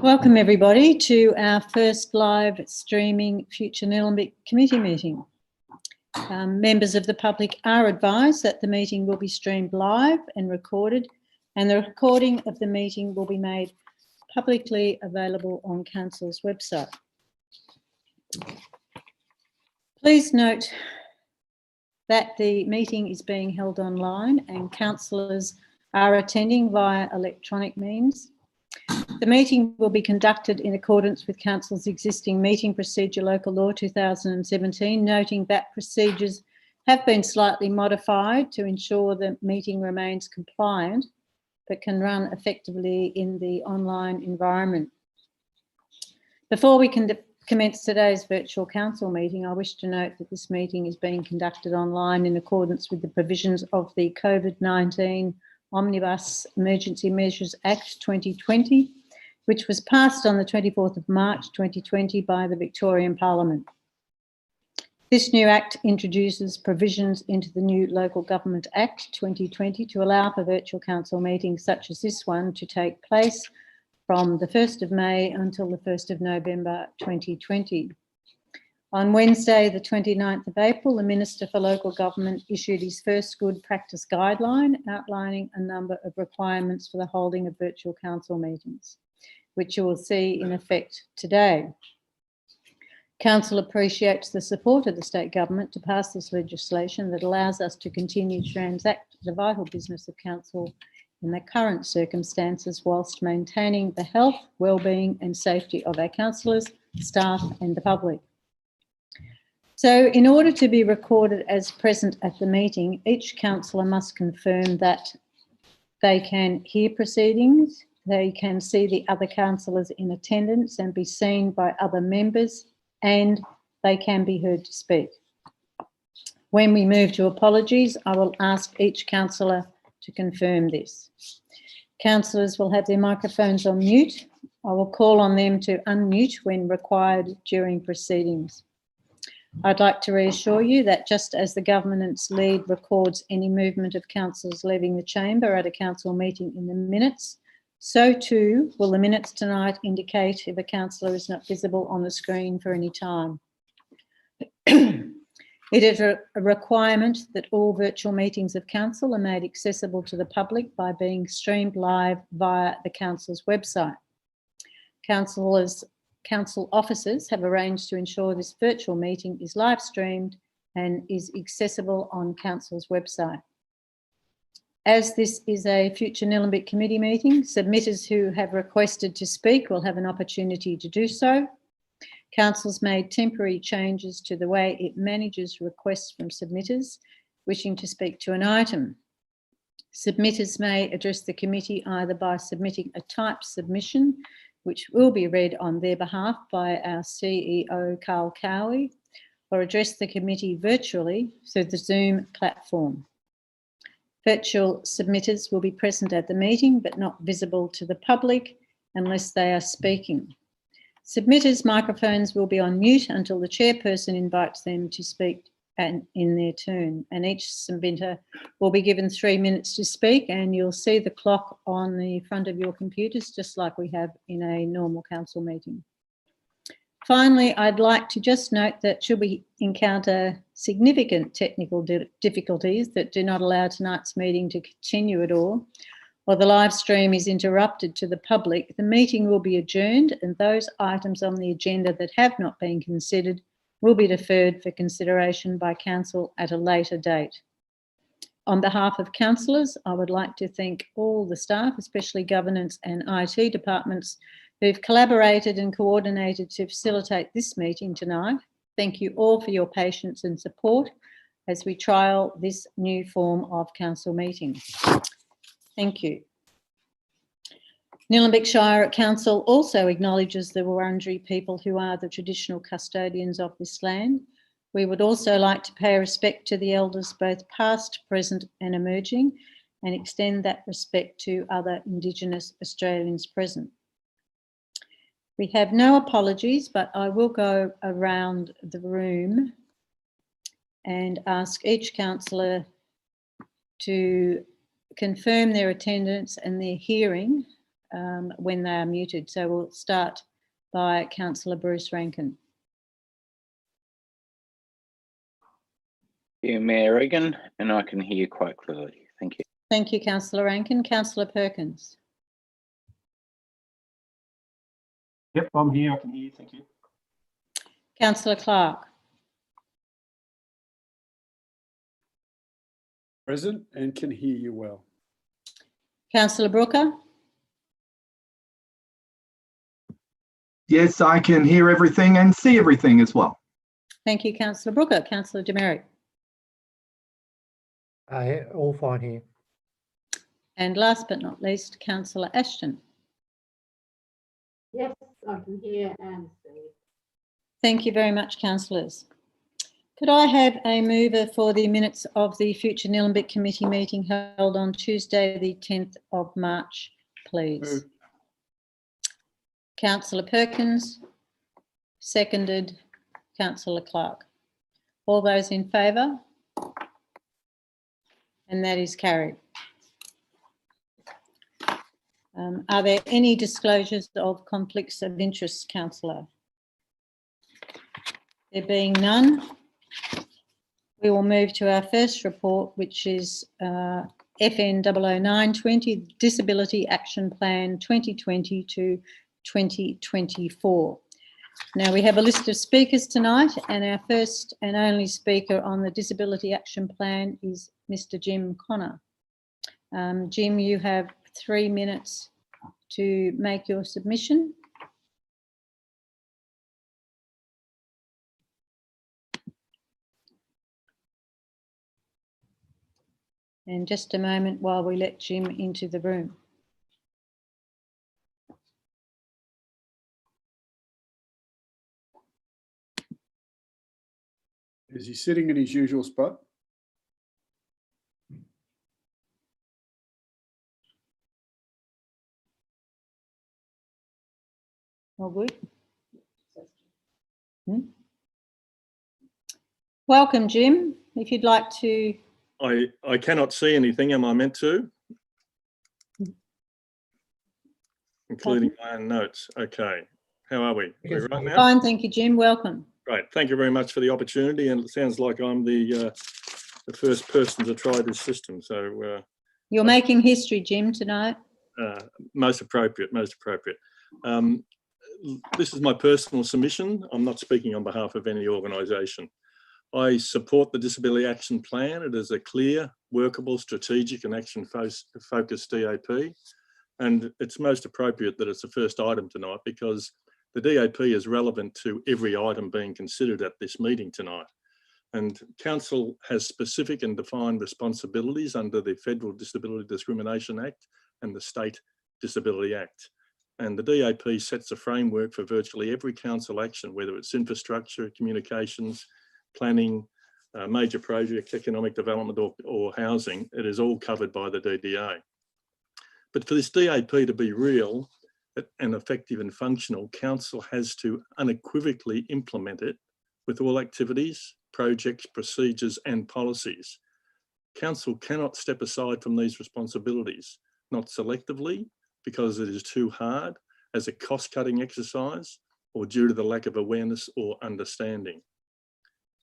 Welcome everybody to our first live streaming Future Nillumbik committee meeting. Members of the public are advised that the meeting will be streamed live and recorded, and the recording of the meeting will be made publicly available on Council's website. Please note that the meeting is being held online and councillors are attending via electronic means. The meeting will be conducted in accordance with Council's existing meeting procedure, Local Law 2017, noting that procedures have been slightly modified to ensure the meeting remains compliant but can run effectively in the online environment. Before we can commence today's virtual council meeting, I wish to note that this meeting is being conducted online in accordance with the provisions of the COVID-19 Omnibus Emergency Measures Act 2020, which was passed on the 24th of March 2020 by the Victorian Parliament. This new Act introduces provisions into the new Local Government Act 2020 to allow for virtual council meetings such as this one to take place from the 1st of May until the 1st of November 2020. On Wednesday, the 29th of April, the Minister for Local Government issued his first good practice guideline outlining a number of requirements for the holding of virtual council meetings, which you will see in effect today. Council appreciates the support of the state government to pass this legislation that allows us to continue to transact the vital business of council in the current circumstances whilst maintaining the health, wellbeing and safety of our councillors, staff and the public. So in order to be recorded as present at the meeting, each councillor must confirm that they can hear proceedings, they can see the other councillors in attendance and be seen by other members, and they can be heard to speak. When we move to apologies, I will ask each councillor to confirm this. Councillors will have their microphones on mute. I will call on them to unmute when required during proceedings. I'd like to reassure you that just as the governance lead records any movement of councillors leaving the chamber at a council meeting in the minutes, so too will the minutes tonight indicate if a councillor is not visible on the screen for any time. It is a requirement that all virtual meetings of council are made accessible to the public by being streamed live via the council's website. Council officers have arranged to ensure this virtual meeting is live streamed and is accessible on council's website. As this is a Future Nillumbik committee meeting, submitters who have requested to speak will have an opportunity to do so. Council's made temporary changes to the way it manages requests from submitters wishing to speak to an item. Submitters may address the committee either by submitting a typed submission, which will be read on their behalf by our CEO, Carl Cowie, or address the committee virtually through the Zoom platform. Virtual submitters will be present at the meeting but not visible to the public unless they are speaking. Submitters' microphones will be on mute until the chairperson invites them to speak in their turn, and each submitter will be given 3 minutes to speak, and you'll see the clock on the front of your computers just like we have in a normal council meeting. Finally, I'd like to just note that should we encounter significant technical difficulties that do not allow tonight's meeting to continue at all, or the live stream is interrupted to the public, the meeting will be adjourned and those items on the agenda that have not been considered will be deferred for consideration by council at a later date. On behalf of councillors, I would like to thank all the staff, especially governance and IT departments, who've collaborated and coordinated to facilitate this meeting tonight. Thank you all for your patience and support as we trial this new form of council meeting. Thank you. Nillumbik Shire Council also acknowledges the Wurundjeri people who are the traditional custodians of this land. We would also like to pay respect to the elders, both past, present and emerging, and extend that respect to other Indigenous Australians present. We have no apologies, but I will go around the room and ask each councillor to confirm their attendance and their hearing when they are muted. So we'll start by Councillor Bruce Rankin. Yeah, Mayor Regan, and I can hear you quite clearly. Thank you. Thank you, Councillor Rankin. Councillor Perkins. Yep, I'm here. I can hear you. Thank you. Councillor Clark. Present and can hear you well. Councillor Brooker. Yes, I can hear everything and see everything as well. Thank you, Councillor Brooker. Councillor Demerit. All fine here. And last but not least, Councillor Ashton. Yes, I can hear and see. Thank you very much, councillors. Could I have a mover for the minutes of the future Nillumbik committee meeting held on Tuesday, the 10th of March, please? Councillor Perkins, seconded Councillor Clark. All those in favour? And that is carried. Are there any disclosures of conflicts of interest, councillor? There being none, we will move to our first report, which is FN 00920, Disability Action Plan 2020 to 2024. Now, we have a list of speakers tonight, and our first and only speaker on the Disability Action Plan is Mr. Jim Connor. Jim, you have 3 minutes to make your submission. And just a moment while we let Jim into the room. Is he sitting in his usual spot? All good? Welcome, Jim. If you'd like to... I cannot see anything. Am I meant to? Including my own notes. Okay. How are we? Are we right now? Fine, thank you, Jim. Welcome. Great. Thank you very much for the opportunity. And it sounds like I'm the first person to try this system. So you're making history, Jim, tonight. Most appropriate. Most appropriate. This is my personal submission. I'm not speaking on behalf of any organisation. I support the Disability Action Plan. It is a clear, workable, strategic and action-focused DAP. And it's most appropriate that it's the first item tonight because the DAP is relevant to every item being considered at this meeting tonight. And Council has specific and defined responsibilities under the Federal Disability Discrimination Act and the State Disability Act. And the DAP sets a framework for virtually every council action, whether it's infrastructure, communications, planning, major projects, economic development or housing. It is all covered by the DDA. But for this DAP to be real and effective and functional, Council has to unequivocally implement it with all activities, projects, procedures and policies. Council cannot step aside from these responsibilities, not selectively because it is too hard as a cost-cutting exercise or due to the lack of awareness or understanding.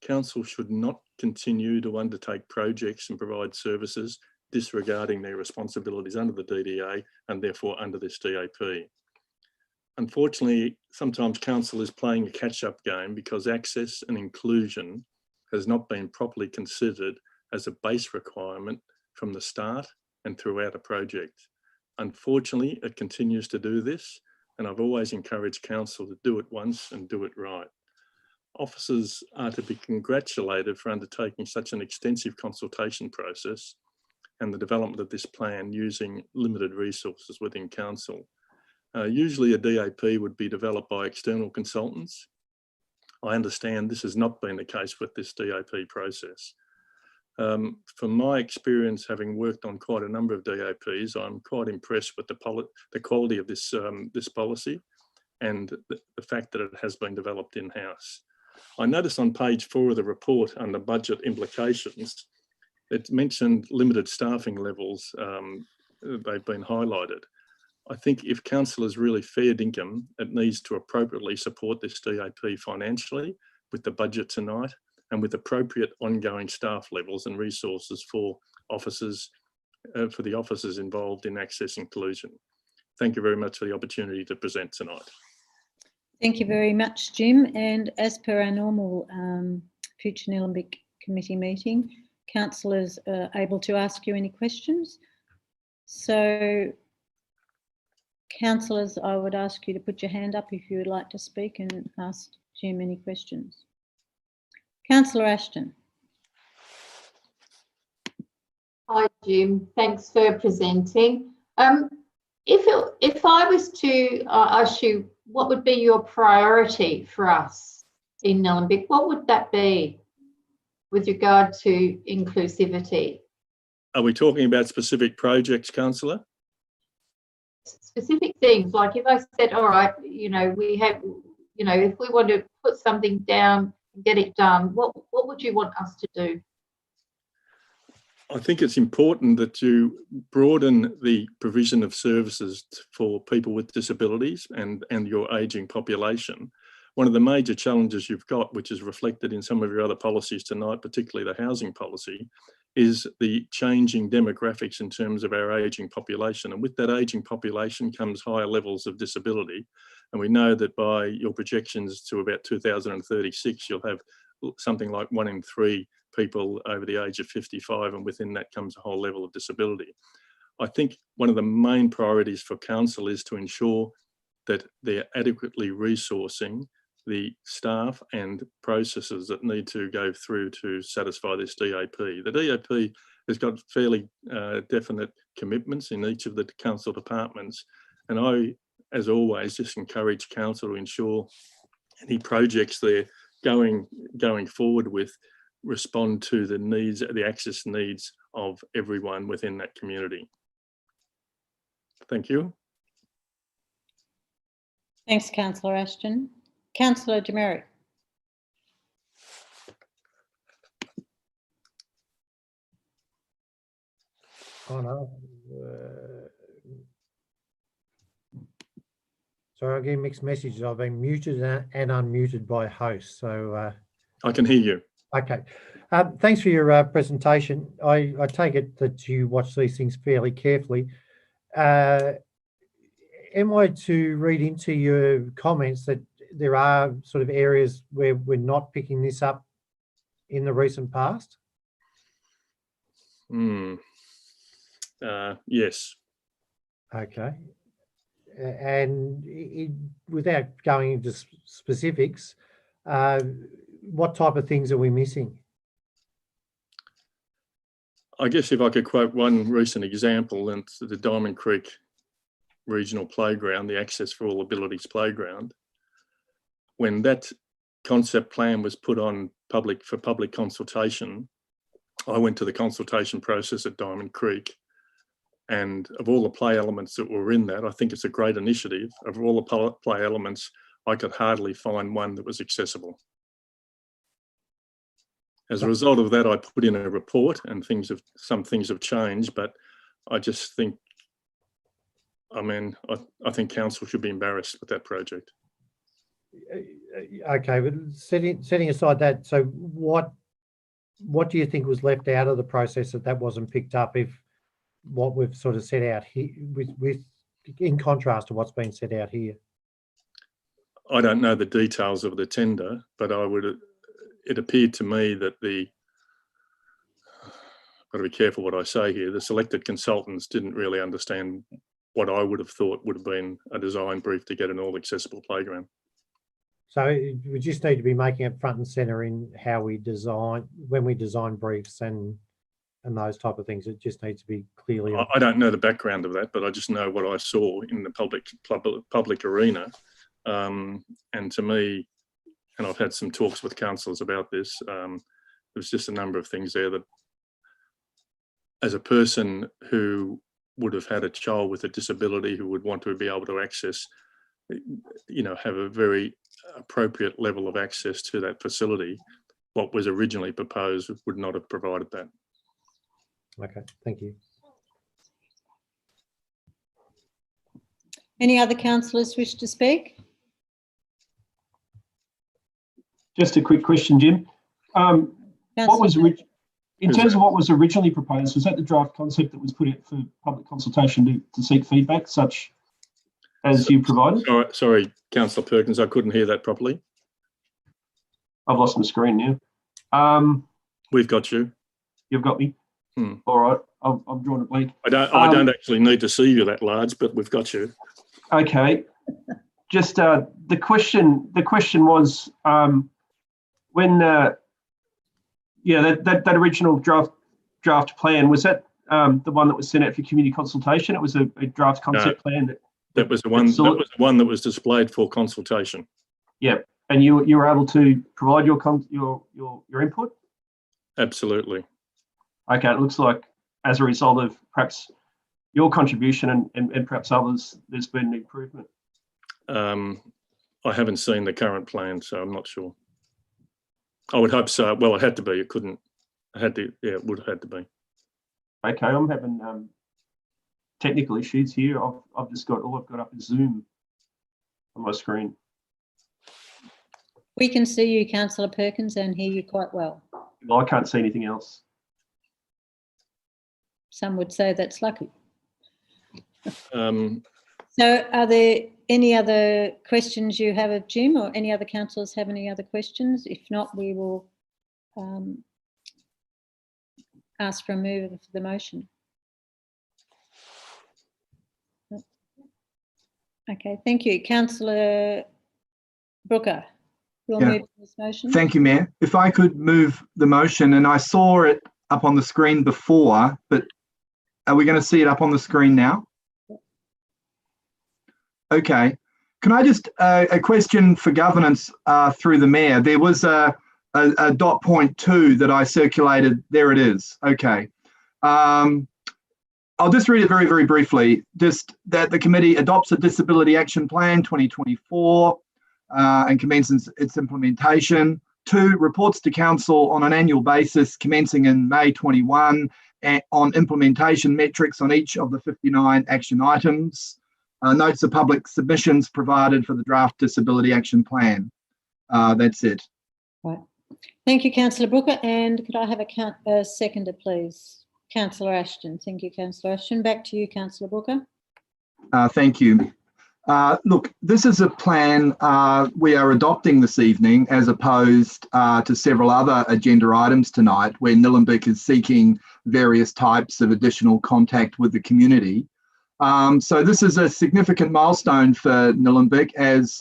Council should not continue to undertake projects and provide services disregarding their responsibilities under the DDA and therefore under this DAP. Unfortunately, sometimes Council is playing a catch-up game because access and inclusion has not been properly considered as a base requirement from the start and throughout a project. Unfortunately, it continues to do this, and I've always encouraged Council to do it once and do it right. Officers are to be congratulated for undertaking such an extensive consultation process and the development of this plan using limited resources within Council. Usually a DAP would be developed by external consultants. I understand this has not been the case with this DAP process. From my experience, having worked on quite a number of DAPs, I'm quite impressed with the quality of this, this policy and the fact that it has been developed in-house. I noticed on page 4 of the report under budget implications, it mentioned limited staffing levels, they've been highlighted. I think if council is really fair dinkum, it needs to appropriately support this DAP financially with the budget tonight and with appropriate ongoing staff levels and resources for officers, for the officers involved in access inclusion. Thank you very much for the opportunity to present tonight. Thank you very much, Jim. And as per our normal future Nillumbik committee meeting, councillors are able to ask you any questions. So, councillors, I would ask you to put your hand up if you would like to speak and ask Jim any questions. Councillor Ashton. Hi, Jim. Thanks for presenting. If I was to ask you, what would be your priority for us in Nillumbik? What would that be with regard to inclusivity? Are we talking about specific projects, councillor? Specific things, like if I said, all right, we have, if we want to put something down and get it done, what would you want us to do? I think it's important that you broaden the provision of services for people with disabilities and your ageing population. One of the major challenges you've got, which is reflected in some of your other policies tonight, particularly the housing policy, is the changing demographics in terms of our ageing population. And with that ageing population comes higher levels of disability. And we know that by your projections to about 2036, you'll have something like 1 in 3 people over the age of 55, and within that comes a whole level of disability. I think one of the main priorities for council is to ensure that they're adequately resourcing the staff and processes that need to go through to satisfy this DAP. The DAP has got fairly definite commitments in each of the council departments, and I, as always, just encourage council to ensure any projects they're going forward with respond to the needs, the access needs of everyone within that community. Thank you. Thanks, Councillor Ashton. Councillor Demerit. Oh no. Sorry, I get mixed messages. I've been muted and unmuted by host. So I can hear you. okay. Thanks for your presentation. I take it that you watch these things fairly carefully. Am I to read into your comments that there are sort of areas where we're not picking this up in the recent past? Yes. Okay. And without going into specifics, what type of things are we missing? I guess if I could quote one recent example, and the Diamond Creek Regional Playground, the Access for All Abilities Playground, when that concept plan was put on for public consultation, I went to the consultation process at Diamond Creek, and of all the play elements that were in that, I think it's a great initiative. Of all the play elements, I could hardly find one that was accessible. As a result of that, I put in a report, and some things have changed, but I just think, I mean, I think council should be embarrassed with that project. Okay, but setting aside that, so what do you think was left out of the process that wasn't picked up, if what we've sort of set out here, with in contrast to what's been set out here? I don't know the details of the tender, but it appeared to me that I've got to be careful what I say here, the selected consultants didn't really understand what I would have thought would have been a design brief to get an all accessible playground. So we just need to be making it front and center in how we design, when we design briefs and those type of things. It just needs to be clearly. I don't know the background of that, but I just know what I saw in the public arena. And to me, and I've had some talks with councillors about this, there's just a number of things there that, as a person who would have had a child with a disability who would want to be able to access, have a very appropriate level of access to that facility, what was originally proposed would not have provided that. Okay, thank you. Any other councillors wish to speak? Just a quick question, Jim. What was in terms of what was originally proposed, was that the draft concept that was put out for public consultation to seek feedback, such as you provided? Sorry, Councillor Perkins, I couldn't hear that properly. I've lost my screen now. We've got you. You've got me. All right, I've drawn a blank. I don't actually need to see you that large, but we've got you. Okay. Just the question was when that original draft plan, was that the one that was sent out for community consultation? It was a draft concept plan that was the one that was displayed for consultation. Yeah, and you were able to provide your input? Absolutely. Okay, it looks like as a result of perhaps your contribution and perhaps others, there's been an improvement. I haven't seen the current plan, so I'm not sure. I would hope so. Well, it had to be. It couldn't. It had to. Yeah, it would have had to be. Okay, I'm having technical issues here. I've just got all I've got up is Zoom on my screen. We can see you, Councillor Perkins, and hear you quite well. Well, I can't see anything else. Some would say that's lucky. Um, So are there any other questions you have of Jim, or any other councillors have any other questions? If not, we will ask for a move of the motion. Okay, thank you. Councillor Brooker, you'll move this motion. Thank you, Mayor. If I could move the motion, and I saw it up on the screen before, but are we going to see it up on the screen now? Okay. Can I just, a question for governance through the Mayor. There was a dot point 2 that I circulated. There it is. Okay. I'll just read it very, very briefly. Just that the committee adopts a Disability Action Plan 2024 and commences its implementation. 2, reports to Council on an annual basis commencing in May 21 on implementation metrics on each of the 59 action items. Notes the public submissions provided for the draft Disability Action Plan. That's it. Right. Thank you, Councillor Brooker. And could I have a seconder, please? Councillor Ashton. Thank you, Councillor Ashton. Back to you, Councillor Brooker. Thank you. Look, this is a plan we are adopting this evening as opposed to several other agenda items tonight where Nillumbik is seeking various types of additional contact with the community. So this is a significant milestone for Nillumbik, as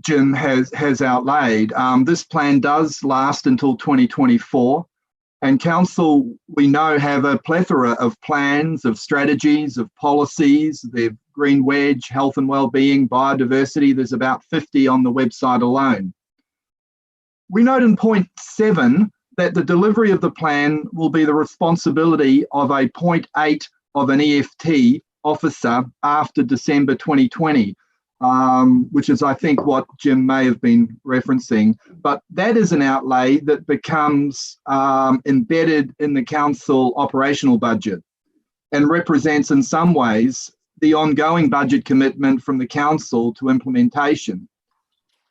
Jim has outlaid. This plan does last until 2024, and Council, we know, have a plethora of plans, of strategies, of policies. They've green wedge, health and wellbeing, biodiversity. There's about 50 on the website alone. We note in point 7 that the delivery of the plan will be the responsibility of a point 8 of an EFT officer after December 2020, which is, I think, what Jim may have been referencing. But that is an outlay that becomes embedded in the council operational budget and represents in some ways the ongoing budget commitment from the council to implementation.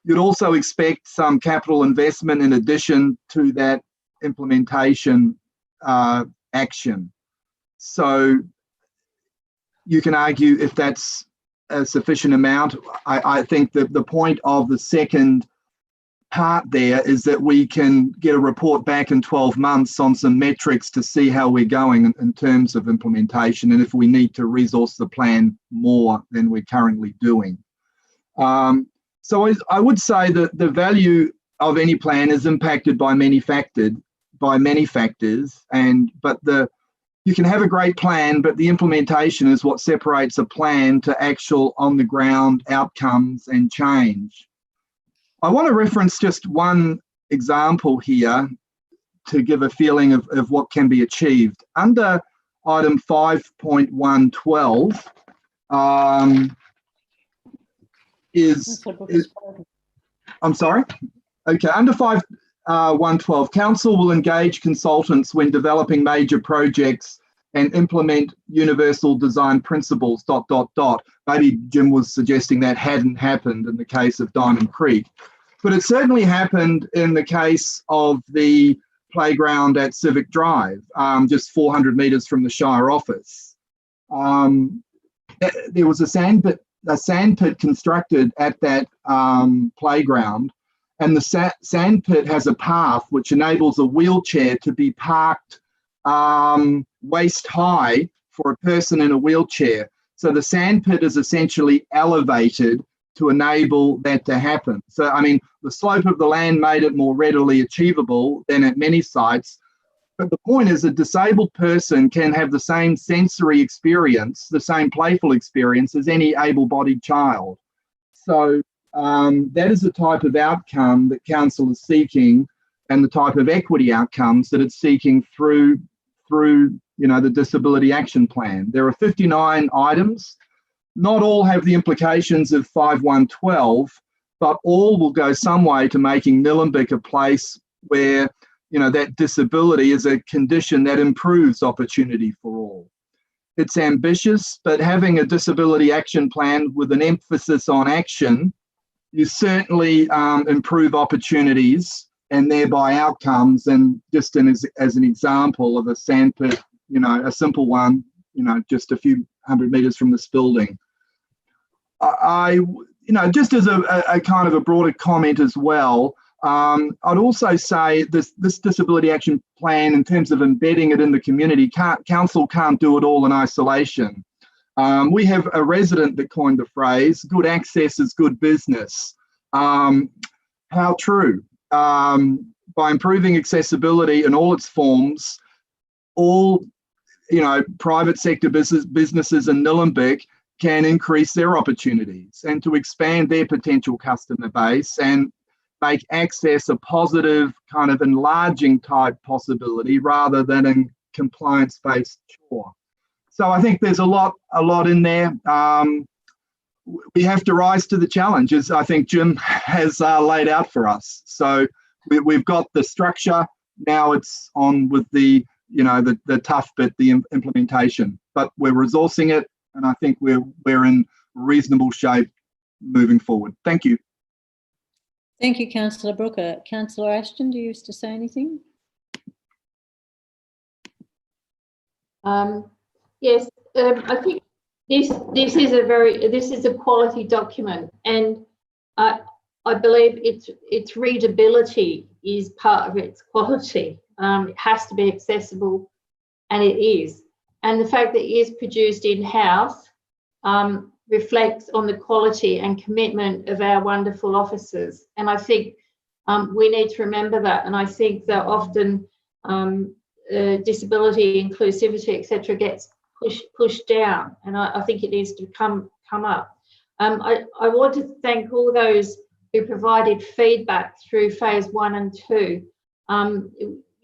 You'd also expect some capital investment in addition to that implementation action. So you can argue if that's a sufficient amount. I think that the point of the second part there is that we can get a report back in 12 months on some metrics to see how we're going in terms of implementation and if we need to resource the plan more than we're currently doing. So I would say that the value of any plan is impacted by many factors, you can have a great plan, but the implementation is what separates a plan to actual on-the-ground outcomes and change. I want to reference just one example here to give a feeling of what can be achieved. Under item 5.112 I'm sorry? Okay, under 5.112, Council will engage consultants when developing major projects and implement universal design principles, ... Maybe Jim was suggesting that hadn't happened in the case of Diamond Creek, but it certainly happened in the case of the playground at Civic Drive, just 400 metres from the Shire office. There was a sand pit constructed at that playground, and the sand pit has a path which enables a wheelchair to be parked waist high for a person in a wheelchair. So the sand pit is essentially elevated to enable that to happen. So, I mean, the slope of the land made it more readily achievable than at many sites. But the point is, a disabled person can have the same sensory experience, the same playful experience as any able-bodied child. So that is the type of outcome that council is seeking, and the type of equity outcomes that it's seeking through the Disability Action Plan. There are 59 items. Not all have the implications of 5112, but all will go some way to making Nillumbik a place where that disability is a condition that improves opportunity for all. It's ambitious, but having a disability action plan with an emphasis on action, you certainly improve opportunities and thereby outcomes. And just as an example of a sandpit, a simple one, just a few hundred metres from this building. Just as a kind of a broader comment as well, I'd also say this disability action plan, in terms of embedding it in the community, council can't do it all in isolation. We have a resident that coined the phrase, good access is good business. How true? By improving accessibility in all its forms, all private sector businesses in Nillumbik can increase their opportunities and to expand their potential customer base and make access a positive kind of enlarging type possibility rather than a compliance-based chore. So I think there's a lot in there. We have to rise to the challenge, as I think Jim has laid out for us. So we've got the structure. Now it's on with the tough bit, the implementation. But we're resourcing it, and I think we're in reasonable shape moving forward. Thank you. Thank you, Councillor Brooker. Councillor Ashton, do you wish to say anything? Yes, I think this is a quality document, and I believe its readability is part of its quality. It has to be accessible, and it is. And the fact that it is produced in-house reflects on the quality and commitment of our wonderful officers. And I think we need to remember that. And I think that often disability, inclusivity, etc., gets pushed down. And I think it needs to come up. I want to thank all those who provided feedback through phase 1 and 2.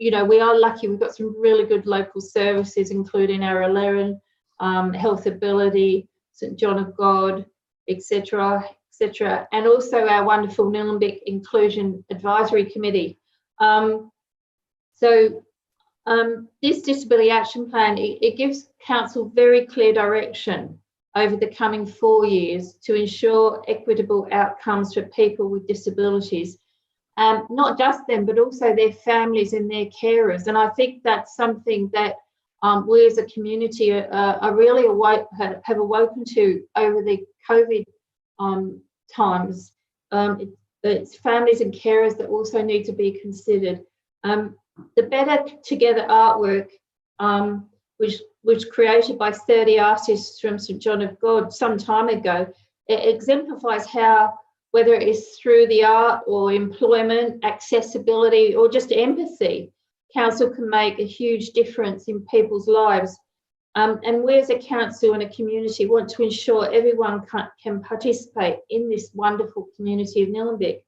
We are lucky. We've got some really good local services, including our Alleran, Health Ability, St John of God, etc., and also our wonderful Nillumbik Inclusion Advisory Committee. This Disability Action Plan, it gives council very clear direction over the coming 4 years to ensure equitable outcomes for people with disabilities. Not just them, but also their families and their carers. And I think that's something that we as a community are really have awoken to over the COVID times. It's families and carers that also need to be considered. The Better Together artwork, which was created by 30 artists from St John of God some time ago, it exemplifies how, whether it is through the art or employment, accessibility, or just empathy, council can make a huge difference in people's lives. And we as a council and a community want to ensure everyone can participate in this wonderful community of Nillumbik.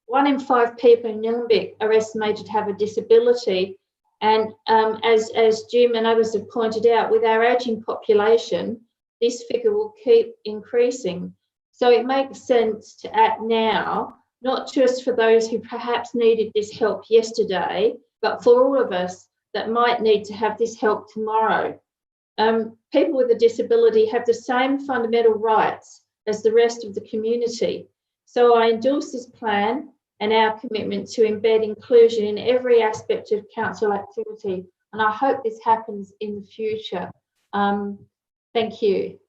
1 in 5 people in Nillumbik are estimated to have a disability. And as Jim and others have pointed out, with our ageing population, this figure will keep increasing. So it makes sense to act now, not just for those who perhaps needed this help yesterday, but for all of us that might need to have this help tomorrow. People with a disability have the same fundamental rights as the rest of the community. So I endorse this plan and our commitment to embed inclusion in every aspect of council activity. And I hope this happens in the future. Thank you.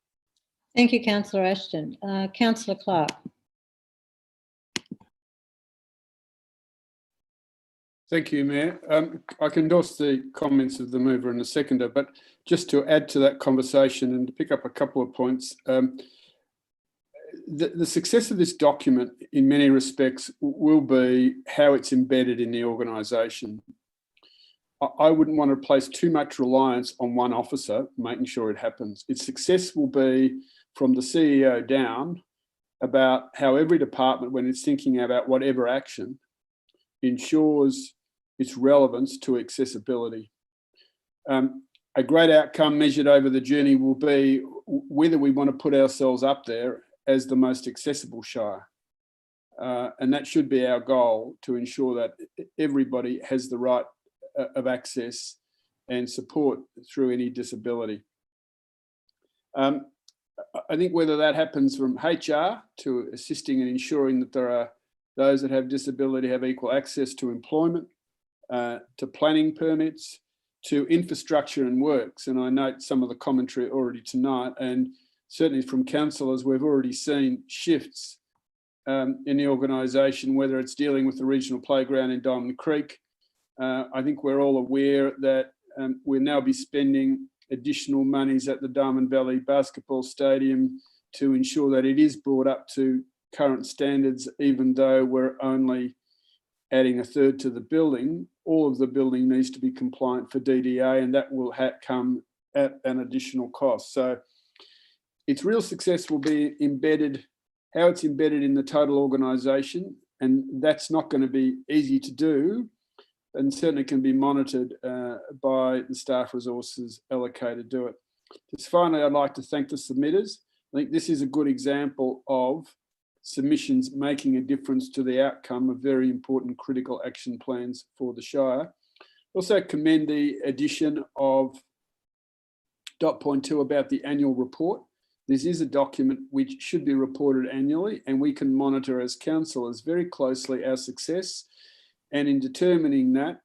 Thank you, Councillor Ashton. Councillor Clark. Thank you, Mayor. I can endorse the comments of the mover and the seconder, but just to add to that conversation and to pick up a couple of points, the success of this document in many respects will be how it's embedded in the organisation. I wouldn't want to place too much reliance on one officer making sure it happens. Its success will be from the CEO down about how every department, when it's thinking about whatever action, ensures its relevance to accessibility. A great outcome measured over the journey will be whether we want to put ourselves up there as the most accessible shire. And that should be our goal, to ensure that everybody has the right of access and support through any disability. I think whether that happens from HR to assisting and ensuring that there are those that have disability have equal access to employment, to planning permits, to infrastructure and works. And I note some of the commentary already tonight, and certainly from councillors, we've already seen shifts in the organisation, whether it's dealing with the regional playground in Diamond Creek. I think we're all aware that we'll now be spending additional monies at the Diamond Valley Basketball Stadium to ensure that it is brought up to current standards, even though we're only adding a third to the building. All of the building needs to be compliant for DDA, and that will come at an additional cost. So its real success will be embedded, how it's embedded in the total organisation, and that's not going to be easy to do, and certainly can be monitored by the staff resources allocated to it. Just finally, I'd like to thank the submitters. I think this is a good example of submissions making a difference to the outcome of very important critical action plans for the Shire. Also commend the addition of dot point 2 about the annual report. This is a document which should be reported annually, and we can monitor as councillors very closely our success. And in determining that,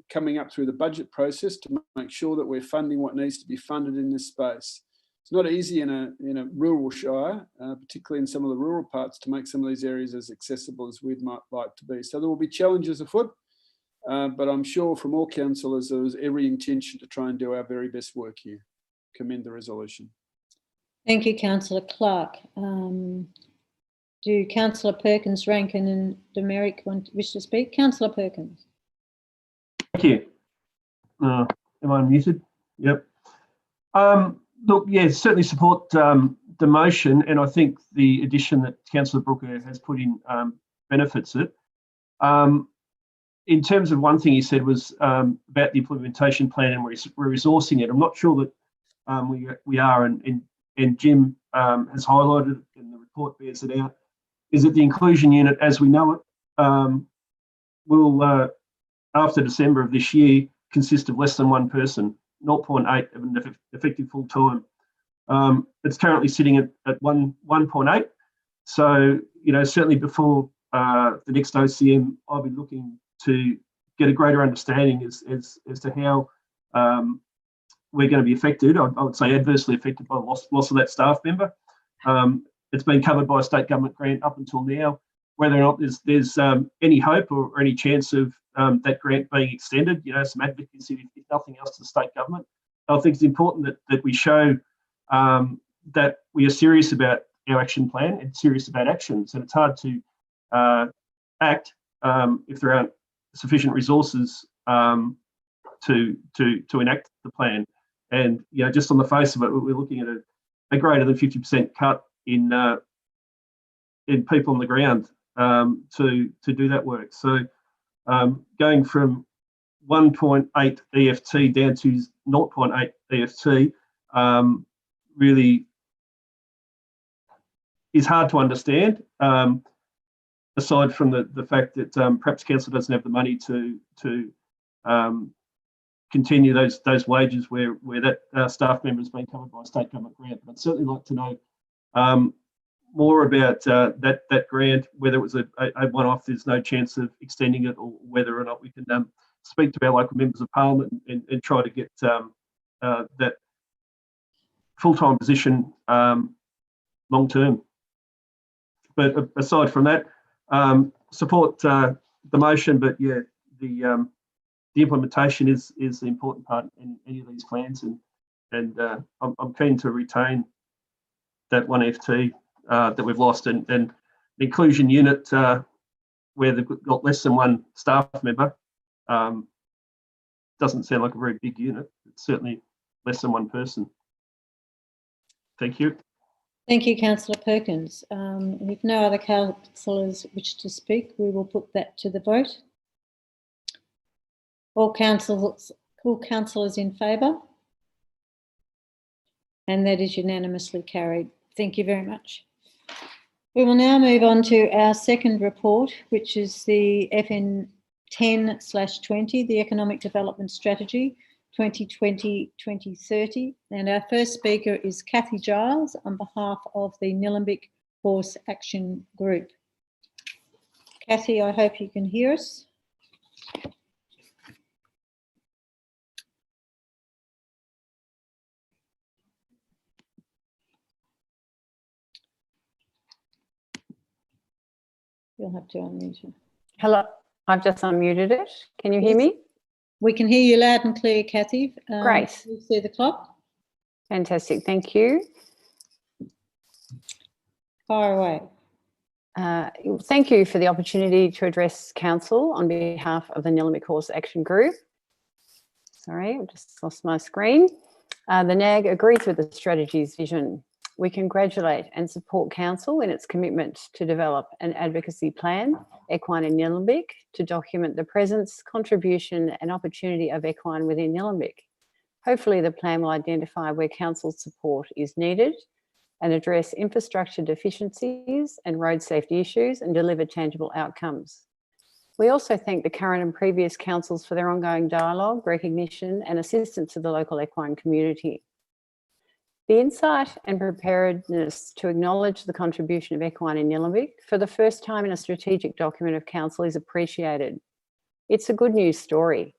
coming up through the budget process to make sure that we're funding what needs to be funded in this space. It's not easy in a rural shire, particularly in some of the rural parts, to make some of these areas as accessible as we'd might like to be. So there will be challenges afoot, but I'm sure from all councillors there was every intention to try and do our very best work here. Commend the resolution. Thank you, Councillor Clark. Do Councillor Perkins, Rankin and Demerick wish to speak? Councillor Perkins. Thank you. Am I unmuted? Yep. Look, yeah, certainly support the motion, and I think the addition that Councillor Brooker has put in benefits it. In terms of one thing he said was about the implementation plan, and we're resourcing it. I'm not sure that we are, and Jim has highlighted it, and the report bears it out, is that the inclusion unit, as we know it, will, after December of this year, consist of less than one person, 0.8 of an effective full time. It's currently sitting at 1.8. So, certainly before the next OCM, I'll be looking to get a greater understanding as to how we're going to be affected. I would say adversely affected by the loss of that staff member. It's been covered by a state government grant up until now. Whether or not there's any hope or any chance of that grant being extended, some advocacy, if nothing else, to the state government. I think it's important that we show that we are serious about our action plan and serious about actions. And it's hard to act if there aren't sufficient resources to enact the plan. And just on the face of it, we're looking at a greater than 50% cut in people on the ground to do that work. So going from 1.8 EFT down to 0.8 EFT really is hard to understand, aside from the fact that perhaps council doesn't have the money to continue those wages where that staff member has been covered by a state government grant. But I'd certainly like to know more about that grant, whether it was a one-off, there's no chance of extending it, or whether or not we can speak to our local members of parliament and try to get that full-time position long term. But aside from that, support the motion, but yeah, the implementation is the important part in any of these plans, and I'm keen to retain that one FT that we've lost, and the inclusion unit where they've got less than one staff member doesn't sound like a very big unit. It's certainly less than one person. Thank you. Thank you, Councillor Perkins. If no other councillors wish to speak, we will put that to the vote. All councillors in favour? And that is unanimously carried. Thank you very much. We will now move on to our second report, which is the FN 10/20, the Economic Development Strategy 2020-2030. And our first speaker is Kathy Giles on behalf of the Nillumbik Horse Action Group. Kathy, I hope you can hear us. You'll have to unmute her. Hello, I've just unmuted it. Can you hear me? We can hear you loud and clear, Kathy. Great. You see the clock? Fantastic, thank you. Fire away. Thank you for the opportunity to address Council on behalf of the Nillumbik Horse Action Group. Sorry, I've just lost my screen. The NAG agrees with the strategy's vision. We congratulate and support Council in its commitment to develop an advocacy plan, equine in Nillumbik, to document the presence, contribution and opportunity of equine within Nillumbik. Hopefully the plan will identify where Council's support is needed and address infrastructure deficiencies and road safety issues and deliver tangible outcomes. We also thank the current and previous councils for their ongoing dialogue, recognition and assistance of the local equine community. The insight and preparedness to acknowledge the contribution of equine in Nillumbik for the first time in a strategic document of Council is appreciated. It's a good news story.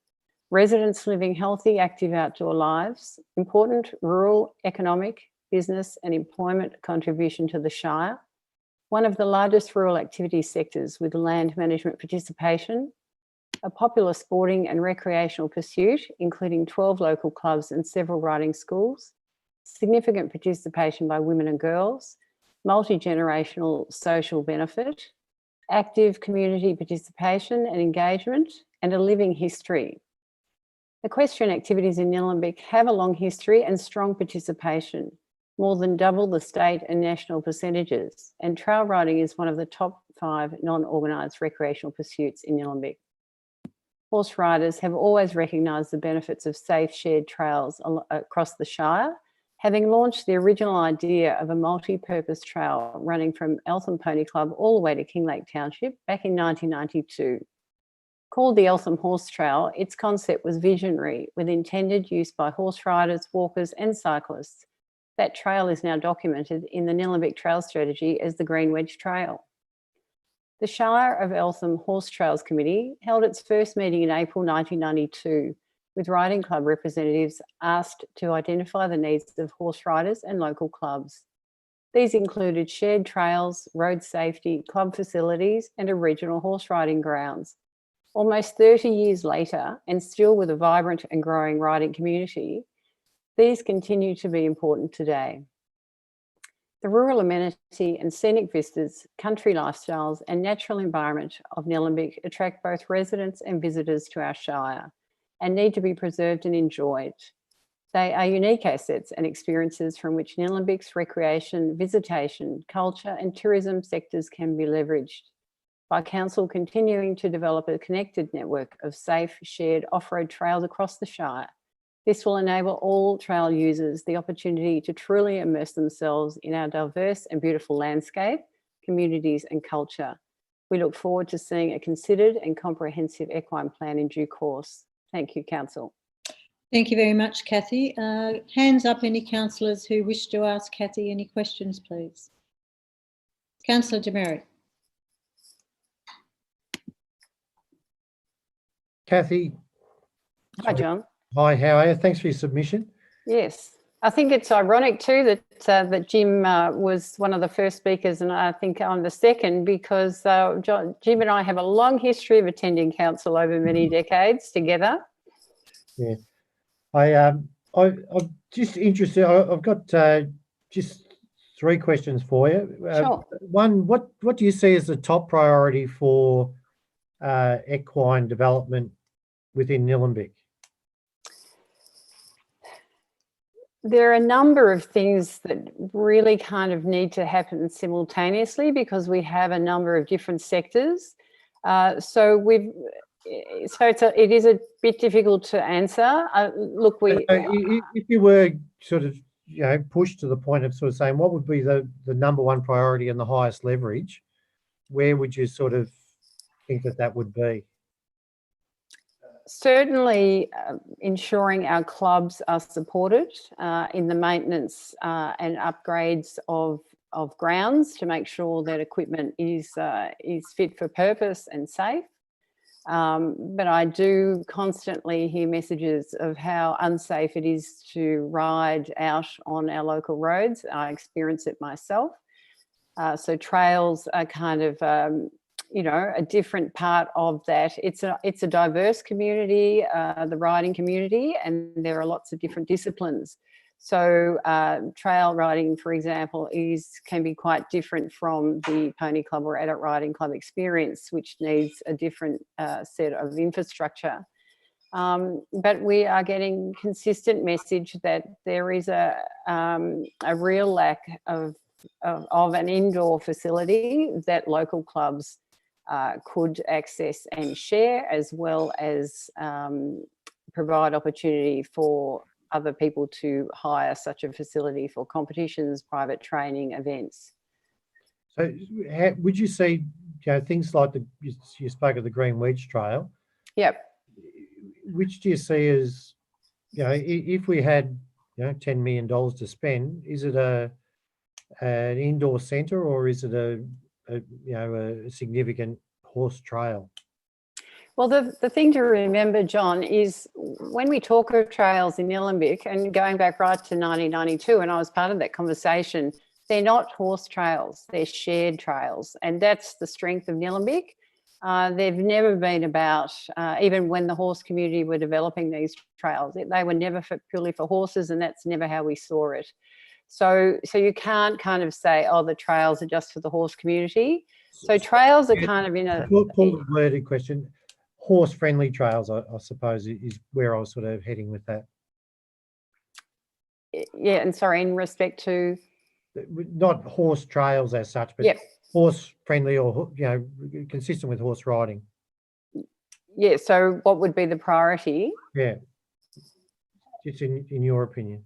Residents living healthy, active outdoor lives, important rural, economic, business and employment contribution to the Shire, one of the largest rural activity sectors with land management participation, a popular sporting and recreational pursuit, including 12 local clubs and several riding schools, significant participation by women and girls, multi-generational social benefit, active community participation and engagement, and a living history. Equestrian activities in Nillumbik have a long history and strong participation, more than double the state and national percentages, and trail riding is one of the top 5 non-organised recreational pursuits in Nillumbik. Horse riders have always recognised the benefits of safe shared trails across the Shire, having launched the original idea of a multi-purpose trail running from Eltham Pony Club all the way to Kinglake Township back in 1992. Called the Eltham Horse Trail, its concept was visionary, with intended use by horse riders, walkers and cyclists. That trail is now documented in the Nillumbik Trail Strategy as the Green Wedge Trail. The Shire of Eltham Horse Trails Committee held its first meeting in April 1992, with riding club representatives asked to identify the needs of horse riders and local clubs. These included shared trails, road safety, club facilities and a regional horse riding grounds. Almost 30 years later, and still with a vibrant and growing riding community, these continue to be important today. The rural amenity and scenic vistas, country lifestyles and natural environment of Nillumbik attract both residents and visitors to our Shire and need to be preserved and enjoyed. They are unique assets and experiences from which Nillumbik's recreation, visitation, culture and tourism sectors can be leveraged. By Council continuing to develop a connected network of safe, shared off-road trails across the Shire, this will enable all trail users the opportunity to truly immerse themselves in our diverse and beautiful landscape, communities and culture. We look forward to seeing a considered and comprehensive equine plan in due course. Thank you, Council. Thank you very much, Kathy. Hands up, any councillors who wish to ask Kathy any questions, please. Councillor Demerit. Kathy. Hi, John. Hi, how are you? Thanks for your submission. Yes. I think it's ironic too that Jim was one of the first speakers, and I think I'm the second, because Jim and I have a long history of attending council over many decades together. Yeah, I'm just interested. I've got just 3 questions for you. Sure. One, what do you see as the top priority for equine development within Nillumbik? There are a number of things that really kind of need to happen simultaneously, because we have a number of different sectors. So it is a bit difficult to answer. Look, if you were sort of pushed to the point of sort of saying what would be the number 1 priority and the highest leverage, where would you sort of think that would be? Certainly ensuring our clubs are supported in the maintenance and upgrades of grounds to make sure that equipment is fit for purpose and safe. But I do constantly hear messages of how unsafe it is to ride out on our local roads. I experience it myself. So trails are kind of a different part of that. It's a diverse community, the riding community, and there are lots of different disciplines. So trail riding, for example, can be quite different from the pony club or adult riding club experience, which needs a different set of infrastructure. But we are getting consistent message that there is a real lack of an indoor facility that local clubs could access and share, as well as provide opportunity for other people to hire such a facility for competitions, private training, events. So would you see things like you spoke of the Green Wedge Trail? Yep. Which do you see as, if we had $10 million to spend, is it an indoor centre, or is it a significant horse trail? Well, the thing to remember, John, is when we talk of trails in Nillumbik, and going back right to 1992, and I was part of that conversation, they're not horse trails, they're shared trails. And that's the strength of Nillumbik. They've never been about, even when the horse community were developing these trails, they were never purely for horses, and that's never how we saw it. So you can't kind of say, oh, the trails are just for the horse community. So trails are kind of in a... Poorly worded question. Horse-friendly trails, I suppose, is where I was sort of heading with that. Yeah, and sorry, in respect to... Not horse trails as such, but yep. Horse-friendly, or, consistent with horse riding. Yeah, so what would be the priority? Yeah, just in your opinion.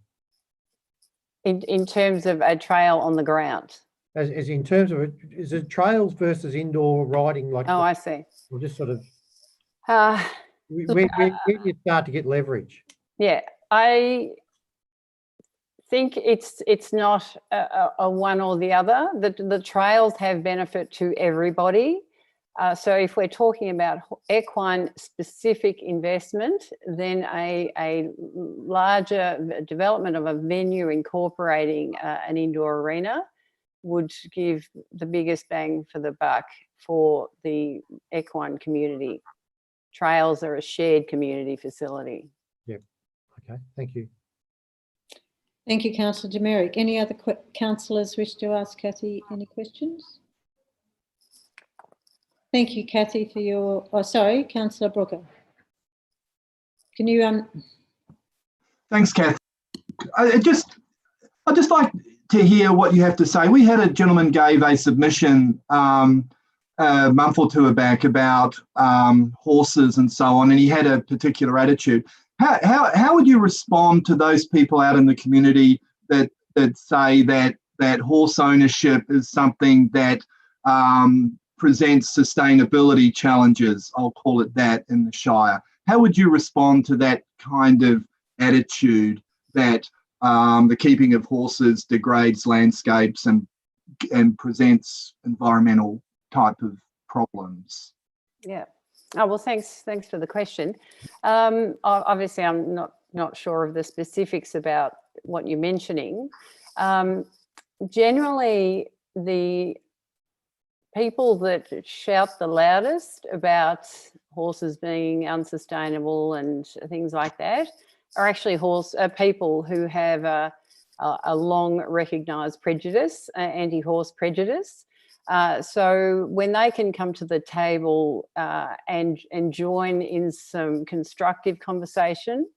In terms of a trail on the ground? As in terms of is it trails versus indoor riding? Like, oh, I see. We'll just sort of... Look, where do you start to get leverage? Yeah, I think it's not a one or the other. The trails have benefit to everybody. So if we're talking about equine specific investment, then a larger development of a venue incorporating an indoor arena would give the biggest bang for the buck for the equine community. Trails are a shared community facility. Yep. Okay, thank you. Thank you, Councillor Demerit. Any other councillors wish to ask Kathy any questions? Thank you, Kathy, for your... Oh, sorry, Councillor Brooker. Can you... Thanks, Kathy. I'd just like to hear what you have to say. We had a gentleman gave a submission a month or two back about horses and so on, and he had a particular attitude. How would you respond to those people out in the community that say that horse ownership is something that presents sustainability challenges, I'll call it that, in the Shire? How would you respond to that kind of attitude that the keeping of horses degrades landscapes and presents environmental type of problems? Yeah. Oh, well, thanks for the question. Obviously, I'm not sure of the specifics about what you're mentioning. Generally, the people that shout the loudest about horses being unsustainable and things like that are actually people who have a long recognised prejudice, anti-horse prejudice. So when they can come to the table and join in some constructive conversation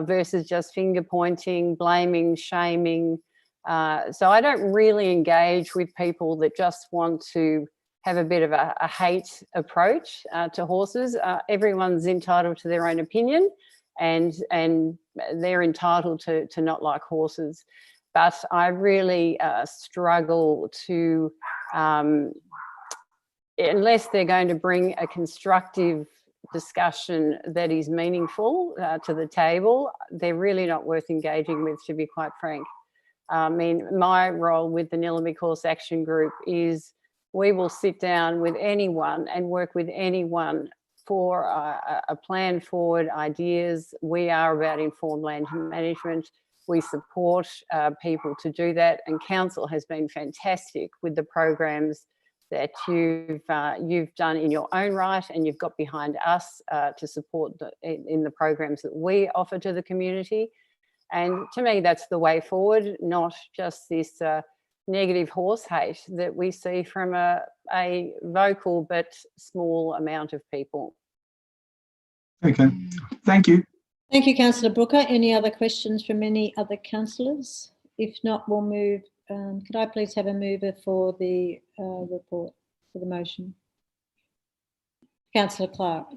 versus just finger pointing, blaming, shaming. So I don't really engage with people that just want to have a bit of a hate approach to horses. Everyone's entitled to their own opinion, and they're entitled to not like horses. But I really struggle to, unless they're going to bring a constructive discussion that is meaningful to the table, they're really not worth engaging with, to be quite frank. I mean, my role with the Nillumbik Horse Action Group is we will sit down with anyone and work with anyone for a plan forward, ideas. We are about informed land management. We support people to do that, and Council has been fantastic with the programs that you've done in your own right, and you've got behind us to support in the programs that we offer to the community. And to me, that's the way forward, not just this negative horse hate that we see from a vocal but small amount of people. Okay, thank you. Thank you, Councillor Brooker. Any other questions from any other councillors? If not, we'll move. Could I please have a mover for the report, for the motion? Councillor Clark.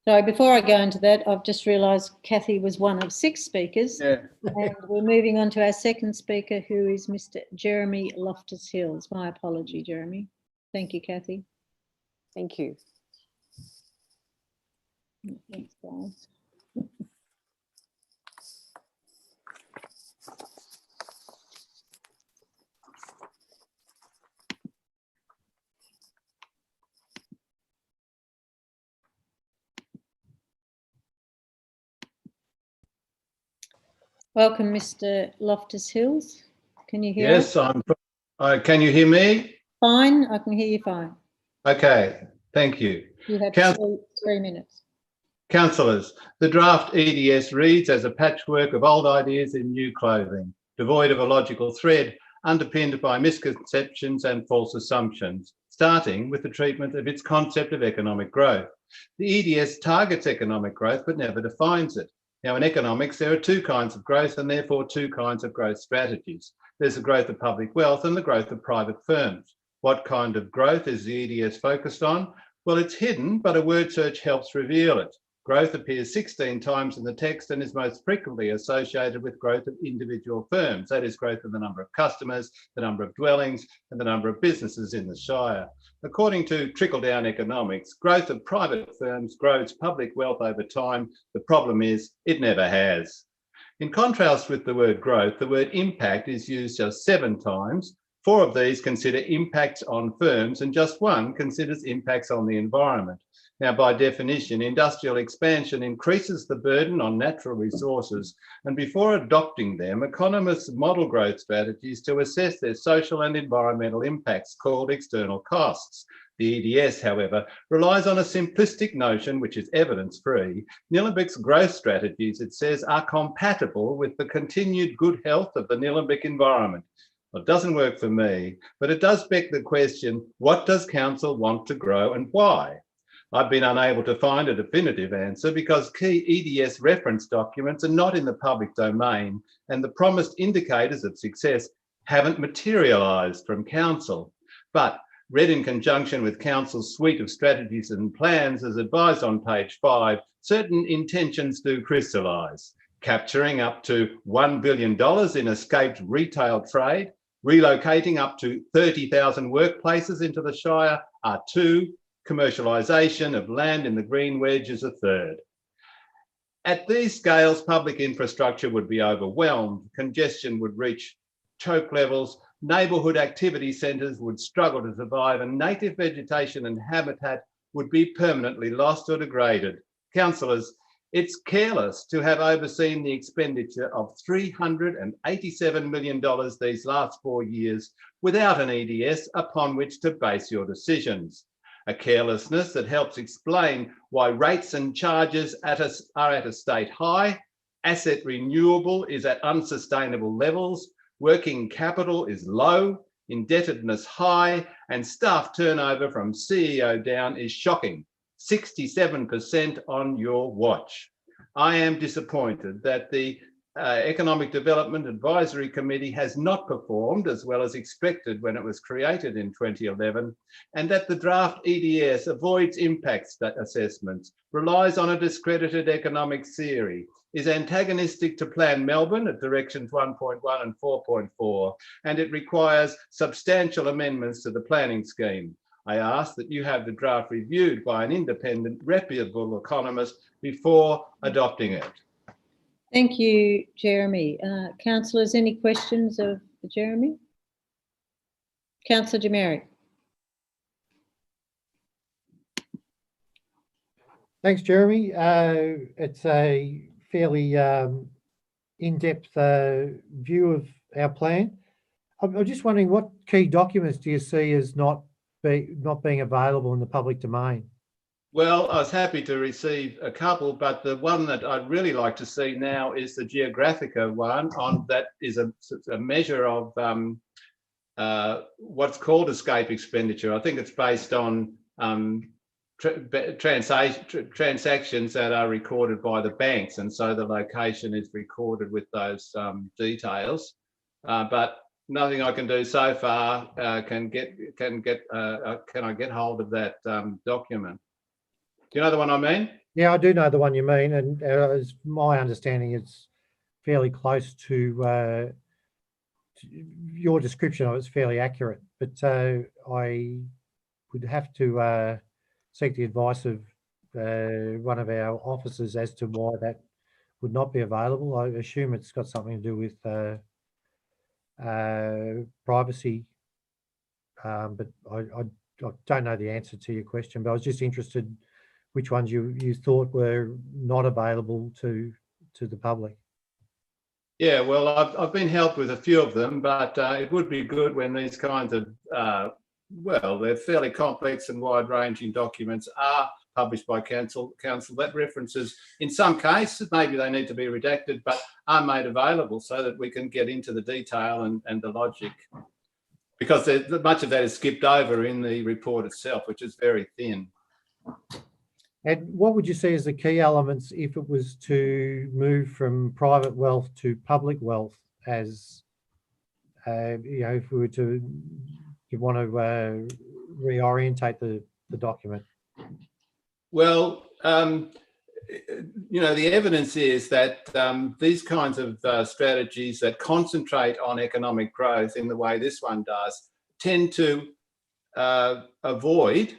Sorry, before I go into that, I've just realised Kathy was one of 6 speakers. Yeah. And we're moving on to our second speaker, who is Mr. Jeremy Loftus-Hills. My apology, Jeremy. Thank you, Kathy. Thank you. Thanks, guys. Welcome, Mr. Loftus-Hills. Can you hear us? Yes, can you hear me? Fine, I can hear you fine. Okay, thank you. You have 3 minutes. Councillors, the draft EDS reads as a patchwork of old ideas in new clothing, devoid of a logical thread, underpinned by misconceptions and false assumptions, starting with the treatment of its concept of economic growth. The EDS targets economic growth but never defines it. Now, in economics, there are 2 kinds of growth and therefore 2 kinds of growth strategies. There's the growth of public wealth and the growth of private firms. What kind of growth is the EDS focused on? Well, it's hidden, but a word search helps reveal it. Growth appears 16 times in the text and is most frequently associated with growth of individual firms. That is, growth of the number of customers, the number of dwellings, and the number of businesses in the Shire. According to trickle-down economics, growth of private firms grows public wealth over time. The problem is it never has. In contrast with the word growth, the word impact is used just 7 times. 4 of these consider impacts on firms and just 1 considers impacts on the environment. Now, by definition, industrial expansion increases the burden on natural resources, and before adopting them, economists model growth strategies to assess their social and environmental impacts, called external costs. The EDS, however, relies on a simplistic notion which is evidence-free. Nillumbik's growth strategies, it says, are compatible with the continued good health of the Nillumbik environment. Well, it doesn't work for me, but it does beg the question, what does council want to grow and why? I've been unable to find a definitive answer because key EDS reference documents are not in the public domain and the promised indicators of success haven't materialised from council. But read in conjunction with council's suite of strategies and plans as advised on page 5, certain intentions do crystallise. Capturing up to $1 billion in escaped retail trade, Relocating up to 30,000 workplaces into the Shire are 2. Commercialisation of land in the Green Wedge is a 3rd. At these scales, public infrastructure would be overwhelmed, congestion would reach choke levels, neighbourhood activity centres would struggle to survive, and native vegetation and habitat would be permanently lost or degraded. Councillors, it's careless to have overseen the expenditure of $387 million these last 4 years without an EDS upon which to base your decisions. A carelessness that helps explain why rates and charges are at a state high, asset renewable is at unsustainable levels, working capital is low, indebtedness high, and staff turnover from CEO down is shocking. 67% on your watch. I am disappointed that the Economic Development Advisory Committee has not performed as well as expected when it was created in 2011, and that the draft EDS avoids impact assessments, relies on a discredited economic theory, is antagonistic to Plan Melbourne at Directions 1.1 and 4.4, and it requires substantial amendments to the planning scheme. I ask that you have the draft reviewed by an independent, reputable economist before adopting it. Thank you, Jeremy. Councillors, any questions of Jeremy? Councillor Demary. Thanks, Jeremy. It's a fairly in-depth view of our plan. I'm just wondering, what key documents do you see as not being available in the public domain? Well, I was happy to receive a couple, but the one that I'd really like to see now is the Geographica one. That is a measure of what's called escape expenditure. I think it's based on transactions that are recorded by the banks, and so the location is recorded with those details. But nothing I can do so far can I get hold of that document? Do you know the one I mean? Yeah, I do know the one you mean, and as my understanding, it's fairly close to your description of it's fairly accurate. But I would have to seek the advice of one of our officers as to why that would not be available. I assume it's got something to do with privacy, but I don't know the answer to your question. But I was just interested which ones you thought were not available to the public. Yeah, well, I've been helped with a few of them, but it would be good when these kinds of, well, they're fairly complex and wide-ranging documents are published by council that references, in some cases, maybe they need to be redacted, but are made available so that we can get into the detail and the logic. Because much of that is skipped over in the report itself, which is very thin. And what would you see as the key elements if it was to move from private wealth to public wealth, as if we were to want to reorientate the document? Well, the evidence is that these kinds of strategies that concentrate on economic growth in the way this one does tend to avoid,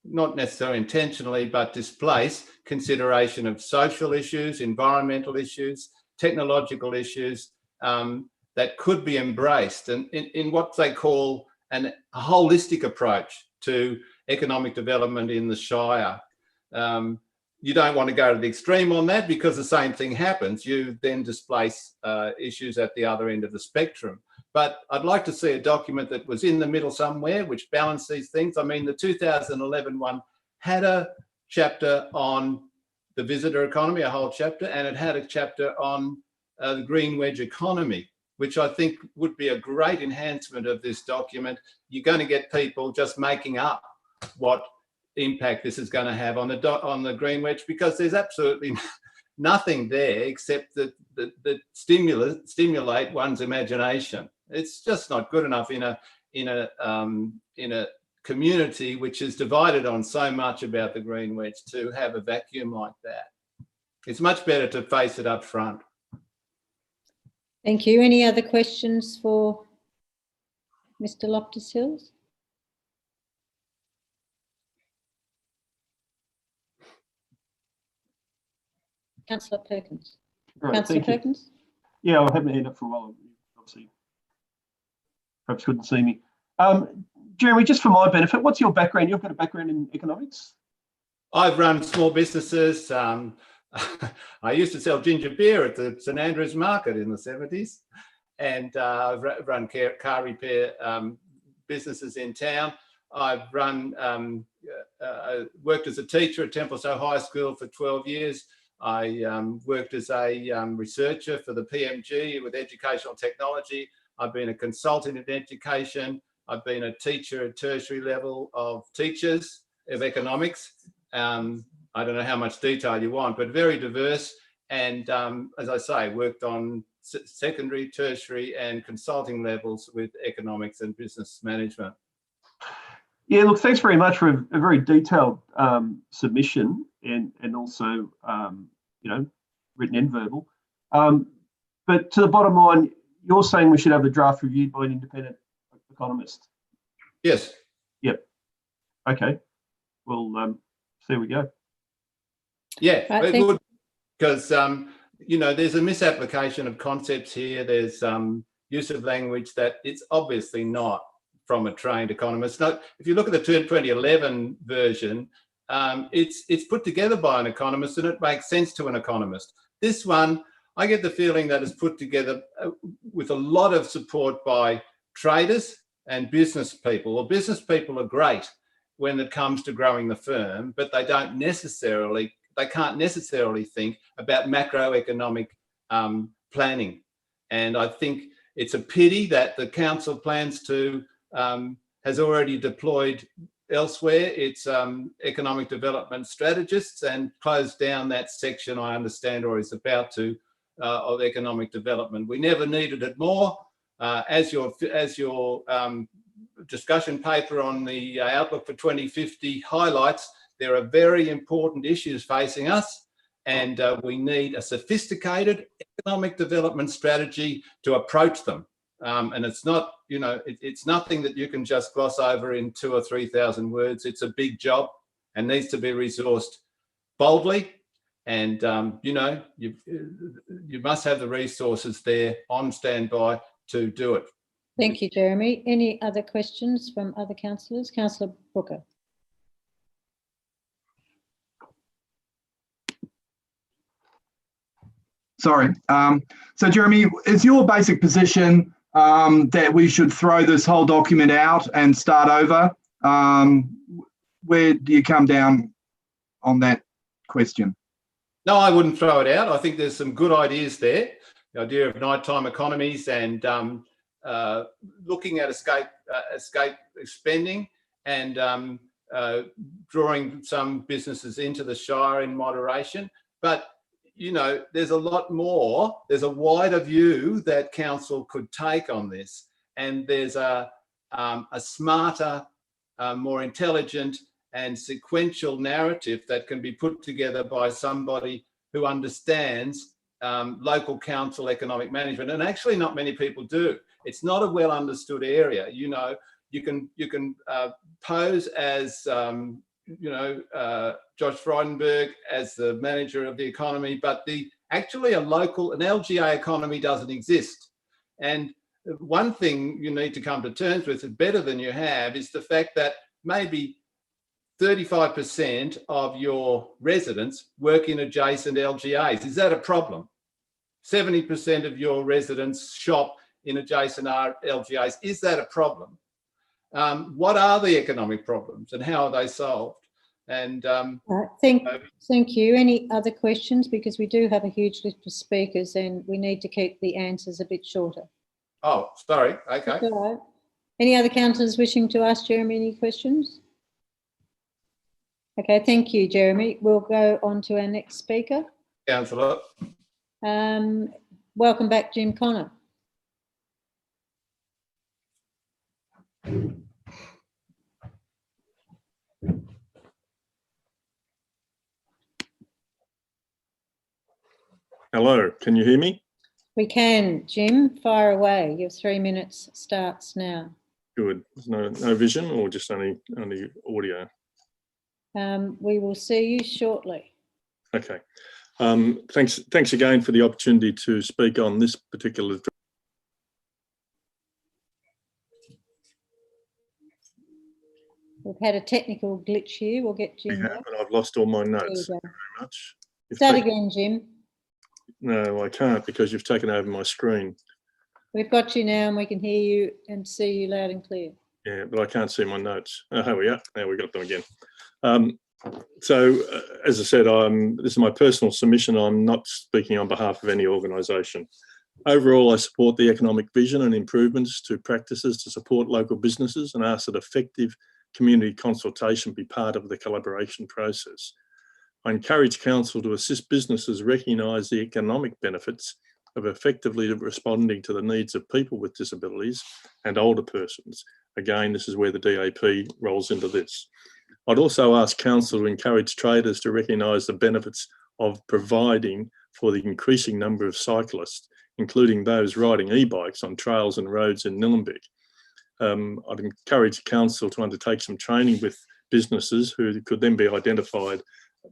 not necessarily intentionally, but displace consideration of social issues, environmental issues, technological issues that could be embraced and in what they call a holistic approach to economic development in the Shire. You don't want to go to the extreme on that because the same thing happens. You then displace issues at the other end of the spectrum. But I'd like to see a document that was in the middle somewhere, which balanced these things. I mean, the 2011 one had a chapter on the visitor economy, a whole chapter, and it had a chapter on the green wedge economy, which I think would be a great enhancement of this document. You're going to get people just making up what impact this is going to have on the green wedge, because there's absolutely nothing there except that stimulate one's imagination. It's just not good enough in a community which is divided on so much about the green wedge to have a vacuum like that. It's much better to face it up front. Thank you. Any other questions for Mr. Loftus-Hills? Councillor Perkins. Great, Councillor thank you. Perkins? Yeah, I haven't had it for a while. Obviously, perhaps couldn't see me. Jeremy, just for my benefit, what's your background? You've got a background in economics? I've run small businesses. I used to sell ginger beer at the St Andrews Market in the 70s, and I've run car repair businesses in town. I've run worked as a teacher at Templestowe High School for 12 years. I worked as a researcher for the PMG with educational technology. I've been a consultant in education. I've been a teacher at tertiary level of teachers of economics. I don't know how much detail you want, but very diverse. And as I say, worked on secondary, tertiary and consulting levels with economics and business management. Yeah, look, thanks very much for a very detailed submission and also, you know, written and verbal. But to the bottom line, you're saying we should have the draft reviewed by an independent economist? Yes. Yep. Okay. Well, there we go. Yeah, it would, because, you know, there's a misapplication of concepts here. There's use of language that it's obviously not from a trained economist. Now, if you look at the 2011 version, it's put together by an economist and it makes sense to an economist. This one, I get the feeling that it's put together with a lot of support by traders and business people. Well, business people are great when it comes to growing the firm, but they can't necessarily think about macroeconomic planning. And I think it's a pity that the council plans to, has already deployed elsewhere its economic development strategists and closed down that section, I understand, or is about to, of economic development. We never needed it more. As your discussion paper on the outlook for 2050 highlights, there are very important issues facing us, and we need a sophisticated economic development strategy to approach them. And it's not, you know, it's nothing that you can just gloss over in 2,000 or 3,000 words. It's a big job and needs to be resourced boldly. And, you know, you must have the resources there on standby to do it. Thank you, Jeremy. Any other questions from other councillors? Councillor Brooker. Sorry. So, Jeremy, is your basic position that we should throw this whole document out and start over? Where do you come down on that question? No, I wouldn't throw it out. I think there's some good ideas there. The idea of nighttime economies and looking at escape spending and drawing some businesses into the Shire in moderation. But, you know, there's a lot more. There's a wider view that council could take on this. And there's a smarter, more intelligent and sequential narrative that can be put together by somebody who understands local council economic management. And actually not many people do. It's not a well understood area. You know, you can pose as, you know, Josh Frydenberg as the manager of the economy, but actually an LGA economy doesn't exist. And one thing you need to come to terms with, better than you have, is the fact that maybe 35% of your residents work in adjacent LGAs. Is that a problem? 70% of your residents shop in adjacent LGAs. Is that a problem? What are the economic problems and how are they solved? And thank you. Any other questions? Because we do have a huge list of speakers and we need to keep the answers a bit shorter. Oh, sorry. Okay. That's all right. Any other councillors wishing to ask Jeremy any questions? Okay, thank you, Jeremy. We'll go on to our next speaker. Councillor. Welcome back, Jim Connor. Hello, can you hear me? We can, Jim. Fire away. Your 3 minutes starts now. Good. There's no vision or just only audio? We will see you shortly. Okay. Thanks again for the opportunity to speak on this particular. We've had a technical glitch here. We'll get Jim back. And I've lost all my notes. There you Thank go. you very much. Start again, Jim. No, I can't because you've taken over my screen. We've got you now and we can hear you and see you loud and clear. Yeah, but I can't see my notes. Oh, here we are. Now we got them again. As I said, this is my personal submission. I'm not speaking on behalf of any organisation. Overall, I support the economic vision and improvements to practices to support local businesses and ask that effective community consultation be part of the collaboration process. I encourage Council to assist businesses recognise the economic benefits of effectively responding to the needs of people with disabilities and older persons. Again, this is where the DAP rolls into this. I'd also ask Council to encourage traders to recognise the benefits of providing for the increasing number of cyclists, including those riding e-bikes on trails and roads in Nillumbik. I'd encourage Council to undertake some training with businesses who could then be identified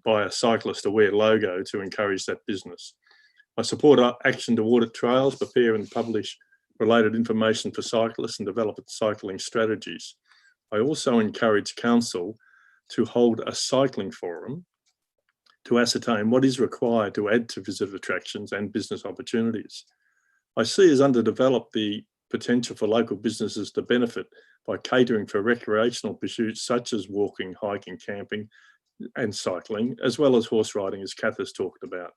by a cyclist aware logo to encourage that business. I support action to audit trails, prepare and publish related information for cyclists and develop cycling strategies. I also encourage Council to hold a cycling forum to ascertain what is required to add to visitor attractions and business opportunities. I see as underdeveloped the potential for local businesses to benefit by catering for recreational pursuits such as walking, hiking, camping and cycling, as well as horse riding, as Kath has talked about.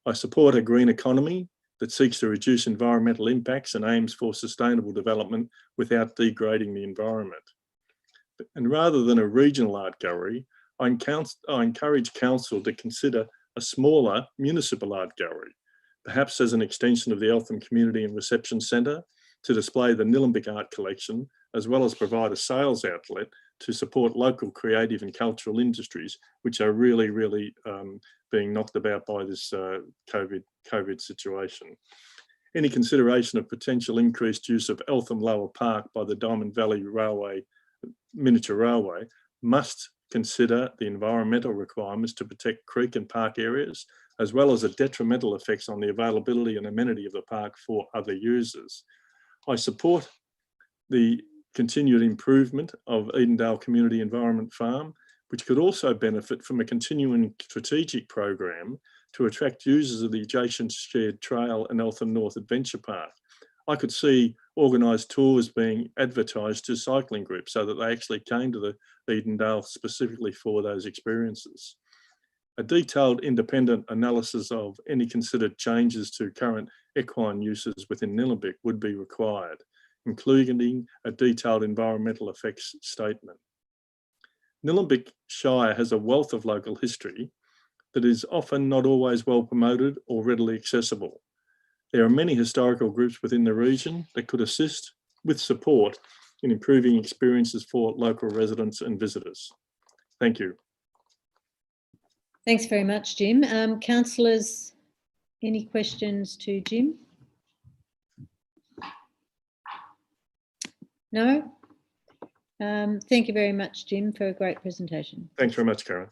I support a green economy that seeks to reduce environmental impacts and aims for sustainable development without degrading the environment. And rather than a regional art gallery, I encourage Council to consider a smaller municipal art gallery, perhaps as an extension of the Eltham Community and Reception Centre, to display the Nillumbik art collection, as well as provide a sales outlet to support local creative and cultural industries, which are really being knocked about by this COVID situation. Any consideration of potential increased use of Eltham Lower Park by the Diamond Valley Railway, Miniature Railway, must consider the environmental requirements to protect creek and park areas, as well as the detrimental effects on the availability and amenity of the park for other users. I support the continued improvement of Edendale Community Environment Farm, which could also benefit from a continuing strategic program to attract users of the adjacent shared trail and Eltham North Adventure Park. I could see organised tours being advertised to cycling groups so that they actually came to the Edendale specifically for those experiences. A detailed independent analysis of any considered changes to current equine uses within Nillumbik would be required, including a detailed environmental effects statement. Nillumbik Shire has a wealth of local history that is often not always well promoted or readily accessible. There are many historical groups within the region that could assist with support in improving experiences for local residents and visitors. Thank you. Thanks very much, Jim. Councillors, any questions to Jim? No? Thank you very much, Jim, for a great presentation. Thanks very much, Karen.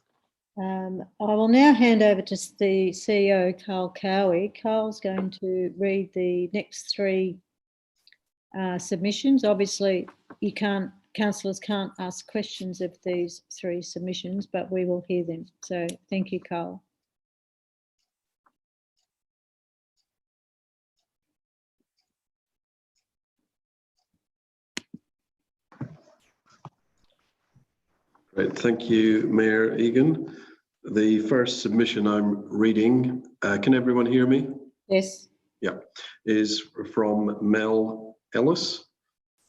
I will now hand over to the CEO, Carl Cowie. Carl's going to read the next three submissions. Obviously, councillors can't ask questions of these three submissions, but we will hear them. So thank you, Carl. Great, thank you, Mayor Egan. The first submission I'm reading, can everyone hear me? Yes. Yeah, is from Mel Ellis,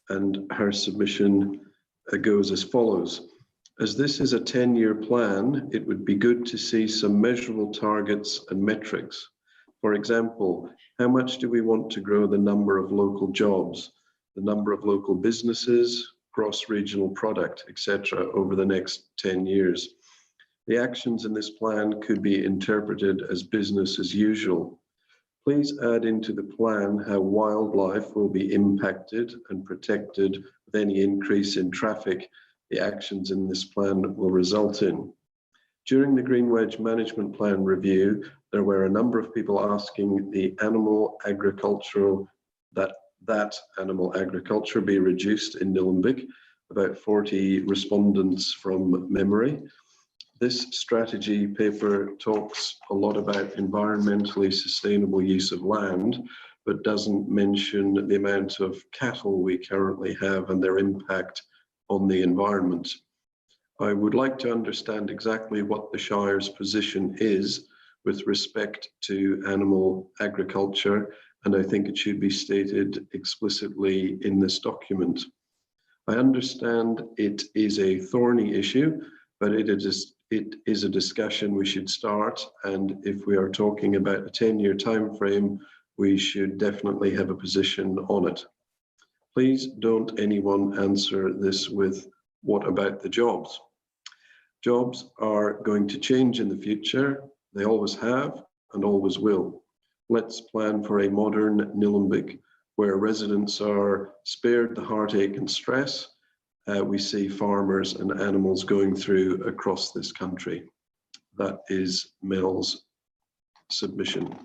and her submission goes as follows. As this is a 10-year plan, it would be good to see some measurable targets and metrics. For example, how much do we want to grow the number of local jobs, the number of local businesses, cross-regional product, etc., over the next 10 years? The actions in this plan could be interpreted as business as usual. Please add into the plan how wildlife will be impacted and protected with any increase in traffic the actions in this plan will result in. During the Green Wedge Management Plan review, there were a number of people asking the animal agricultural, that animal agriculture be reduced in Nillumbik, about 40 respondents from memory. This strategy paper talks a lot about environmentally sustainable use of land, but doesn't mention the amount of cattle we currently have and their impact on the environment. I would like to understand exactly what the Shire's position is with respect to animal agriculture, and I think it should be stated explicitly in this document. I understand it is a thorny issue, but it is a discussion we should start, and if we are talking about a 10-year time frame, we should definitely have a position on it. Please don't anyone answer this with, what about the jobs? Jobs are going to change in the future. They always have and always will. Let's plan for a modern Nillumbik where residents are spared the heartache and stress we see farmers and animals going through across this country. That is Mel's submission.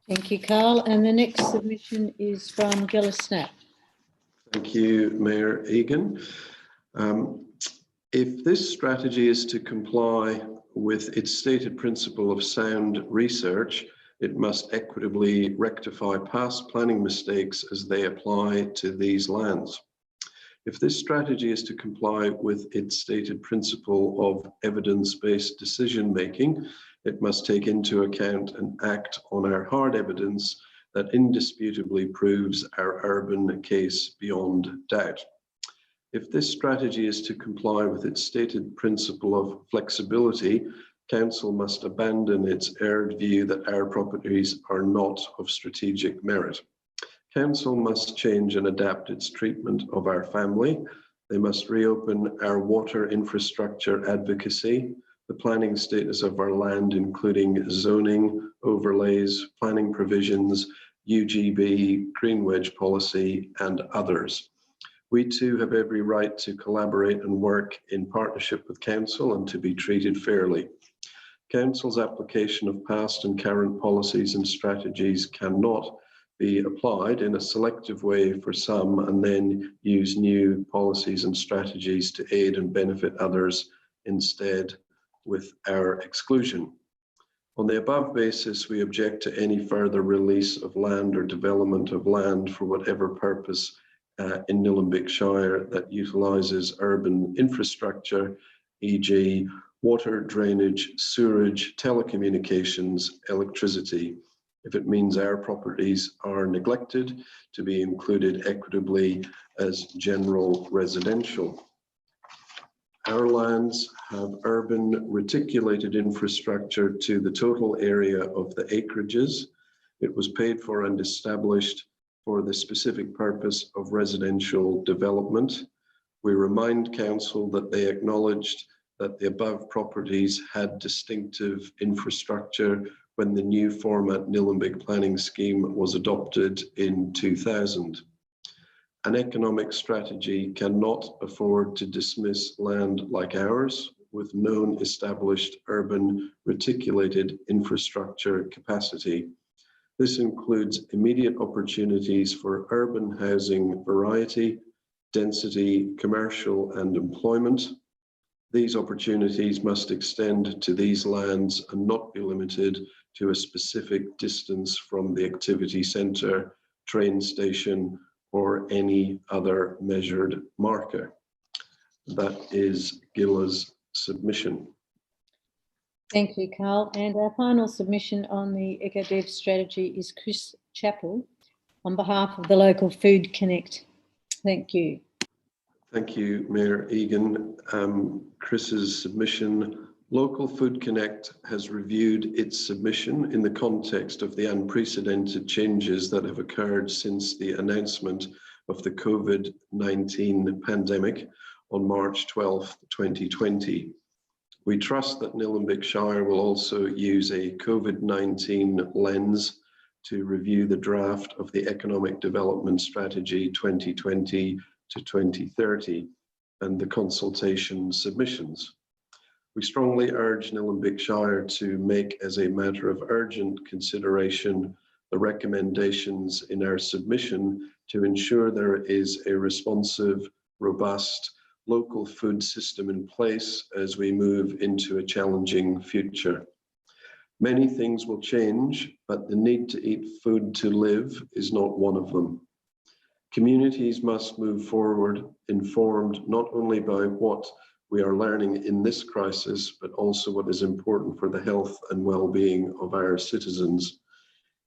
Thank you, Carl. And the next submission is from Gillis Snap. Thank you, Mayor Egan. If this strategy is to comply with its stated principle of sound research, it must equitably rectify past planning mistakes as they apply to these lands. If this strategy is to comply with its stated principle of evidence-based decision-making, it must take into account and act on our hard evidence that indisputably proves our urban case beyond doubt. If this strategy is to comply with its stated principle of flexibility, Council must abandon its erred view that our properties are not of strategic merit. Council must change and adapt its treatment of our family. They must reopen our water infrastructure advocacy, the planning status of our land, including zoning, overlays, planning provisions, UGB, Green Wedge policy, and others. We too have every right to collaborate and work in partnership with Council and to be treated fairly. Council's application of past and current policies and strategies cannot be applied in a selective way for some and then use new policies and strategies to aid and benefit others instead with our exclusion. On the above basis, we object to any further release of land or development of land for whatever purpose in Nillumbik Shire that utilises urban infrastructure, e.g. water, drainage, sewerage, telecommunications, electricity, if it means our properties are neglected to be included equitably as general residential. Our lands have urban reticulated infrastructure to the total area of the acreages. It was paid for and established for the specific purpose of residential development. We remind Council that they acknowledged that the above properties had distinctive infrastructure when the new format Nillumbik planning scheme was adopted in 2000. An economic strategy cannot afford to dismiss land like ours with known established urban reticulated infrastructure capacity. This includes immediate opportunities for urban housing variety, density, commercial and employment. These opportunities must extend to these lands and not be limited to a specific distance from the activity centre, train station, or any other measured marker. That is Gilla's submission. Thank you, Carl. And our final submission on the EcoDev strategy is Chris Chappell on behalf of the local Food Connect. Thank you. Thank you, Mayor Egan. Chris's submission. Local Food Connect has reviewed its submission in the context of the unprecedented changes that have occurred since the announcement of the COVID-19 pandemic on March 12, 2020. We trust that Nillumbik Shire will also use a COVID-19 lens to review the draft of the Economic Development Strategy 2020 to 2030 and the consultation submissions. We strongly urge Nillumbik Shire to make as a matter of urgent consideration the recommendations in our submission to ensure there is a responsive, robust, local food system in place as we move into a challenging future. Many things will change, but the need to eat food to live is not one of them. Communities must move forward informed not only by what we are learning in this crisis, but also what is important for the health and well-being of our citizens.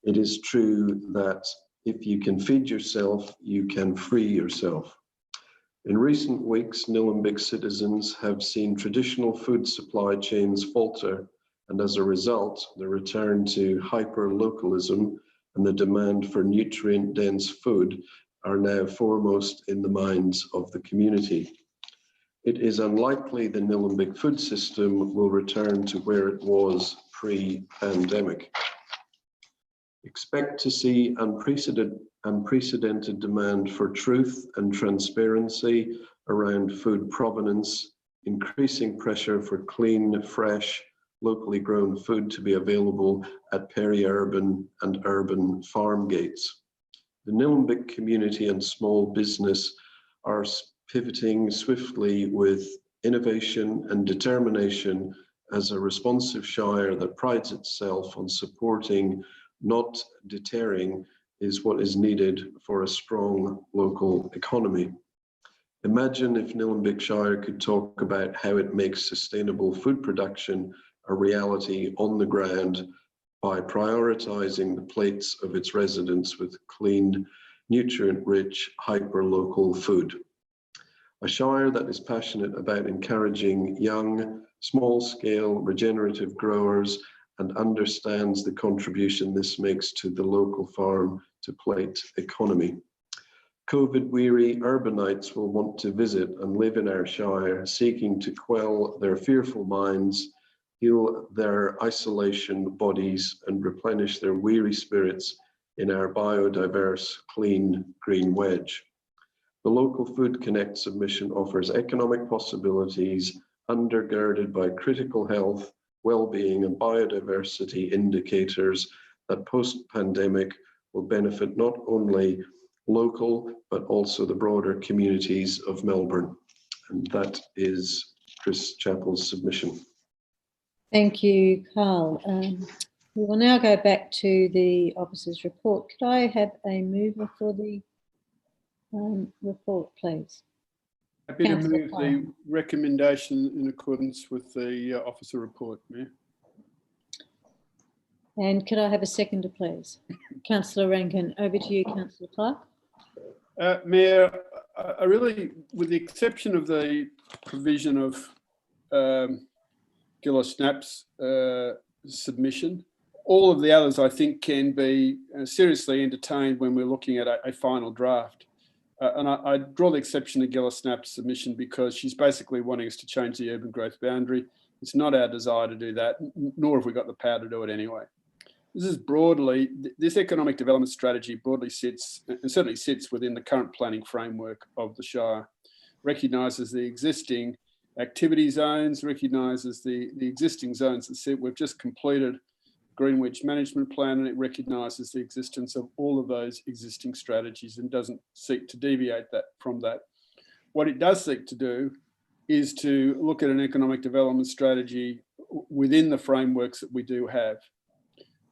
It is true that if you can feed yourself, you can free yourself. In recent weeks, Nillumbik citizens have seen traditional food supply chains falter, and as a result, the return to hyper-localism and the demand for nutrient-dense food are now foremost in the minds of the community. It is unlikely the Nillumbik food system will return to where it was pre-pandemic. Expect to see unprecedented demand for truth and transparency around food provenance, increasing pressure for clean, fresh, locally grown food to be available at peri-urban and urban farm gates. The Nillumbik community and small business are pivoting swiftly with innovation and determination as a responsive shire that prides itself on supporting, not deterring, is what is needed for a strong local economy. Imagine if Nillumbik Shire could talk about how it makes sustainable food production a reality on the ground by prioritizing the plates of its residents with clean, nutrient-rich, hyper-local food. A shire that is passionate about encouraging young, small-scale regenerative growers and understands the contribution this makes to the local farm to plate economy. COVID-weary urbanites will want to visit and live in our shire, seeking to quell their fearful minds, heal their isolation bodies, and replenish their weary spirits in our biodiverse, clean, green wedge. The Local Food Connect submission offers economic possibilities undergirded by critical health, well-being and biodiversity indicators that post-pandemic will benefit not only local, but also the broader communities of Melbourne. And that is Chris Chappell's submission. Thank you, Carl. We will now go back to the officer's report. Could I have a mover for the report, please? Happy to Councillor move Clark. the recommendation in accordance with the officer report, Mayor. And could I have a seconder, please? Councillor Rankin, over to you, Councillor Clark. Mayor, I really, with the exception of the provision of Gillis Knapp's submission, all of the others I think can be seriously entertained when we're looking at a final draft. And I draw the exception to Gillis Knapp's submission because she's basically wanting us to change the urban growth boundary. It's not our desire to do that, nor have we got the power to do it anyway. This is broadly, this economic development strategy broadly sits, and certainly sits within the current planning framework of the Shire, recognises the existing activity zones, recognises the existing zones that sit. We've just completed Greenwich Management Plan, and it recognises the existence of all of those existing strategies and doesn't seek to deviate from that. What it does seek to do is to look at an economic development strategy within the frameworks that we do have,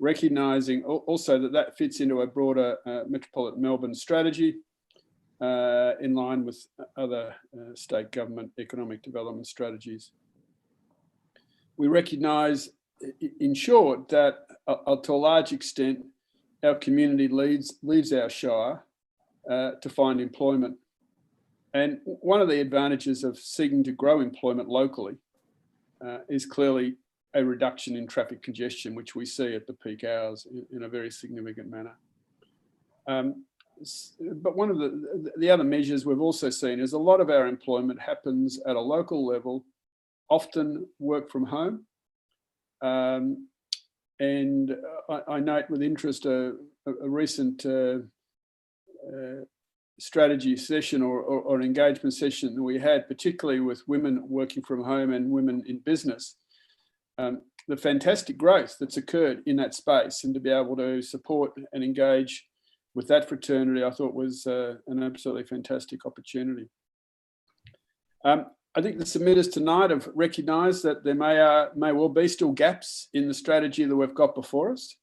recognising also that fits into a broader metropolitan Melbourne strategy in line with other state government economic development strategies. We recognise, in short, that to a large extent, our community leaves our shire to find employment. And one of the advantages of seeking to grow employment locally is clearly a reduction in traffic congestion, which we see at the peak hours in a very significant manner. But one of the other measures we've also seen is a lot of our employment happens at a local level often work from home. And I note with interest a recent strategy session or engagement session that we had, particularly with women working from home and women in business. The fantastic growth that's occurred in that space, and to be able to support and engage with that fraternity, I thought was an absolutely fantastic opportunity. I think the submitters tonight have recognised that there may well be still gaps in the strategy that we've got before us.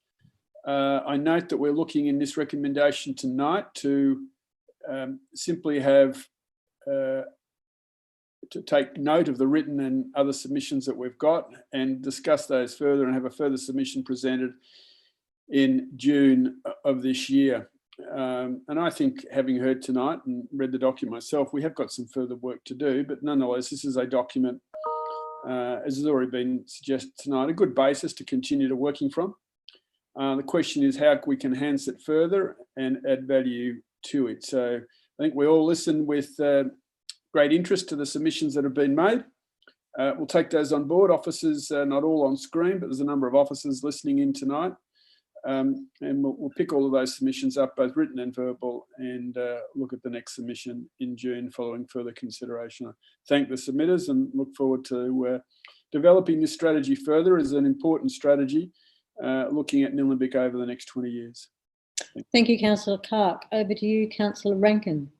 I note that we're looking in this recommendation tonight to simply have to take note of the written and other submissions that we've got and discuss those further and have a further submission presented in June of this year. And I think, having heard tonight and read the document myself, we have got some further work to do, but nonetheless, this is a document, as has already been suggested tonight, a good basis to continue to working from. The question is how we can enhance it further and add value to it. So I think we all listen with great interest to the submissions that have been made. We'll take those on board. Officers, not all on screen, but there's a number of officers listening in tonight. And we'll pick all of those submissions up, both written and verbal, and look at the next submission in June following further consideration. I thank the submitters and look forward to developing this strategy further as an important strategy, looking at Nillumbik over the next 20 years. Thank you, Councillor Clark. Over to you, Councillor Rankin.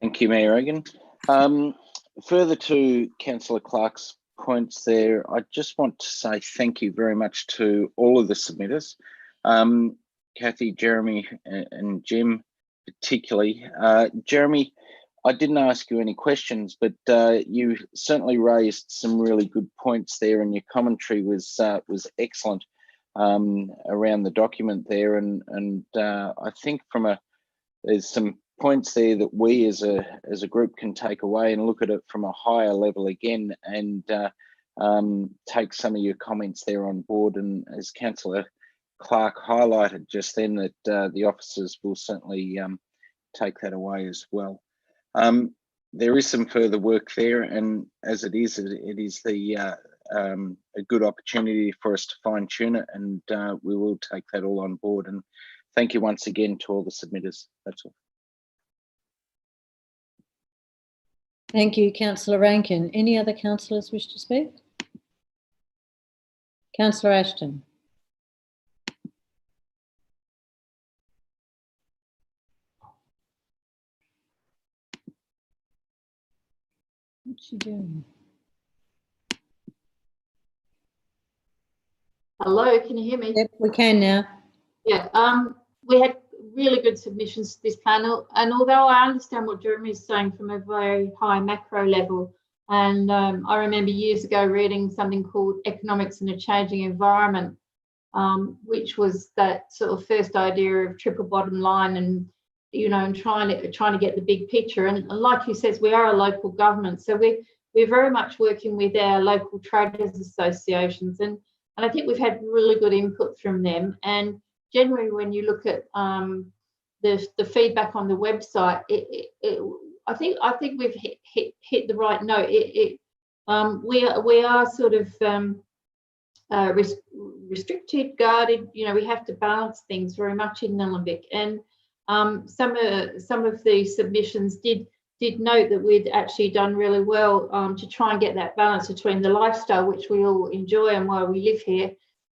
Thank you, Mayor Regan. Further to Councillor Clark's points there, I just want to say thank you very much to all of the submitters, Kathy, Jeremy and Jim particularly. Jeremy, I didn't ask you any questions, but you certainly raised some really good points there, and your commentary was excellent around the document there, and I think there's some points there that we as a group can take away and look at it from a higher level again, and take some of your comments there on board. And as Councillor Clark highlighted just then, that the officers will certainly take that away as well. There is some further work there, and as it is a good opportunity for us to fine tune it, and we will take that all on board. And thank you once again to all the submitters. That's all. Thank you, Councillor Rankin. Any other councillors wish to speak? Councillor Ashton. What's she doing? Hello, can you hear me? Yep, we can now. Yeah, we had really good submissions to this panel, and although I understand what Jeremy is saying from a very high macro level, and I remember years ago reading something called Economics in a Changing Environment, which was that sort of first idea of triple bottom line, and and trying to get the big picture. And like he says, we are a local government, so we're very much working with our local traders associations, and I think we've had really good input from them. And generally, when you look at the feedback on the website, I think we've hit the right note. We are sort of restricted, guarded. We have to balance things very much in Nillumbik, and some of the submissions did note that we'd actually done really well to try and get that balance between the lifestyle, which we all enjoy and why we live here,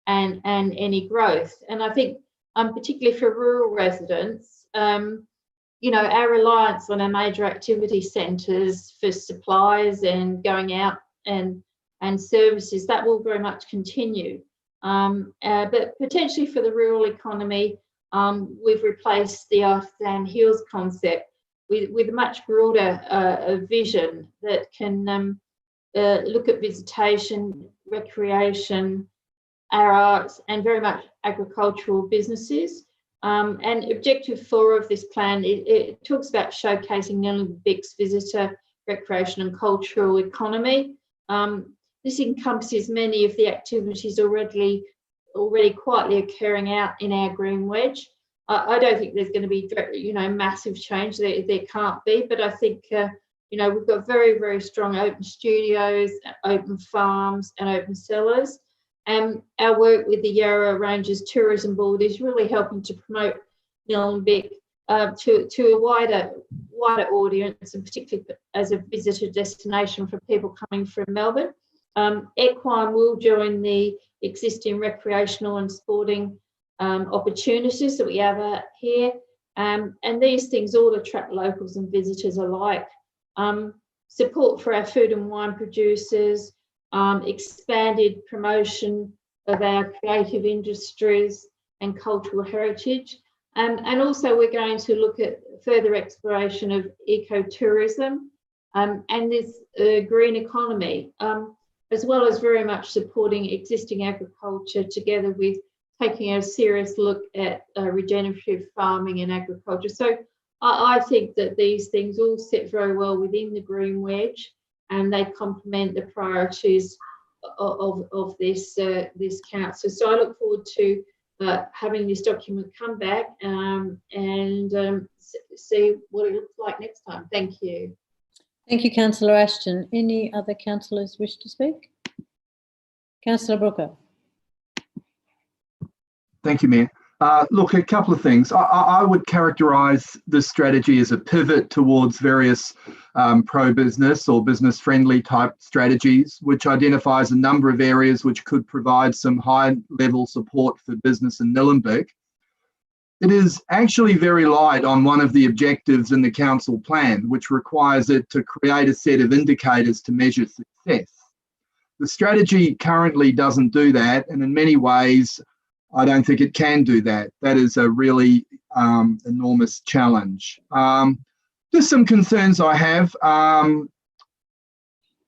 and any growth. And I think particularly for rural residents, our reliance on our major activity centres for supplies and going out and services, that will very much continue. But potentially for the rural economy, we've replaced the Earth and Hills concept with a much broader vision that can look at visitation, recreation, our arts, and very much agricultural businesses. And objective 4 of this plan, it talks about showcasing Nillumbik's visitor, recreation and cultural economy. This encompasses many of the activities already quietly occurring out in our green wedge. I don't think there's going to be massive change. There can't be, but I think You know, we've got very, very strong open studios, open farms and open cellars. And our work with the Yarra Ranges Tourism Board is really helping to promote Nillumbik to a wider audience, and particularly as a visitor destination for people coming from Melbourne. Equine will join the existing recreational and sporting opportunities that we have here. And these things all attract locals and visitors alike. Support for our food and wine producers, expanded promotion of our creative industries and cultural heritage. And also we're going to look at further exploration of ecotourism and this green economy, as well as very much supporting existing agriculture together with taking a serious look at regenerative farming and agriculture. So I think that these things all sit very well within the green wedge, and they complement the priorities of this council. So I look forward to having this document come back and see what it looks like next time. Thank you. Thank you, Councillor Ashton. Any other councillors wish to speak? Councillor Brooker. Thank you, Mayor. Look, a couple of things. I would characterise this strategy as a pivot towards various pro-business or business-friendly type strategies, which identifies a number of areas which could provide some high-level support for business in Nillumbik. It is actually very light on one of the objectives in the council plan, which requires it to create a set of indicators to measure success. The strategy currently doesn't do that, and in many ways, I don't think it can do that. That is a really enormous challenge. Just some concerns I have.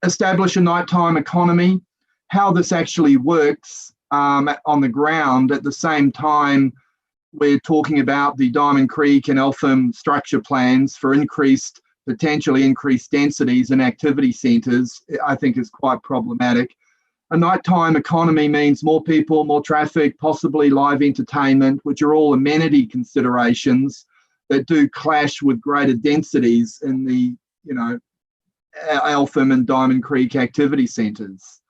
Establish a nighttime economy, how this actually works on the ground. At the same time, we're talking about the Diamond Creek and Eltham structure plans for potentially increased densities in activity centres, I think is quite problematic. A nighttime economy means more people, more traffic, possibly live entertainment, which are all amenity considerations that do clash with greater densities in the, Eltham and Diamond Creek activity centres.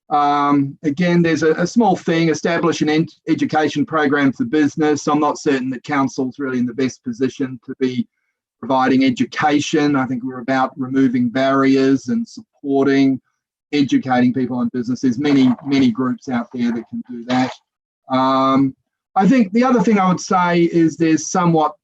Again, there's a small thing, establish an education program for business. I'm not certain that council's really in the best position to be providing education. I think we're about removing barriers and educating people on business. There's many groups out there that can do that. I think the other thing I would say is there's somewhat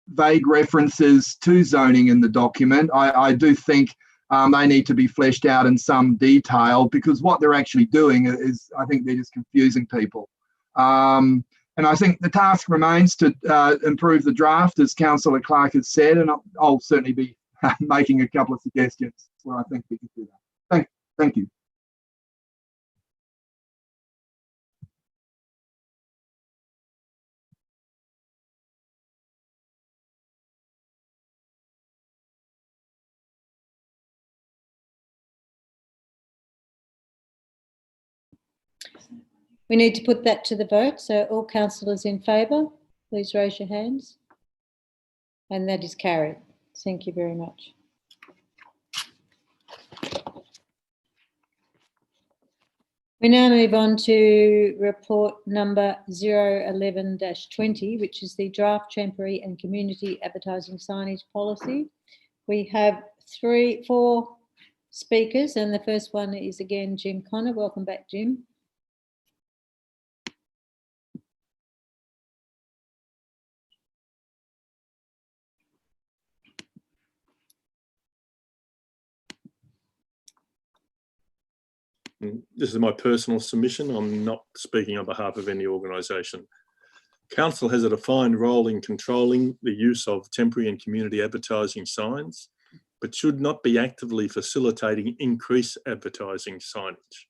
vague references to zoning in the document. I do think they need to be fleshed out in some detail, because what they're actually doing is, I think they're just confusing people. And I think the task remains to improve the draft, as Councillor Clark has said, and I'll certainly be making a couple of suggestions where I think we can do that. Thank you. We need to put that to the vote. So all councillors in favour, please raise your hands. And that is carried. Thank you very much. We now move on to report number 011-20, which is the draft temporary and community advertising signage policy. We have four speakers, and the first one is again Jim Connor. Welcome back, Jim. This is my personal submission. I'm not speaking on behalf of any organisation. Council has a defined role in controlling the use of temporary and community advertising signs, but should not be actively facilitating increased advertising signage.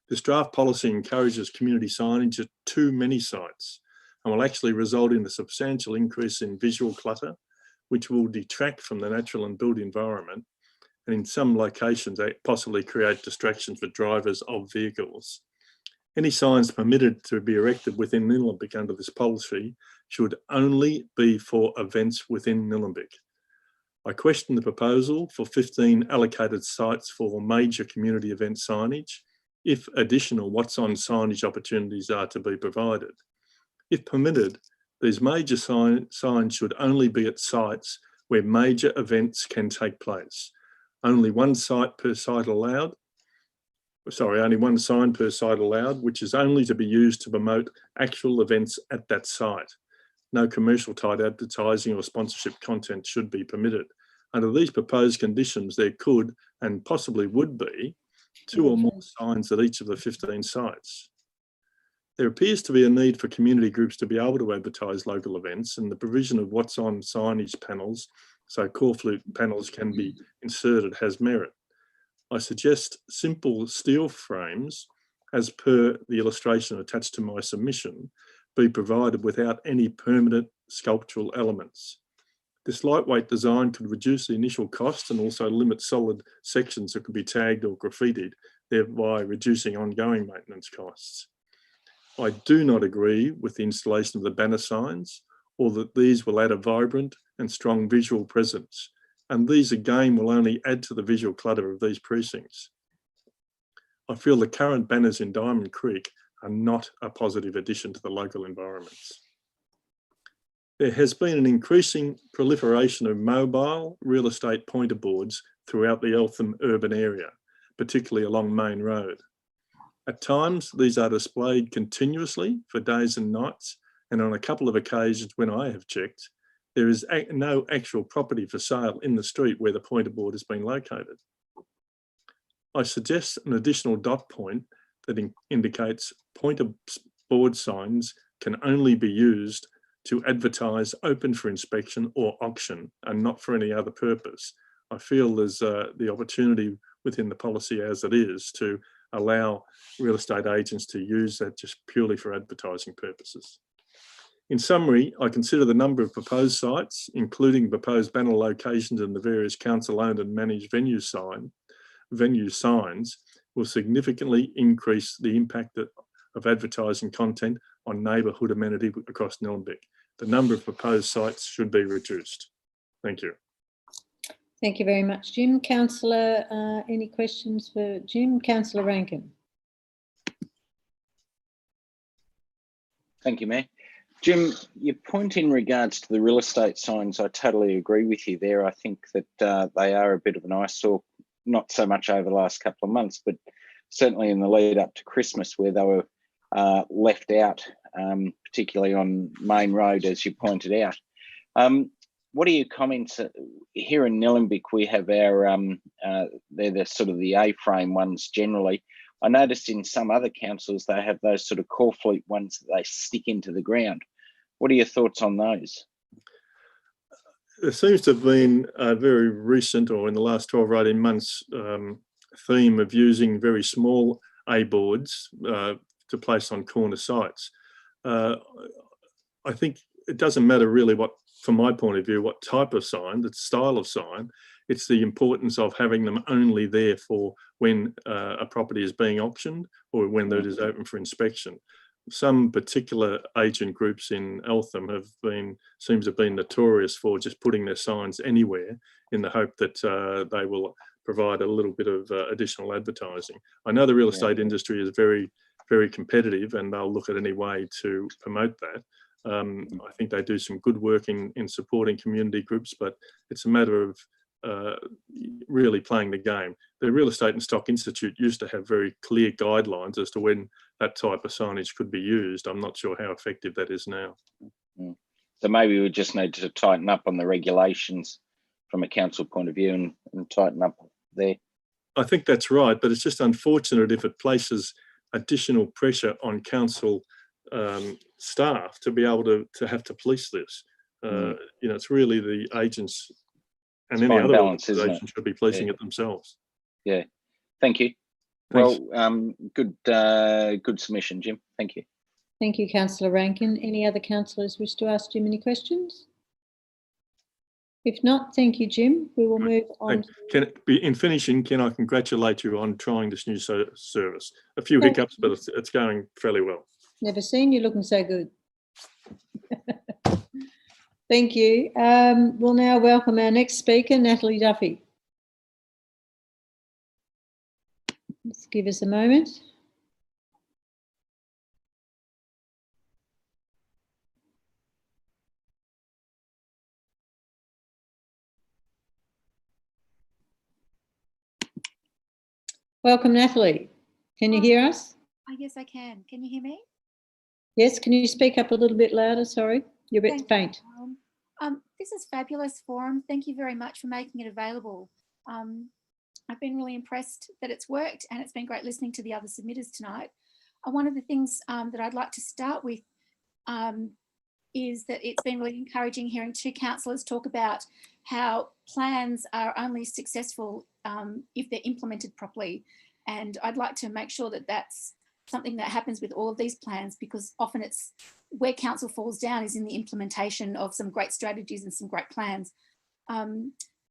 This draft policy encourages community signage at too many sites and will actually result in a substantial increase in visual clutter, which will detract from the natural and built environment, and in some locations they possibly create distractions for drivers of vehicles. Any signs permitted to be erected within Nillumbik under this policy should only be for events within Nillumbik. I question the proposal for 15 allocated sites for major community event signage, if additional what's on signage opportunities are to be provided. If permitted, these major signs should only be at sites where major events can take place. Only one site per site allowed. Sorry, only one sign per site allowed, which is only to be used to promote actual events at that site. No commercial type advertising or sponsorship content should be permitted. Under these proposed conditions, there could and possibly would be 2 or more signs at each of the 15 sites. There appears to be a need for community groups to be able to advertise local events, and the provision of what's on signage panels, so corflute panels, can be inserted has merit. I suggest simple steel frames, as per the illustration attached to my submission, be provided without any permanent sculptural elements. This lightweight design could reduce the initial cost and also limit solid sections that could be tagged or graffitied, thereby reducing ongoing maintenance costs. I do not agree with the installation of the banner signs, or that these will add a vibrant and strong visual presence, and these again will only add to the visual clutter of these precincts. I feel the current banners in Diamond Creek are not a positive addition to the local environments. There has been an increasing proliferation of mobile real estate pointer boards throughout the Eltham urban area, particularly along Main Road. At times, these are displayed continuously for days and nights, and on a couple of occasions when I have checked, there is no actual property for sale in the street where the pointer board has been located. I suggest an additional dot point that indicates pointer board signs can only be used to advertise open for inspection or auction and not for any other purpose. I feel there's the opportunity within the policy as it is to allow real estate agents to use that just purely for advertising purposes. In summary, I consider the number of proposed sites, including proposed banner locations and the various council-owned and managed venue signs, will significantly increase the impact of advertising content on neighbourhood amenity across Nillumbik. The number of proposed sites should be reduced. Thank you. Thank you very much, Jim. Councillor, any questions for Jim? Councillor Rankin. Thank you, Mayor. Jim, your point in regards to the real estate signs, I totally agree with you there. I think that they are a bit of an eyesore, not so much over the last couple of months, but certainly in the lead up to Christmas, where they were left out, particularly on Main Road, as you pointed out. What are your comments? Here in Nillumbik, we have our, they're the sort of the A-frame ones generally. I noticed in some other councils, they have those sort of corflute ones that they stick into the ground. What are your thoughts on those? There seems to have been a very recent, or in the last 12 or 18 months, theme of using very small A-boards to place on corner sites. I think it doesn't matter really what, from my point of view, what type of sign, the style of sign. It's the importance of having them only there for when a property is being auctioned or when it is open for inspection. Some particular agent groups in Eltham seems to have been notorious for just putting their signs anywhere in the hope that they will provide a little bit of additional advertising. I know the real estate industry is very, very competitive, and they'll look at any way to promote that. I think they do some good work in supporting community groups, but it's a matter of really playing the game. The Real Estate and Stock Institute used to have very clear guidelines as to when that type of signage could be used. I'm not sure how effective that is now. So maybe we just need to tighten up on the regulations from a council point of view and tighten up there. I think that's right, but it's just unfortunate if it places additional pressure on council staff to be able to have to police this. You know, it's really the agents and any other organisation should be policing it themselves. Yeah, thank you. Thanks. Well, good submission, Jim. Thank you. Thank you, Councillor Rankin. Any other councillors wish to ask Jim any questions? If not, thank you, Jim. We will move on. In finishing, can I congratulate you on trying this new service? A few hiccups, but it's going fairly well. Never seen you looking so good. Thank you. We'll now welcome our next speaker, Natalie Duffy. Let's give us a moment. Welcome, Natalie. Can you hear us? Yes, I can. Can you hear me? Yes, can you speak up a little bit louder? Sorry, you're a bit faint. This is fabulous forum. Thank you very much for making it available. I've been really impressed that it's worked, and it's been great listening to the other submitters tonight. One of the things that I'd like to start with is that it's been really encouraging hearing two councillors talk about how plans are only successful if they're implemented properly. And I'd like to make sure that that's something that happens with all of these plans, because often it's where council falls down is in the implementation of some great strategies and some great plans.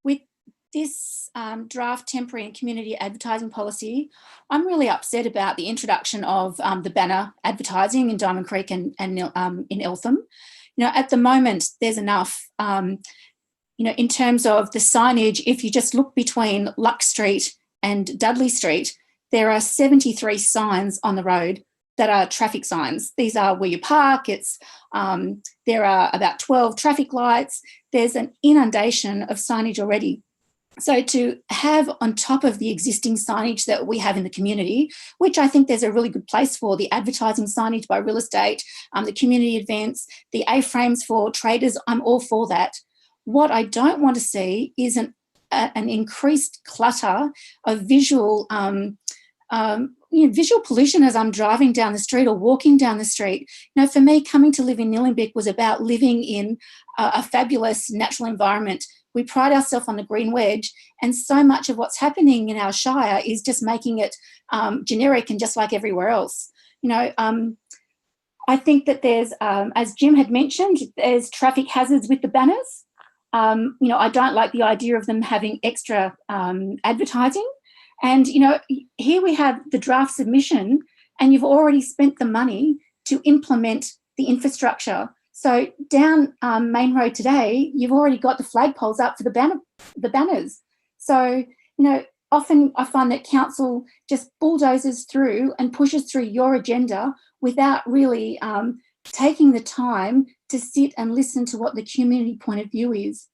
With this draft temporary and community advertising policy, I'm really upset about the introduction of the banner advertising in Diamond Creek and in Eltham. You know, at the moment, there's enough, you know, in terms of the signage. If you just look between Luck Street and Dudley Street, there are 73 signs on the road that are traffic signs. These are where you park. It's there are about 12 traffic lights. There's an inundation of signage already. So to have on top of the existing signage that we have in the community, which I think there's a really good place for, the advertising signage by real estate, the community events, the A-frames for traders, I'm all for that. What I don't want to see is an increased clutter of visual visual pollution as I'm driving down the street or walking down the street. You know, for me, coming to live in Nillumbik was about living in a fabulous natural environment. We pride ourselves on the green wedge, and so much of what's happening in our shire is just making it generic and just like everywhere else. You know, I think that there's, as Jim had mentioned, there's traffic hazards with the banners. You know, I don't like the idea of them having extra advertising. And, you know, here we have the draft submission, and you've already spent the money to implement the infrastructure. So down Main Road today, you've already got the flagpoles up for the banners. So, you know, often I find that council just bulldozes through and pushes through your agenda without really taking the time to sit and listen to what the community point of view is.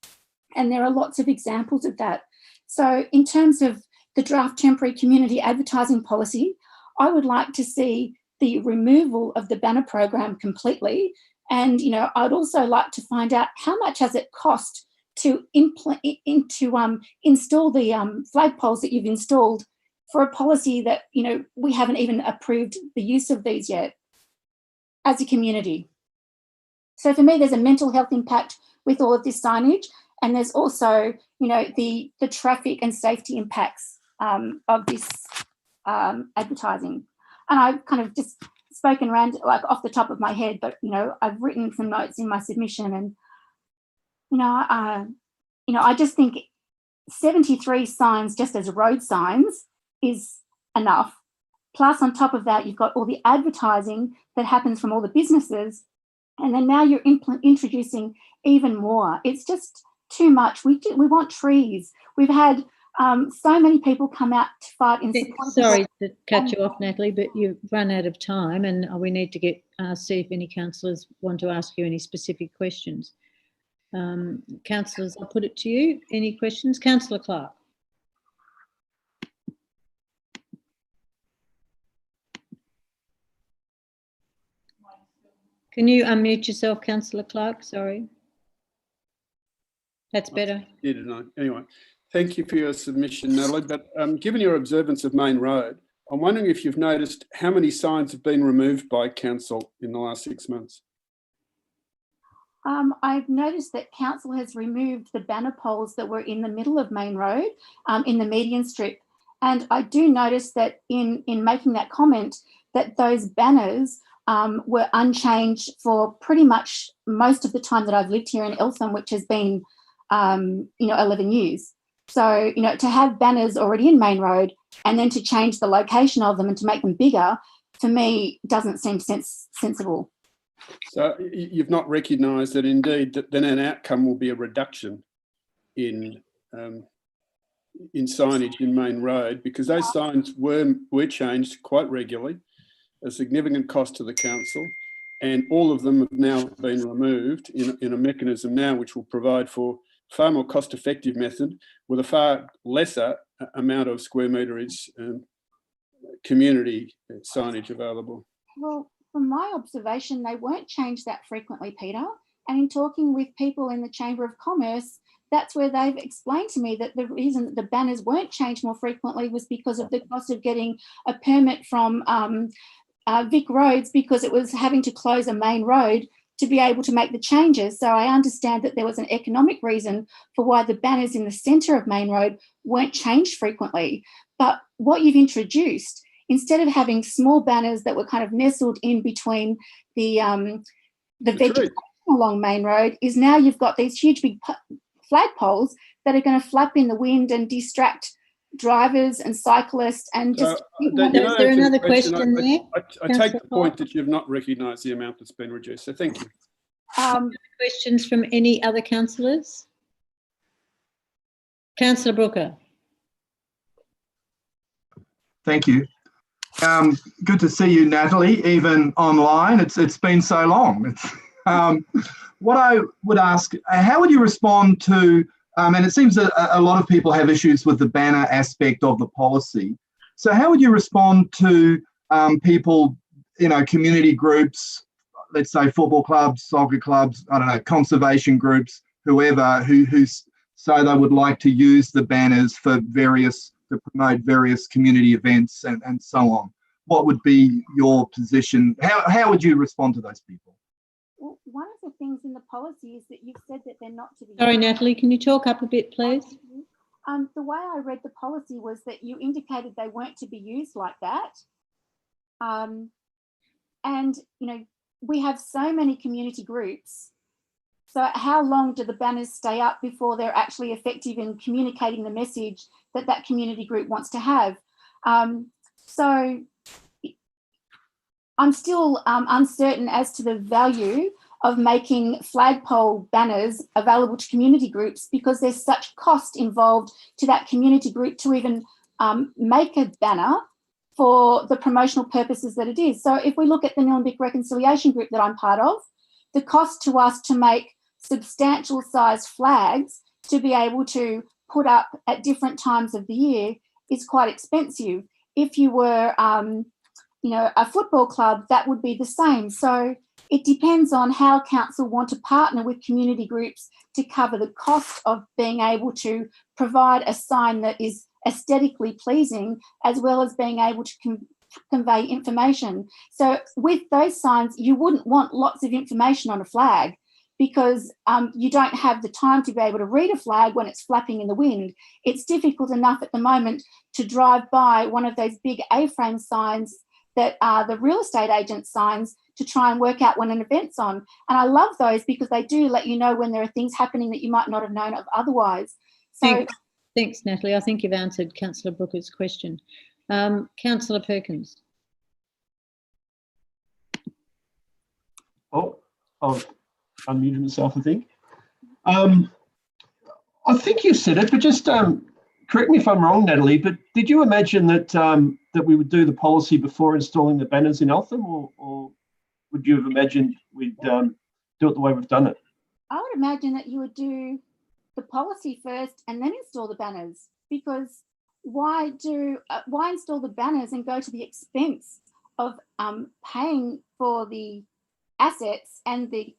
And there are lots of examples of that. So in terms of the draft temporary community advertising policy, I would like to see the removal of the banner program completely. And, you know, I'd also like to find out how much has it cost to install the flagpoles that you've installed for a policy that, you know, we haven't even approved the use of these yet as a community. So for me, there's a mental health impact with all of this signage, and there's also, you know, the traffic and safety impacts of this advertising. And I've kind of just spoken around like off the top of my head, but, you know, I've written some notes in my submission, and, you know, I just think 73 signs just as road signs is enough. Plus, on top of that, you've got all the advertising that happens from all the businesses, and then now you're introducing even more. It's just too much. We want trees. We've had so many people come out to fight in support. Sorry to cut you off, Natalie, but you've run out of time, and we need to get see if any councillors want to ask you any specific questions. Councillors, I'll put it to you. Any questions? Councillor Clark. Can you unmute yourself, Councillor Clark? Sorry. That's better. Yeah, no. Anyway, thank you for your submission, Natalie. But given your observance of Main Road, I'm wondering if you've noticed how many signs have been removed by council in the last 6 months. I've noticed that council has removed the banner poles that were in the middle of Main Road in the median strip. And I do notice that in making that comment, that those banners were unchanged for pretty much most of the time that I've lived here in Eltham, which has been, 11 years. So, you know, to have banners already in Main Road and then to change the location of them and to make them bigger, for me, doesn't seem sensible. So you've not recognised that indeed that then an outcome will be a reduction in signage in Main Road, because those signs were changed quite regularly, a significant cost to the council, and all of them have now been removed in a mechanism now which will provide for far more cost-effective method with a far lesser amount of square meterage community signage available. Well, from my observation, they weren't changed that frequently, Peter. And in talking with people in the Chamber of Commerce, that's where they've explained to me that the reason that the banners weren't changed more frequently was because of the cost of getting a permit from Vic Roads, because it was having to close a main road to be able to make the changes. So I understand that there was an economic reason for why the banners in the centre of Main Road weren't changed frequently. But what you've introduced, instead of having small banners that were kind of nestled in between the vegetation along Main Road, is now you've got these huge big flagpoles that are going to flap in the wind and distract drivers and cyclists and just... Is there another question there? I take the point that you've not recognised the amount that's been reduced, so thank you. Questions from any other councillors? Councillor Brooker. Thank you. Good to see you, Natalie, even online. It's been so long. What I would ask, how would you respond to, and it seems that a lot of people have issues with the banner aspect of the policy. So how would you respond to people, community groups, let's say football clubs, soccer clubs, I don't know, conservation groups, whoever, who say they would like to use the banners to promote various community events and so on? What would be your position? How would you respond to those people? Well, one of the things in the policy is that you've said that they're not to be... Sorry, Natalie, can you talk up a bit, please? The way I read the policy was that you indicated they weren't to be used like that. And, we have so many community groups. So how long do the banners stay up before they're actually effective in communicating the message that that community group wants to have? So I'm still uncertain as to the value of making flagpole banners available to community groups, because there's such cost involved to that community group to even make a banner for the promotional purposes that it is. So if we look at the Nillumbik Reconciliation Group that I'm part of, the cost to us to make substantial size flags to be able to put up at different times of the year is quite expensive. If you were, a football club, that would be the same. So it depends on how council want to partner with community groups to cover the cost of being able to provide a sign that is aesthetically pleasing, as well as being able to convey information. So with those signs, you wouldn't want lots of information on a flag, because you don't have the time to be able to read a flag when it's flapping in the wind. It's difficult enough at the moment to drive by one of those big A-frame signs that are the real estate agent signs to try and work out when an event's on. And I love those because they do let you know when there are things happening that you might not have known of otherwise. So, Thanks, Natalie. I think you've answered Councillor Brooker's question. Councillor Perkins. Oh, I've unmuted myself, I think. I think you said it, but just correct me if I'm wrong, Natalie, but did you imagine that that we would do the policy before installing the banners in Eltham, or would you have imagined we'd do it the way we've done it? I would imagine that you would do the policy first and then install the banners, because why install the banners and go to the expense of paying for the assets and the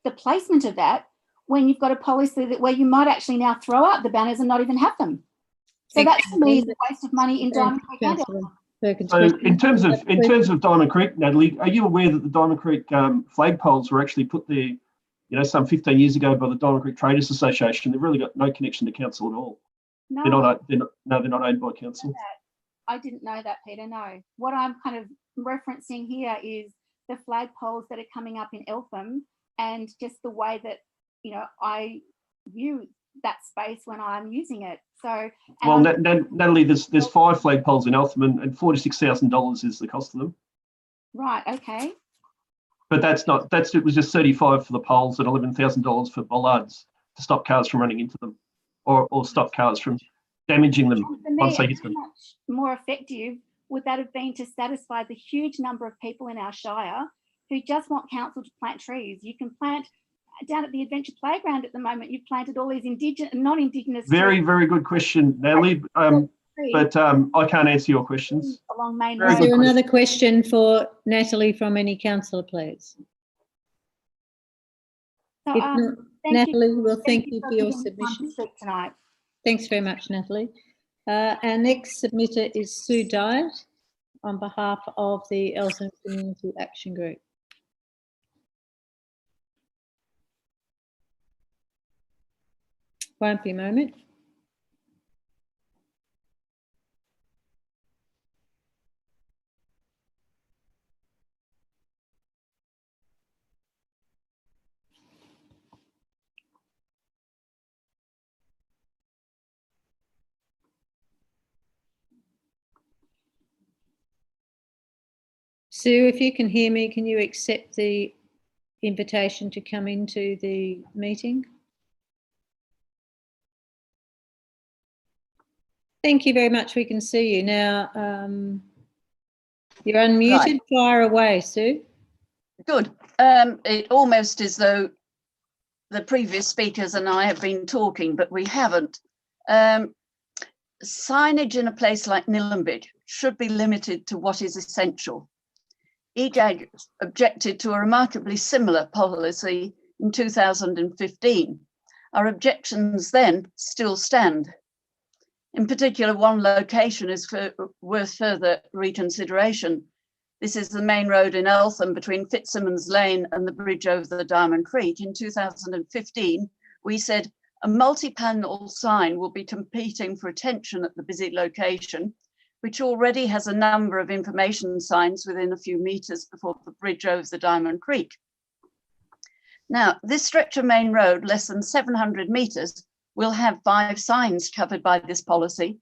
the placement of that, when you've got a policy where you might actually now throw out the banners and not even have them. So that to me is a waste of money in Diamond Creek. So in terms of Diamond Creek, Natalie, are you aware that the Diamond Creek flagpoles were actually put there, some 15 years ago by the Diamond Creek Traders Association? They've really got no connection to council at all. No, they're not owned by council. I didn't know that, Peter. No, what I'm kind of referencing here is the flagpoles that are coming up in Eltham, and just the way that I view that space when I'm using it. So, well, Natalie, there's 5 flagpoles in Eltham, and $46,000 is the cost of them. Right, okay. But it was just 35 for the poles and $11,000 for bollards to stop cars from running into them or stop cars from damaging them For me, once they hit how them. much more effective would that have been to satisfy the huge number of people in our shire who just want council to plant trees? You can plant down at the Adventure Playground at the moment. You've planted all these indigenous, non-indigenous Very, trees very good question, Natalie. But I can't answer your questions. along Main Very Is Road. good there another question for Natalie from any councillor, please? So, If not, thank Natalie, you. we'll thank you for your giving me time to submission. speak tonight. Thanks very much, Natalie. Our next submitter is Sue Dyatt on behalf of the Eltham Community Action Group. Won't be a moment. Sue, if you can hear me, can you accept the invitation to come into the meeting? Thank you very much. We can see you now. You're unmuted. Right. Fire away, Sue. Good. It almost as though the previous speakers and I have been talking, but we haven't. Signage in a place like Nillumbik should be limited to what is essential. EJAG objected to a remarkably similar policy in 2015. Our objections then still stand. In particular, one location is worth further reconsideration. This is the main road in Eltham between Fitzsimmons Lane and the bridge over the Diamond Creek. In 2015, we said a multi-panel sign will be competing for attention at the busy location, which already has a number of information signs within a few meters before the bridge over the Diamond Creek. Now, this stretch of main road, less than 700 meters, will have 5 signs covered by this policy,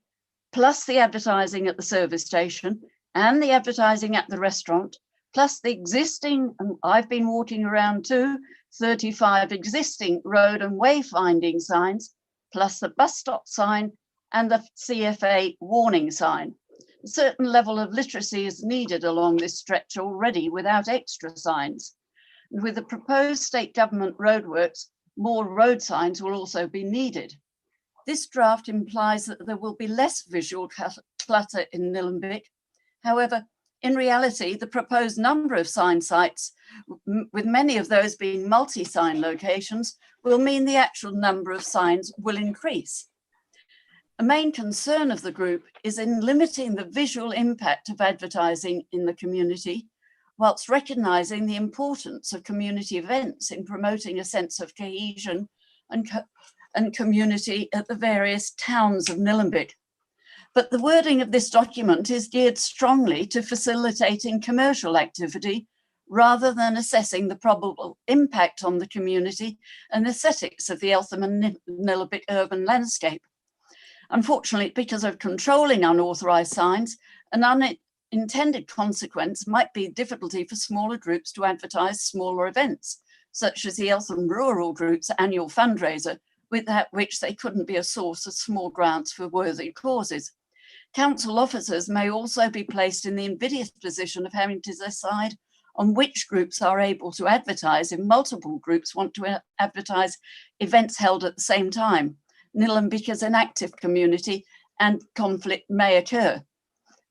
plus the advertising at the service station and the advertising at the restaurant, plus the existing, and I've been walking around too, 35 existing road and wayfinding signs, plus the bus stop sign and the CFA warning sign. A certain level of literacy is needed along this stretch already without extra signs. And with the proposed state government roadworks, more road signs will also be needed. This draft implies that there will be less visual clutter in Nillumbik. However, in reality, the proposed number of sign sites, with many of those being multi-sign locations, will mean the actual number of signs will increase. A main concern of the group is in limiting the visual impact of advertising in the community, whilst recognising the importance of community events in promoting a sense of cohesion and community at the various towns of Nillumbik. But the wording of this document is geared strongly to facilitating commercial activity rather than assessing the probable impact on the community and aesthetics of the Eltham and Nillumbik urban landscape. Unfortunately, because of controlling unauthorised signs, an unintended consequence might be difficulty for smaller groups to advertise smaller events, such as the Eltham Rural Group's annual fundraiser, without which they couldn't be a source of small grants for worthy causes. Council officers may also be placed in the invidious position of having to decide on which groups are able to advertise if multiple groups want to advertise events held at the same time. Nillumbik is an active community and conflict may occur.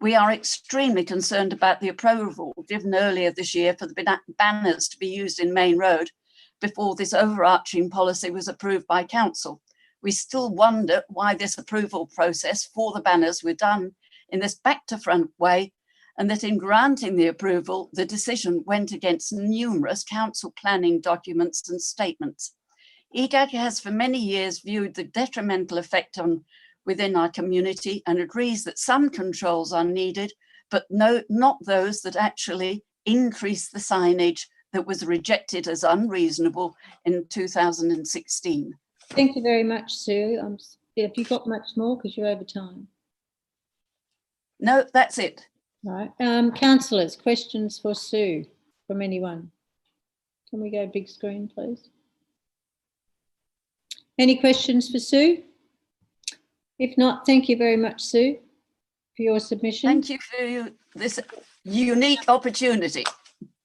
We are extremely concerned about the approval given earlier this year for the banners to be used in Main Road before this overarching policy was approved by council. We still wonder why this approval process for the banners were done in this back to front way, and that in granting the approval, the decision went against numerous council planning documents and statements. EJAG has for many years viewed the detrimental effect within our community and agrees that some controls are needed, but not those that actually increase the signage that was rejected as unreasonable in 2016. Thank you very much, Sue. Have you got much more because you're over time? No, that's it. Right. Councillors, questions for Sue from anyone? Can we go big screen, please? Any questions for Sue? If not, thank you very much, Sue, for your submission. Thank you for this unique opportunity.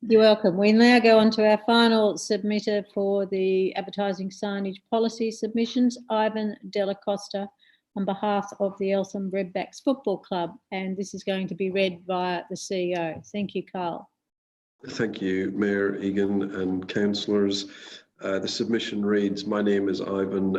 You're welcome. We now go on to our final submitter for the advertising signage policy submissions, Ivan Della Costa, on behalf of the Eltham Redbacks Football Club, and this is going to be read via the CEO. Thank you, Carl. Thank you, Mayor Egan and councillors. The submission reads, my name is Ivan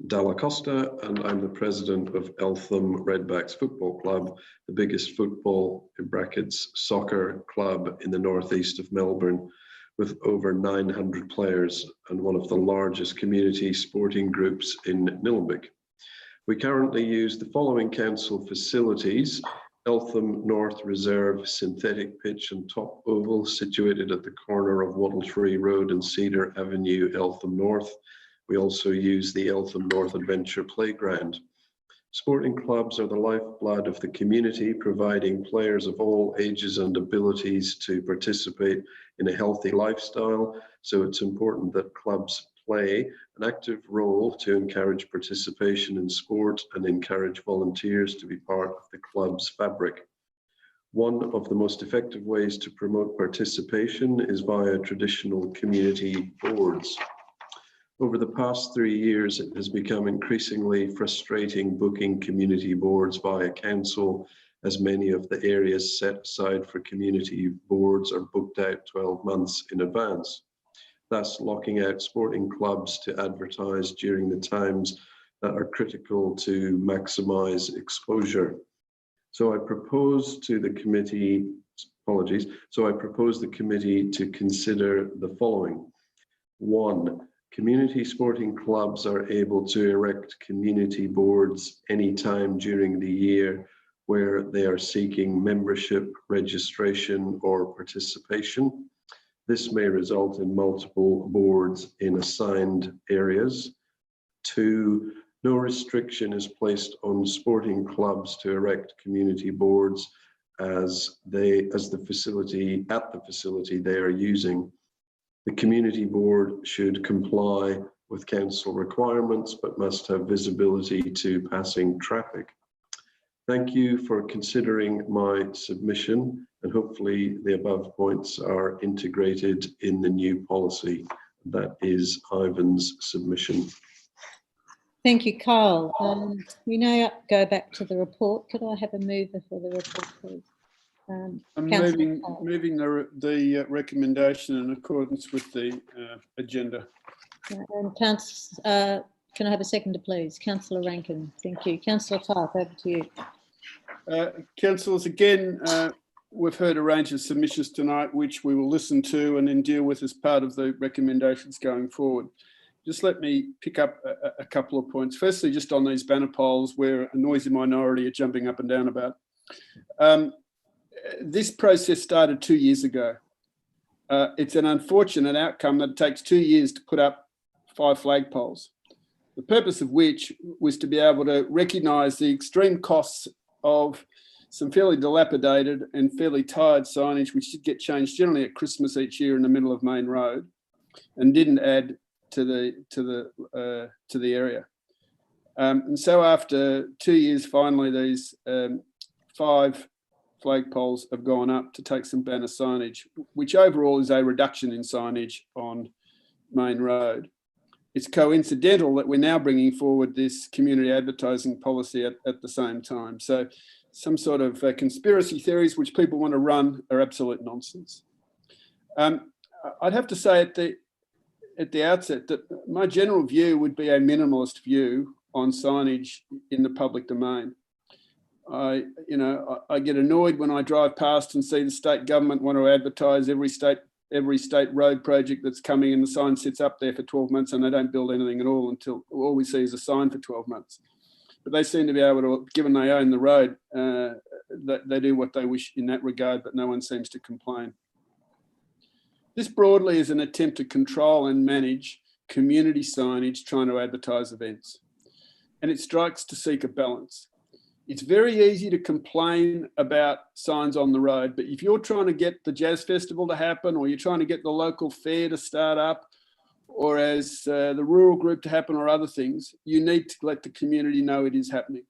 Dalla Costa and I'm the president of Eltham Redbacks Football Club, the biggest football, in brackets, soccer club in the northeast of Melbourne, with over 900 players and one of the largest community sporting groups in Nillumbik. We currently use the following council facilities: Eltham North Reserve synthetic pitch and top oval situated at the corner of Wattletree Road and Cedar Avenue, Eltham North. We also use the Eltham North Adventure Playground. Sporting clubs are the lifeblood of the community, providing players of all ages and abilities to participate in a healthy lifestyle. So it's important that clubs play an active role to encourage participation in sport and encourage volunteers to be part of the club's fabric. One of the most effective ways to promote participation is via traditional community boards. Over the past 3 years, it has become increasingly frustrating booking community boards via council, as many of the areas set aside for community boards are booked out 12 months in advance, thus locking out sporting clubs to advertise during the times that are critical to maximise exposure. So I propose to the committee, I propose the committee to consider the following. 1, community sporting clubs are able to erect community boards anytime during the year where they are seeking membership, registration, or participation. This may result in multiple boards in assigned areas. 2, no restriction is placed on sporting clubs to erect community boards at the facility they are using. The community board should comply with council requirements, but must have visibility to passing traffic. Thank you for considering my submission, and hopefully the above points are integrated in the new policy. That is Ivan's submission. Thank you, Carl. We now go back to the report. Could I have a mover for the report, please? I'm moving the recommendation in accordance with the agenda. And can I have a seconder, please? Councillor Rankin. Thank you. Councillor Clark, over to you. Councillors, again, we've heard a range of submissions tonight, which we will listen to and then deal with as part of the recommendations going forward. Just let me pick up a couple of points. Firstly, just on these banner poles where a noisy minority are jumping up and down about. This process started 2 years ago. It's an unfortunate outcome that it takes 2 years to put up 5 flagpoles, the purpose of which was to be able to recognise the extreme costs of some fairly dilapidated and fairly tired signage, which did get changed generally at Christmas each year in the middle of Main Road, and didn't add to the area. And so after 2 years, finally these 5 flagpoles have gone up to take some banner signage, which overall is a reduction in signage on Main Road. It's coincidental that we're now bringing forward this community advertising policy at the same time. So some sort of conspiracy theories which people want to run are absolute nonsense. I'd have to say at the outset that my general view would be a minimalist view on signage in the public domain. I get annoyed when I drive past and see the state government want to advertise every state road project that's coming, and the sign sits up there for 12 months and they don't build anything at all until all we see is a sign for 12 months. But they seem to be able to, given they own the road, they do what they wish in that regard, but no one seems to complain. This broadly is an attempt to control and manage community signage trying to advertise events. And it strikes to seek a balance. It's very easy to complain about signs on the road, but if you're trying to get the jazz festival to happen, or you're trying to get the local fair to start up, or as the rural group to happen, or other things, you need to let the community know it is happening.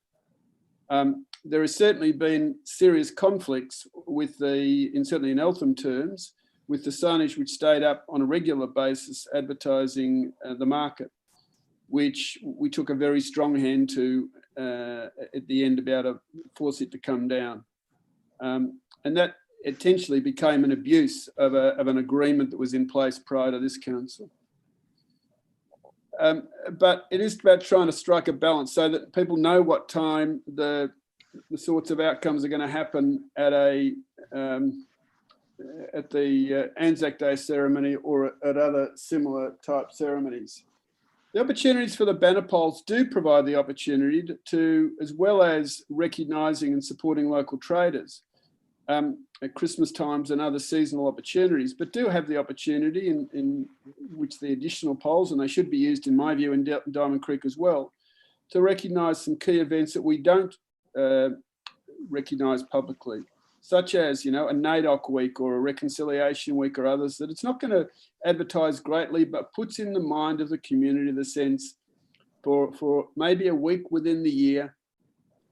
There has certainly been serious conflicts with certainly in Eltham terms, with the signage which stayed up on a regular basis advertising the market, which we took a very strong hand to at the end, about to force it to come down. And that essentially became an abuse of an agreement that was in place prior to this council. But it is about trying to strike a balance so that people know what time the sorts of outcomes are going to happen at the Anzac Day ceremony or at other similar type ceremonies. The opportunities for the banner poles do provide the opportunity to, as well as recognising and supporting local traders at Christmas times and other seasonal opportunities, but do have the opportunity in which the additional poles, and they should be used in my view in Diamond Creek as well, to recognise some key events that we don't recognise publicly, such as, you know, a NAIDOC week or a reconciliation week or others, that it's not going to advertise greatly, but puts in the mind of the community the sense for maybe a week within the year,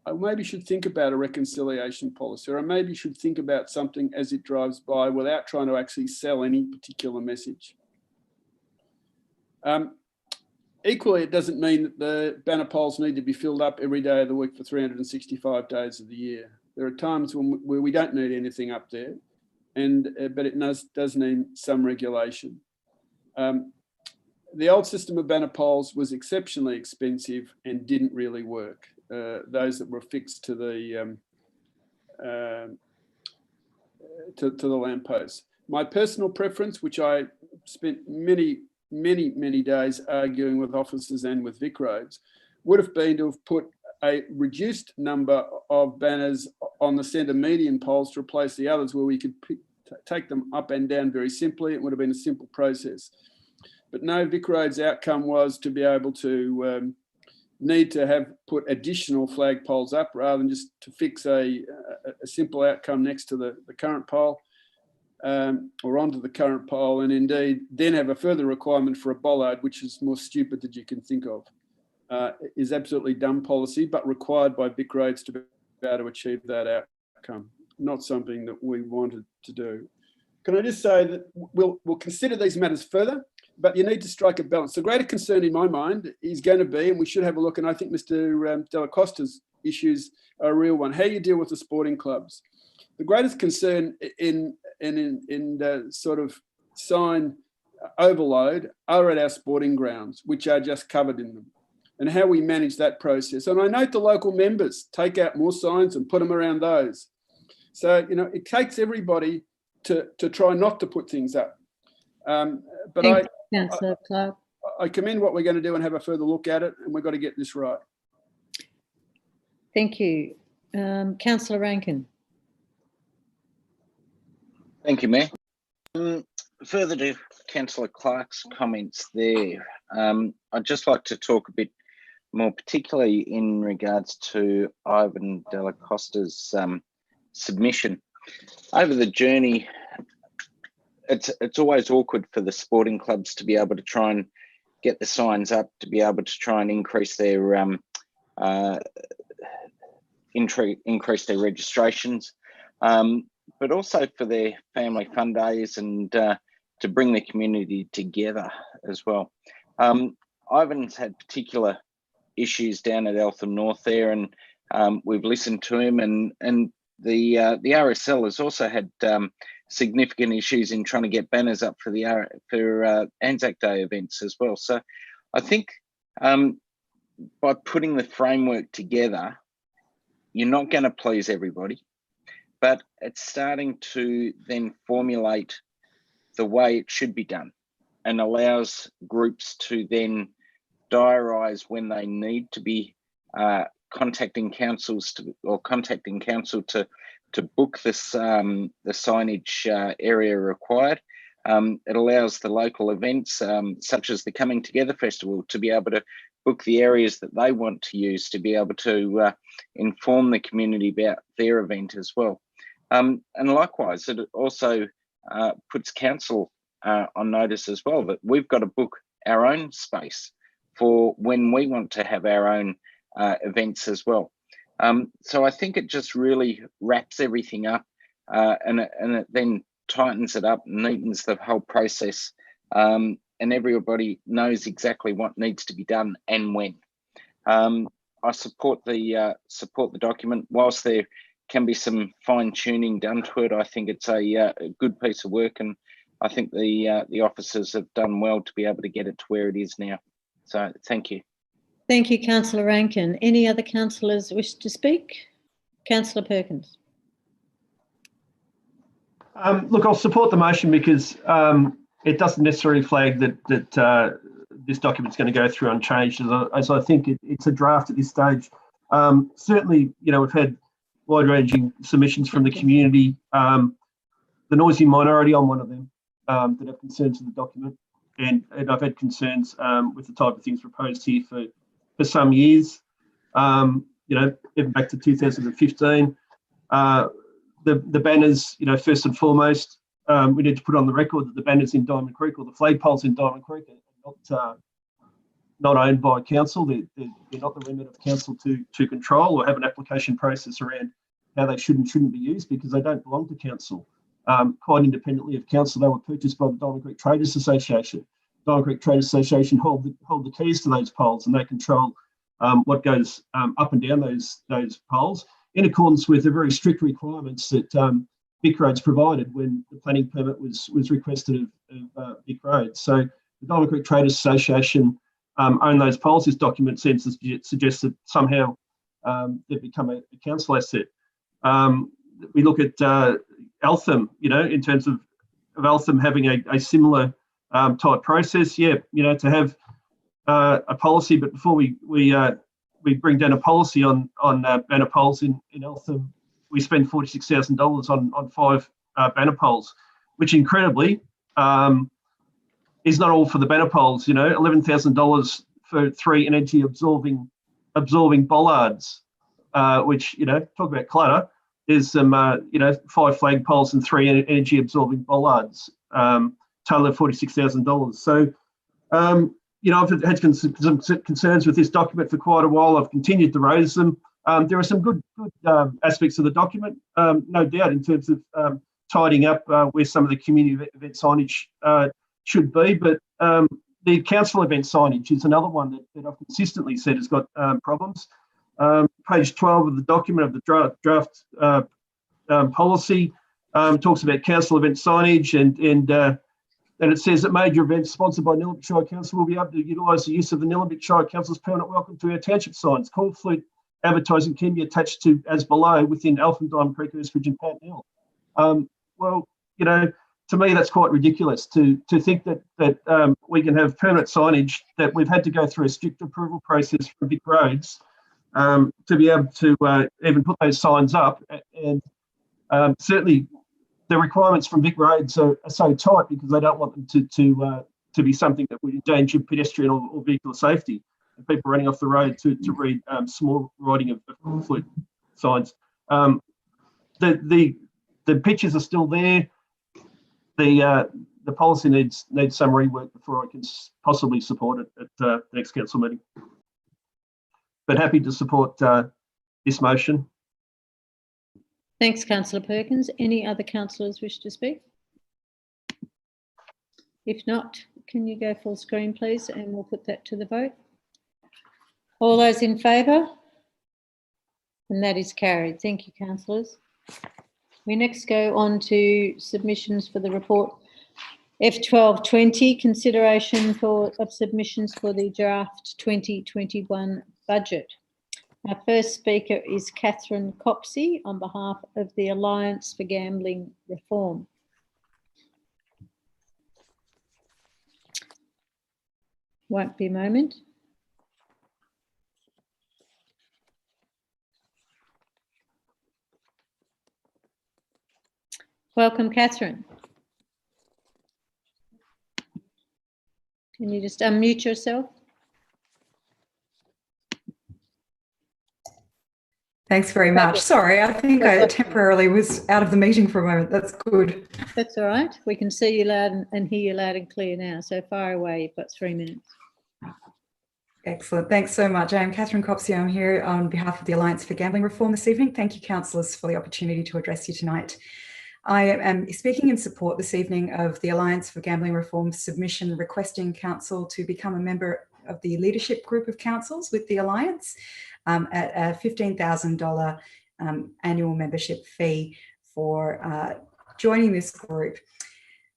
I maybe should think about a reconciliation policy, or I maybe should think about something as it drives by without trying to actually sell any particular message. Equally, it doesn't mean that the banner poles need to be filled up every day of the week for 365 days of the year. There are times where we don't need anything up there, but it does need some regulation. The old system of banner poles was exceptionally expensive and didn't really work. Those that were fixed to the lampposts. My personal preference, which I spent many days arguing with officers and with Vic Roads, would have been to have put a reduced number of banners on the centre median poles to replace the others, where we could take them up and down very simply. It would have been a simple process. But no, Vic Roads' outcome was to be able to need to have put additional flag poles up rather than just to fix a simple outcome next to the current pole or onto the current pole, and indeed then have a further requirement for a bollard, which is more stupid than you can think of. Is absolutely dumb policy, but required by Vic Roads to be able to achieve that outcome. Not something that we wanted to do. Can I just say that we'll consider these matters further, but you need to strike a balance. The greater concern in my mind is going to be, and we should have a look, and I think Mr. Della Costa's issues are a real one, how you deal with the sporting clubs. The greatest concern in the sort of sign overload are at our sporting grounds, which are just covered in them, and how we manage that process. And I note the local members take out more signs and put them around those. So, you know, it takes everybody to try not to put things up. But Councillor Clark. I commend what we're going to do and have a further look at it, and we've got to get this right. Thank you. Councillor Rankin. Thank you, Mayor. Further to Councillor Clark's comments there, I'd just like to talk a bit more particularly in regards to Ivan Della Costa's submission. Over the journey, it's always awkward for the sporting clubs to be able to try and get the signs up, to be able to try and increase their registrations, but also for their family fun days and to bring the community together as well. Ivan's had particular issues down at Eltham North there, and we've listened to him, and the RSL has also had significant issues in trying to get banners up for Anzac Day events as well. So I think by putting the framework together, you're not going to please everybody, but it's starting to then formulate the way it should be done and allows groups to then diarise when they need to be contacting council to book this the signage area required. It allows the local events such as the Coming Together Festival to be able book the areas that they want to use to be able to inform the community about their event as well. And likewise, it also puts council on notice as well that we've got to book our own space for when we want to have our own events as well. So I think it just really wraps everything up and it then tightens it up, neatens the whole process, and everybody knows exactly what needs to be done and when. I support the document. Whilst there can be some fine tuning done to it, I think it's a good piece of work, and I think the officers have done well to be able to get it to where it is now. So thank you. Thank you, Councillor Rankin. Any other councillors wish to speak? Councillor Perkins. Look, I'll support the motion because it doesn't necessarily flag that this document's going to go through unchanged, as I think it's a draft at this stage. Certainly, we've had wide-ranging submissions from the community. The noisy minority, I'm one of them, that have concerns with the document. And I've had concerns with the type of things proposed here for some years, even back to 2015. The banners, first and foremost, we need to put on the record that the banners in Diamond Creek, or the flagpoles in Diamond Creek, are not owned by council. They're not the remit of council to control or have an application process around how they should and shouldn't be used, because they don't belong to council. Quite independently of council, they were purchased by the Diamond Creek Traders Association. Diamond Creek Traders Association hold the keys to those poles, and they control what goes up and down those poles, in accordance with the very strict requirements that Vic Roads provided when the planning permit was requested of Vic Roads. So the Diamond Creek Traders Association own those poles. This document seems to suggest that somehow they've become a council asset. We look at Eltham, in terms of Eltham having a similar type process. Yeah, to have a policy, but before we bring down a policy on banner poles in Eltham, we spend $46,000 on 5 banner poles, which incredibly is not all for the banner poles. $11,000 for 3 energy absorbing bollards, which talk about clutter. There's some 5 flag poles and 3 energy absorbing bollards, total of $46,000. So I've had some concerns with this document for quite a while. I've continued to raise them. There are some good aspects of the document, no doubt, in terms of tidying up where some of the community event signage should be. But the council event signage is another one that I've consistently said has got problems. Page 12 of the document of the draft policy talks about council event signage, and it says that major events sponsored by Nillumbik Shire Council will be able to utilise the use of the Nillumbik Shire Council's permanent welcome to our township signs. Call flute advertising can be attached to as below within Eltham, Diamond Creek, Eastridge and Pat Hill. Well, to me that's quite ridiculous to think that we can have permanent signage that we've had to go through a strict approval process from Vic Roads to be able to even put those signs up. And certainly the requirements from Vic Roads are so tight because they don't want them to be something that would endanger pedestrian or vehicular safety, and people running off the road to read small writing of flute signs. The pictures are still there. The policy needs some rework before I can possibly support it at the next council meeting. But happy to support this motion. Thanks, Councillor Perkins. Any other councillors wish to speak? If not, can you go full screen, please, and we'll put that to the vote. All those in favour? And that is carried. Thank you, councillors. We next go on to submissions for the report F1220, consideration of submissions for the draft 2021 budget. Our first speaker is Catherine Copsey on behalf of the Alliance for Gambling Reform. Won't be a moment. Welcome, Catherine. Can you just unmute yourself? Thanks very much. Sorry, I think I temporarily was out of the meeting for a moment. That's good. That's all right. We can see you loud and hear you loud and clear now. So far away, you've got 3 minutes. Excellent. Thanks so much. I'm Catherine Copsey. I'm here on behalf of the Alliance for Gambling Reform this evening. Thank you, councillors, for the opportunity to address you tonight. I am speaking in support this evening of the Alliance for Gambling Reform submission requesting council to become a member of the leadership group of councils with the Alliance at a $15,000 annual membership fee for joining this group.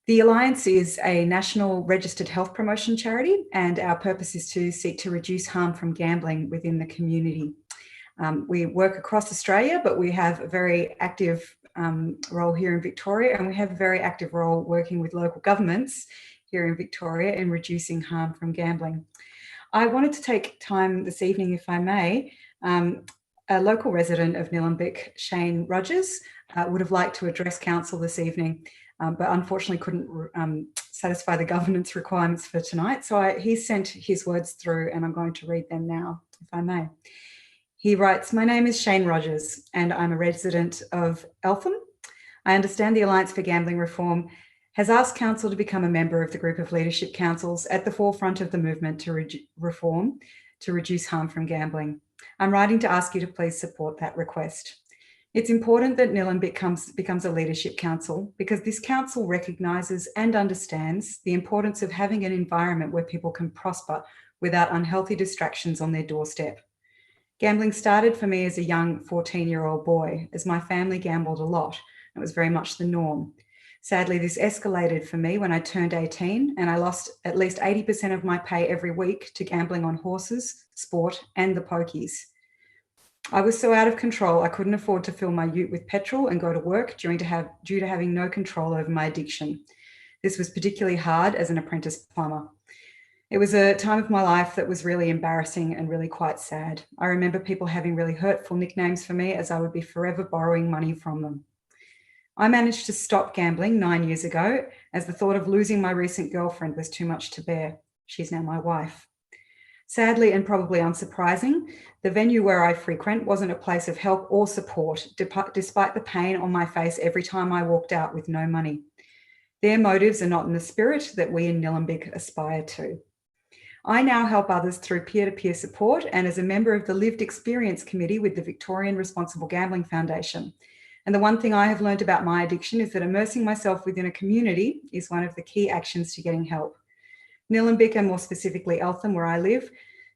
The Alliance is a national registered health promotion charity, and our purpose is to seek to reduce harm from gambling within the community. We work across Australia, but we have a very active role here in Victoria, and we have a very active role working with local governments here in Victoria in reducing harm from gambling. I wanted to take time this evening, if I may. A local resident of Nillumbik, Shane Rogers, would have liked to address council this evening, but unfortunately couldn't satisfy the governance requirements for tonight. So he sent his words through, and I'm going to read them now, if I may. He writes, "My name is Shane Rogers, and I'm a resident of Eltham. I understand the Alliance for Gambling Reform has asked council to become a member of the group of leadership councils at the forefront of the movement to reform to reduce harm from gambling. I'm writing to ask you to please support that request. It's important that Nillumbik becomes a leadership council because this council recognises and understands the importance of having an environment where people can prosper without unhealthy distractions on their doorstep. Gambling started for me as a young 14-year-old boy, as my family gambled a lot. It was very much the norm. Sadly, this escalated for me when I turned 18 and I lost at least 80% of my pay every week to gambling on horses, sport, and the pokies. I was so out of control, I couldn't afford to fill my ute with petrol and go to work due to having no control over my addiction. This was particularly hard as an apprentice plumber. It was a time of my life that was really embarrassing and really quite sad. I remember people having really hurtful nicknames for me as I would be forever borrowing money from them. I managed to stop gambling 9 years ago as the thought of losing my recent girlfriend was too much to bear. She's now my wife. Sadly, and probably unsurprising, the venue where I frequent wasn't a place of help or support, despite the pain on my face every time I walked out with no money. Their motives are not in the spirit that we in Nillumbik aspire to. I now help others through peer-to-peer support and as a member of the Lived Experience Committee with the Victorian Responsible Gambling Foundation. And the one thing I have learned about my addiction is that immersing myself within a community is one of the key actions to getting help. Nillumbik, and more specifically Eltham, where I live,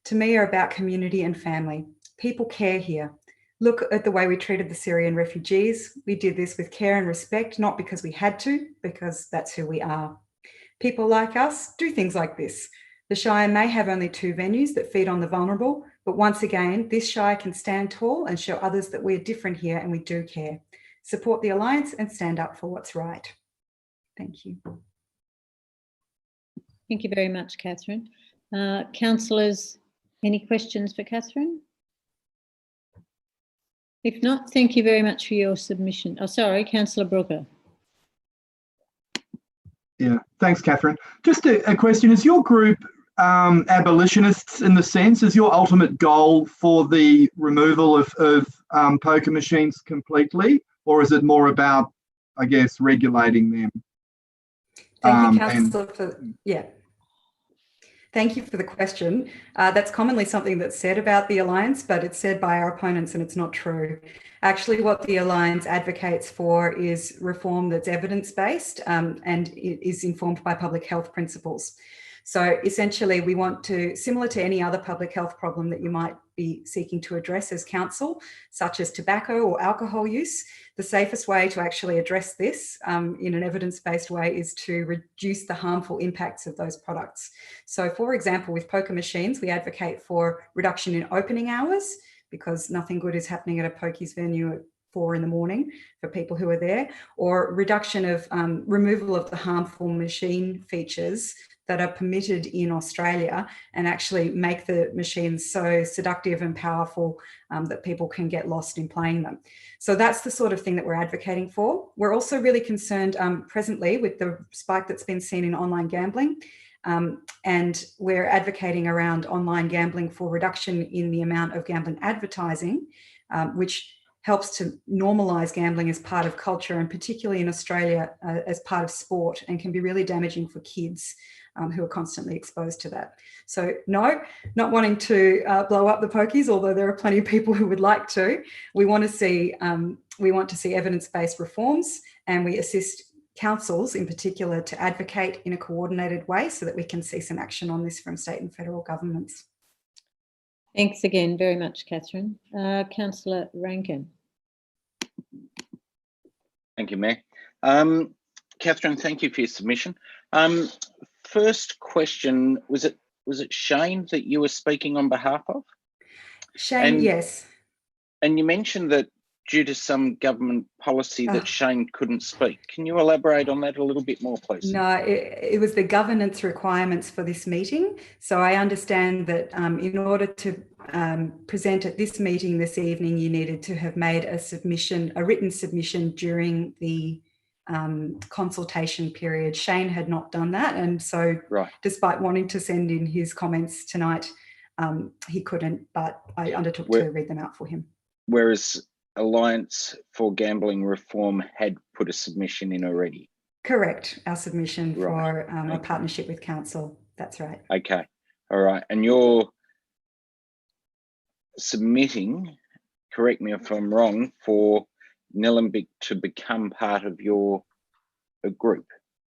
to me are about community and family. People care here. Look at the way we treated the Syrian refugees. We did this with care and respect, not because we had to, because that's who we are. People like us do things like this. The Shire may have only 2 venues that feed on the vulnerable, but once again, this Shire can stand tall and show others that we're different here and we do care. Support the Alliance and stand up for what's right. Thank you. Thank you very much, Catherine. Councillors, any questions for Catherine? If not, thank you very much for your submission. Oh, sorry, Councillor Brooker. Yeah, thanks, Catherine. Just a question. Is your group abolitionists in the sense? Is your ultimate goal for the removal of poker machines completely? Or is it more about, I guess, regulating them? Thank you, Councillor, Thank you for the question. That's commonly something that's said about the Alliance, but it's said by our opponents and it's not true. Actually, what the Alliance advocates for is reform that's evidence-based and it is informed by public health principles. So essentially, we want to, similar to any other public health problem that you might be seeking to address as council, such as tobacco or alcohol use, the safest way to actually address this in an evidence-based way is to reduce the harmful impacts of those products. So for example, with poker machines, we advocate for reduction in opening hours because nothing good is happening at a pokies venue at 4 in the morning for people who are there, or reduction of removal of the harmful machine features that are permitted in Australia and actually make the machines so seductive and powerful that people can get lost in playing them. So that's the sort of thing that we're advocating for. We're also really concerned presently with the spike that's been seen in online gambling. And we're advocating around online gambling for reduction in the amount of gambling advertising which helps to normalise gambling as part of culture, and particularly in Australia as part of sport, and can be really damaging for kids who are constantly exposed to that. So no, not wanting to blow up the pokies, although there are plenty of people who would like to. We want to see evidence-based reforms, and we assist councils in particular to advocate in a coordinated way so that we can see some action on this from state and federal governments. Thanks again very much, Catherine. Councillor Rankin. Thank you, Mayor. Catherine, thank you for your submission. First question, was it Shane that you were speaking on behalf of? Shane, yes. And you mentioned that due to some government policy that Shane couldn't speak. Can you elaborate on that a little bit more, please? No, it was the governance requirements for this meeting. So I understand that in order to present at this meeting this evening, you needed to have made a written submission during the consultation period. Shane had not done that. And so despite wanting to send in his comments tonight, he couldn't, but I undertook to read them out for him. Whereas Alliance for Gambling Reform had put a submission in already. Correct. Our submission for a partnership with council. That's right. Okay. All right. And you're submitting, correct me if I'm wrong, for Nillumbik to become part of your group.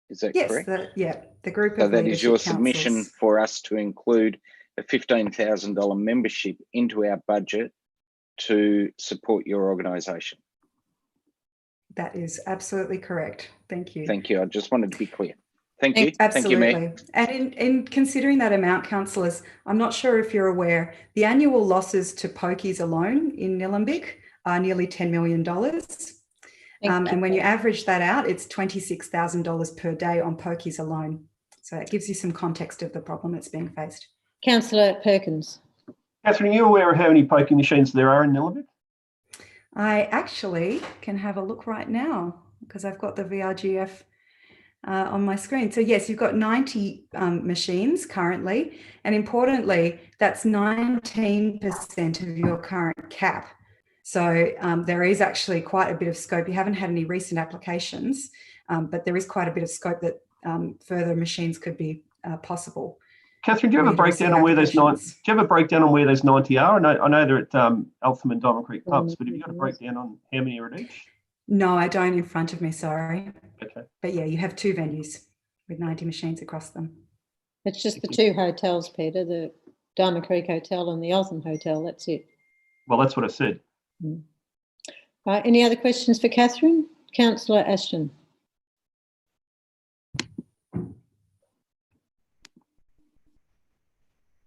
Is that correct? Yes. The group of so that is your leadership submission councils. for us to include a $15,000 membership into our budget to support your organisation. That is absolutely correct. Thank you. Thank you. I just wanted to be clear. Thank you. Absolutely. Thank you, Mayor. And in considering that amount, councillors, I'm not sure if you're aware, the annual losses to pokies alone in Nillumbik are nearly $10 million. And when you average that out, it's $26,000 per day on pokies alone. So it gives you some context of the problem that's being faced. Councillor Perkins. Catherine, are you aware of how many pokie machines there are in Nillumbik? I actually can have a look right now because I've got the VRGF on my screen. So yes, you've got 90 machines currently. And importantly, that's 19% of your current cap. So there is actually quite a bit of scope. You haven't had any recent applications, but there is quite a bit of scope that further machines could be possible. Catherine, do you have a breakdown on where those 90 are? I know they're at Eltham and Diamond Creek pubs, but have you got a breakdown on how many are at each? No, I don't in front of me, sorry. Okay. But yeah, you have 2 venues with 90 machines across them. It's just the 2 hotels, Peter, the Diamond Creek Hotel and the Eltham Hotel, that's it. Well, that's what I said. Any other questions for Catherine? Councillor Ashton.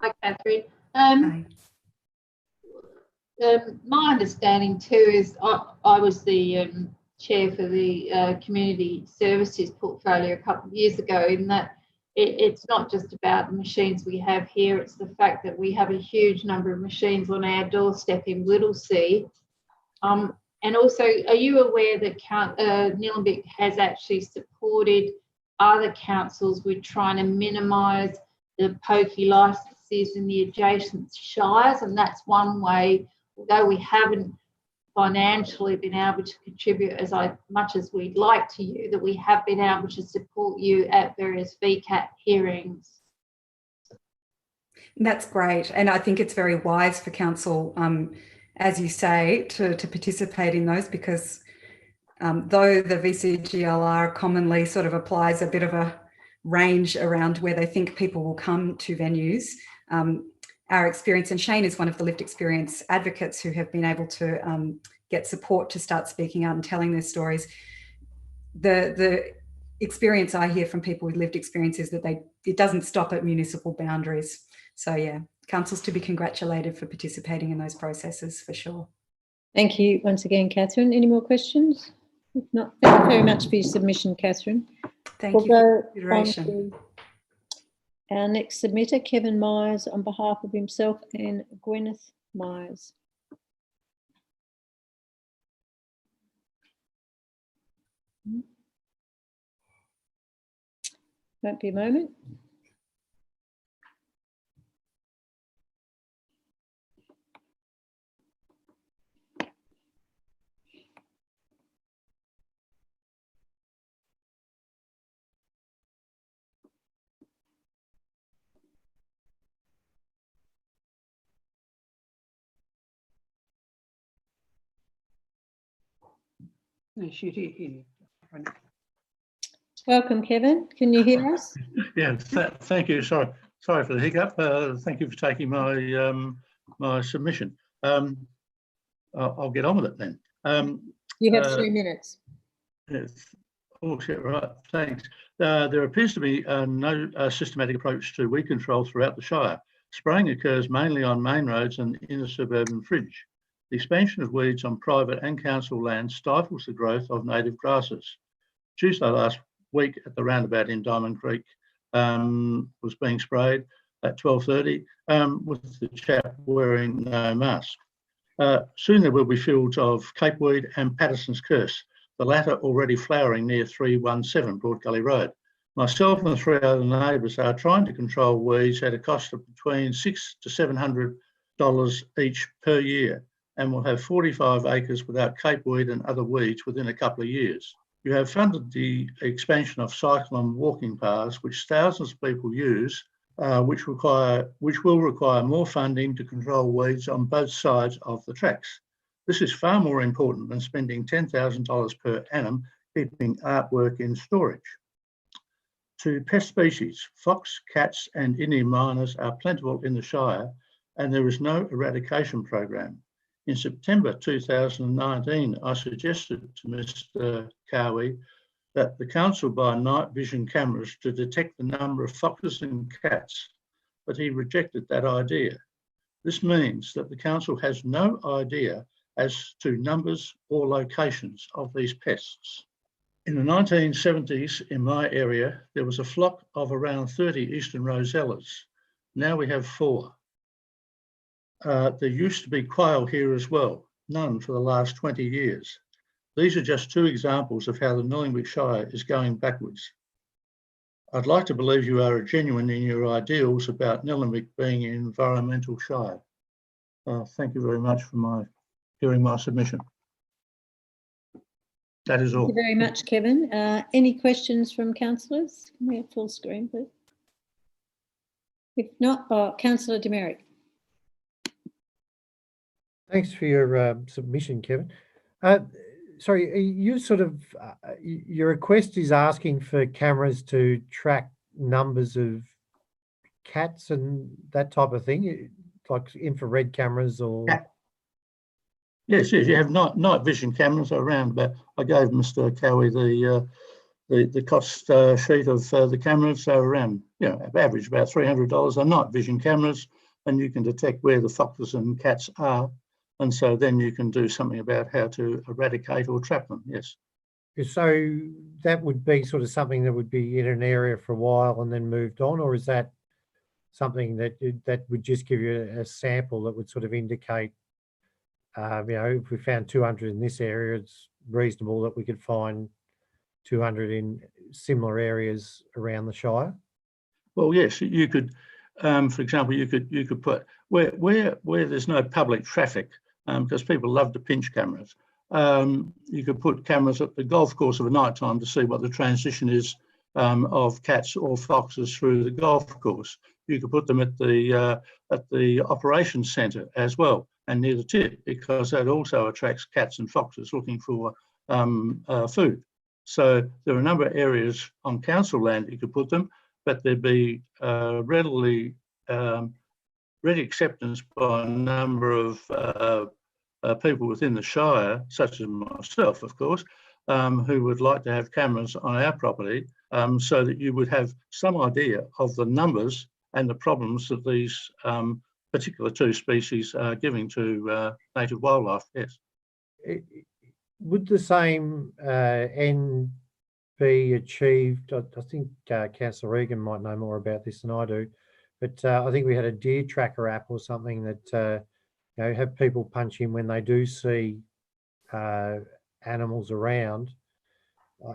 Hi, Catherine. My understanding too is I was the chair for the community services portfolio a couple of years ago, in that it's not just about the machines we have here, it's the fact that we have a huge number of machines on our doorstep in Whittlesea. And also, are you aware that Nillumbik has actually supported other councils with trying to minimise the pokey licences in the adjacent shires? And that's one way, although we haven't financially been able to contribute as much as we'd like to you, that we have been able to support you at various VCAT hearings. That's great. And I think it's very wise for council, as you say, to participate in those, because though the VCGLR commonly sort of applies a bit of a range around where they think people will come to venues, our experience, and Shane is one of the lived experience advocates who have been able to get support to start speaking out and telling their stories. The experience I hear from people with lived experience is that it doesn't stop at municipal boundaries. So yeah, councils to be congratulated for participating in those processes for sure. Thank you once again, Catherine. Any more questions? If not, thank you very much for your submission, Catherine. Thank you for consideration. Our next submitter, Kevin Myers, on behalf of himself and Gwyneth Myers. Won't be a moment. Welcome, Kevin. Can you hear us? Yeah, thank you. Sorry for the hiccup. Thank you for taking my my submission. I'll get on with it then. You have 3 minutes. Yes. Oh, shit, right. Thanks. There appears to be no systematic approach to weed control throughout the Shire. Spraying occurs mainly on main roads and inner suburban fringe. The expansion of weeds on private and council land stifles the growth of native grasses. Tuesday last week at the roundabout in Diamond Creek was being sprayed at 12:30 with the chap wearing no mask. Soon there will be fields of capeweed and Patterson's curse, the latter already flowering near 317 Broad Gully Road. Myself and 3 other neighbours are trying to control weeds at a cost of between $600 to $700 each per year, and will have 45 acres without capeweed and other weeds within a couple of years. You have funded the expansion of cycle and walking paths, which thousands of people use, which will require more funding to control weeds on both sides of the tracks. This is far more important than spending $10,000 per annum keeping artwork in storage. To pest species, fox, cats and Indian miners are plentiful in the Shire, and there is no eradication program. In September 2019, I suggested to Mr. Cowie that the council buy night vision cameras to detect the number of foxes and cats, but he rejected that idea. This means that the council has no idea as to numbers or locations of these pests. In the 1970s, in my area, there was a flock of around 30 eastern rosellas. Now we have 4. There used to be quail here as well, none for the last 20 years. These are just 2 examples of how the Nillumbik Shire is going backwards. I'd like to believe you are genuine in your ideals about Nillumbik being an environmental shire. Thank you very much for hearing my submission. That is all. Thank you very much, Kevin. Any questions from councillors? Can we have full screen, please? If not, Councillor Demerit. Thanks for your submission, Kevin. Sorry, you your request is asking for cameras to track numbers of cats and that type of thing, like infrared cameras or? Yeah. Yes, you have night vision cameras around, but I gave Mr. Cowie the cost sheet of the cameras, so around, average about $300 are night vision cameras, and you can detect where the foxes and cats are. And so then you can do something about how to eradicate or trap them, yes. So that would be sort of something that would be in an area for a while and then moved on, or is that something that would just give you a sample that would sort of indicate, if we found 200 in this area, it's reasonable that we could find 200 in similar areas around the Shire? Well, yes, you could, for example, you could put where there's no public traffic, because people love to pinch cameras. You could put cameras at the golf course of a night time to see what the transition is of cats or foxes through the golf course. You could put them at the operations centre as well, and near the tip, because that also attracts cats and foxes looking for food. So there are a number of areas on council land you could put them, but there'd be ready acceptance by a number of people within the Shire, such as myself, of course, who would like to have cameras on our property, so that you would have some idea of the numbers and the problems that these particular 2 species are giving to native wildlife, yes. Would the same end be achieved? I think Councillor Regan might know more about this than I do, but I think we had a deer tracker app or something that have people punch in when they do see animals around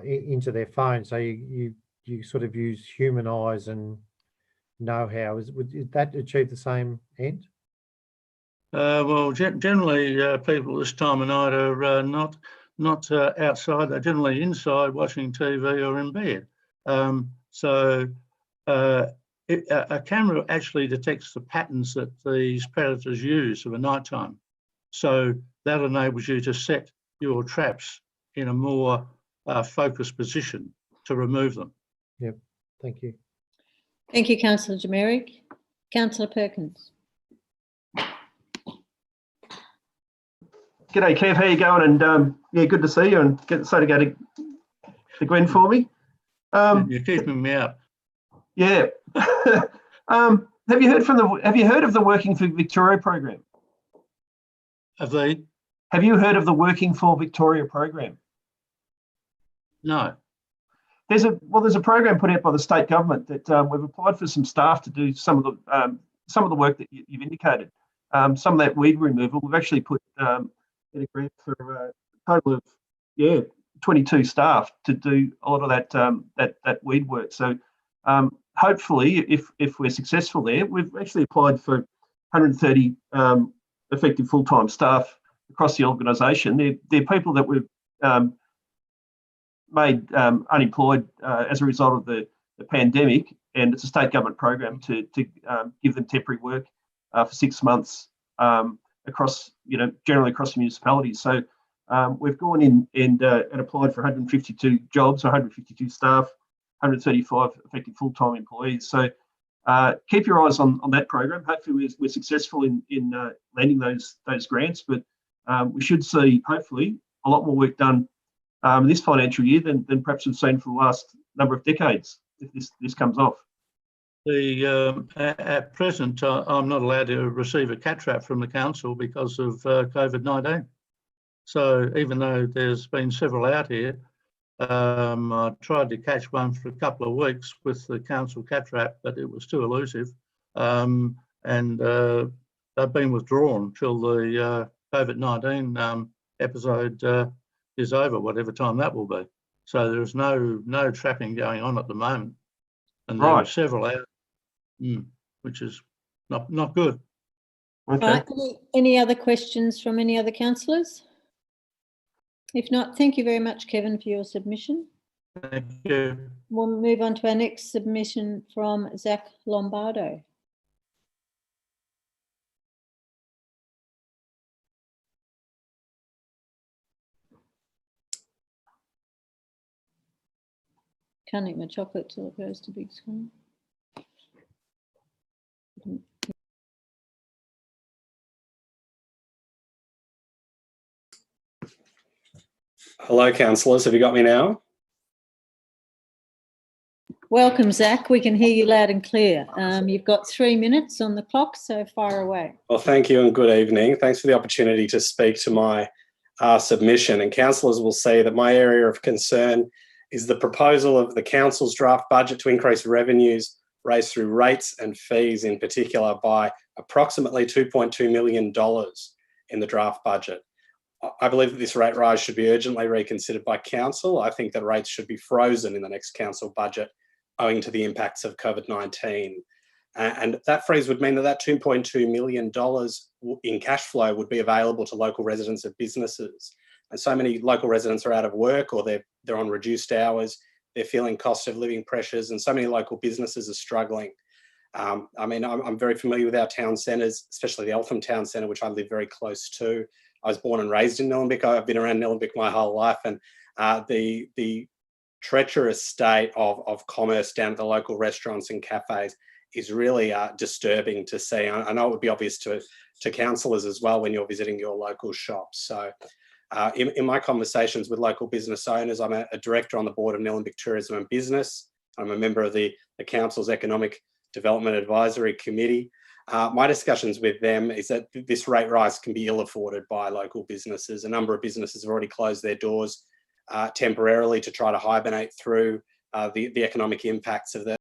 into their phone. So you sort of use human eyes and know-how. Would that achieve the same end? Well, generally, people this time of night are not outside. They're generally inside watching TV or in bed. So a camera actually detects the patterns that these predators use of a night time. So that enables you to set your traps in a more focused position to remove them. Yep, thank you. Thank you, Councillor Jemerick. Councillor Perkins. G'day, Kev. How you going? And yeah, good to see you. And so to go to Gwen for me. You're keeping me up. Yeah. Have you heard of the Working for Victoria program? Have they? Have you heard of the Working for Victoria program? No. There's a program put out by the state government that we've applied for some staff to do some of the work that you've indicated. Some of that weed removal. We've actually put in a grant for a total of 22 staff to do a lot of that weed work. So hopefully, if we're successful there, we've actually applied for 130 effective full-time staff across the organisation. They're people that we've made unemployed as a result of the pandemic, and it's a state government program to give them temporary work for 6 months across, generally across the municipalities. So we've gone in and applied for 152 jobs, 152 staff, 135 effective full-time employees. So keep your eyes on that program. Hopefully we're successful in landing those grants, but we should see hopefully a lot more work done this financial year than perhaps we've seen for the last number of decades if this comes off. At present, I'm not allowed to receive a cat trap from the council because of COVID-19. So even though there's been several out here, I tried to catch one for a couple of weeks with the council cat trap, but it was too elusive. And they've been withdrawn till the COVID-19 episode is over, whatever time that will be. So there's no trapping going on at the moment. And there are several out, which is not good. Okay. Right. Any other questions from any other councillors? If not, thank you very much, Kevin, for your submission. Thank you. We'll move on to our next submission from Zach Lombardo. Can't eat my chocolate till it goes to big screen. Hello, councillors. Have you got me now? Welcome, Zach. We can hear you loud and clear. You've got 3 minutes on the clock, so fire away. Well, thank you and good evening. Thanks for the opportunity to speak to my submission. And councillors will see that my area of concern is the proposal of the council's draft budget to increase revenues raised through rates and fees in particular by approximately $2.2 million in the draft budget. I believe that this rate rise should be urgently reconsidered by council. I think that rates should be frozen in the next council budget owing to the impacts of COVID-19. And that freeze would mean that $2.2 million in cash flow would be available to local residents of businesses. And so many local residents are out of work or they're on reduced hours, they're feeling cost of living pressures, and so many local businesses are struggling. I mean, I'm very familiar with our town centres, especially the Eltham Town Centre, which I live very close to. I was born and raised in Nillumbik. I've been around Nillumbik my whole life, and the treacherous state of commerce down at the local restaurants and cafes is really disturbing to see. I know it would be obvious to councillors as well when you're visiting your local shops. So in my conversations with local business owners, I'm a director on the board of Nillumbik Tourism and Business. I'm a member of the council's Economic Development Advisory Committee. My discussions with them is that this rate rise can be ill afforded by local businesses. A number of businesses have already closed their doors temporarily to try to hibernate through the economic impacts of the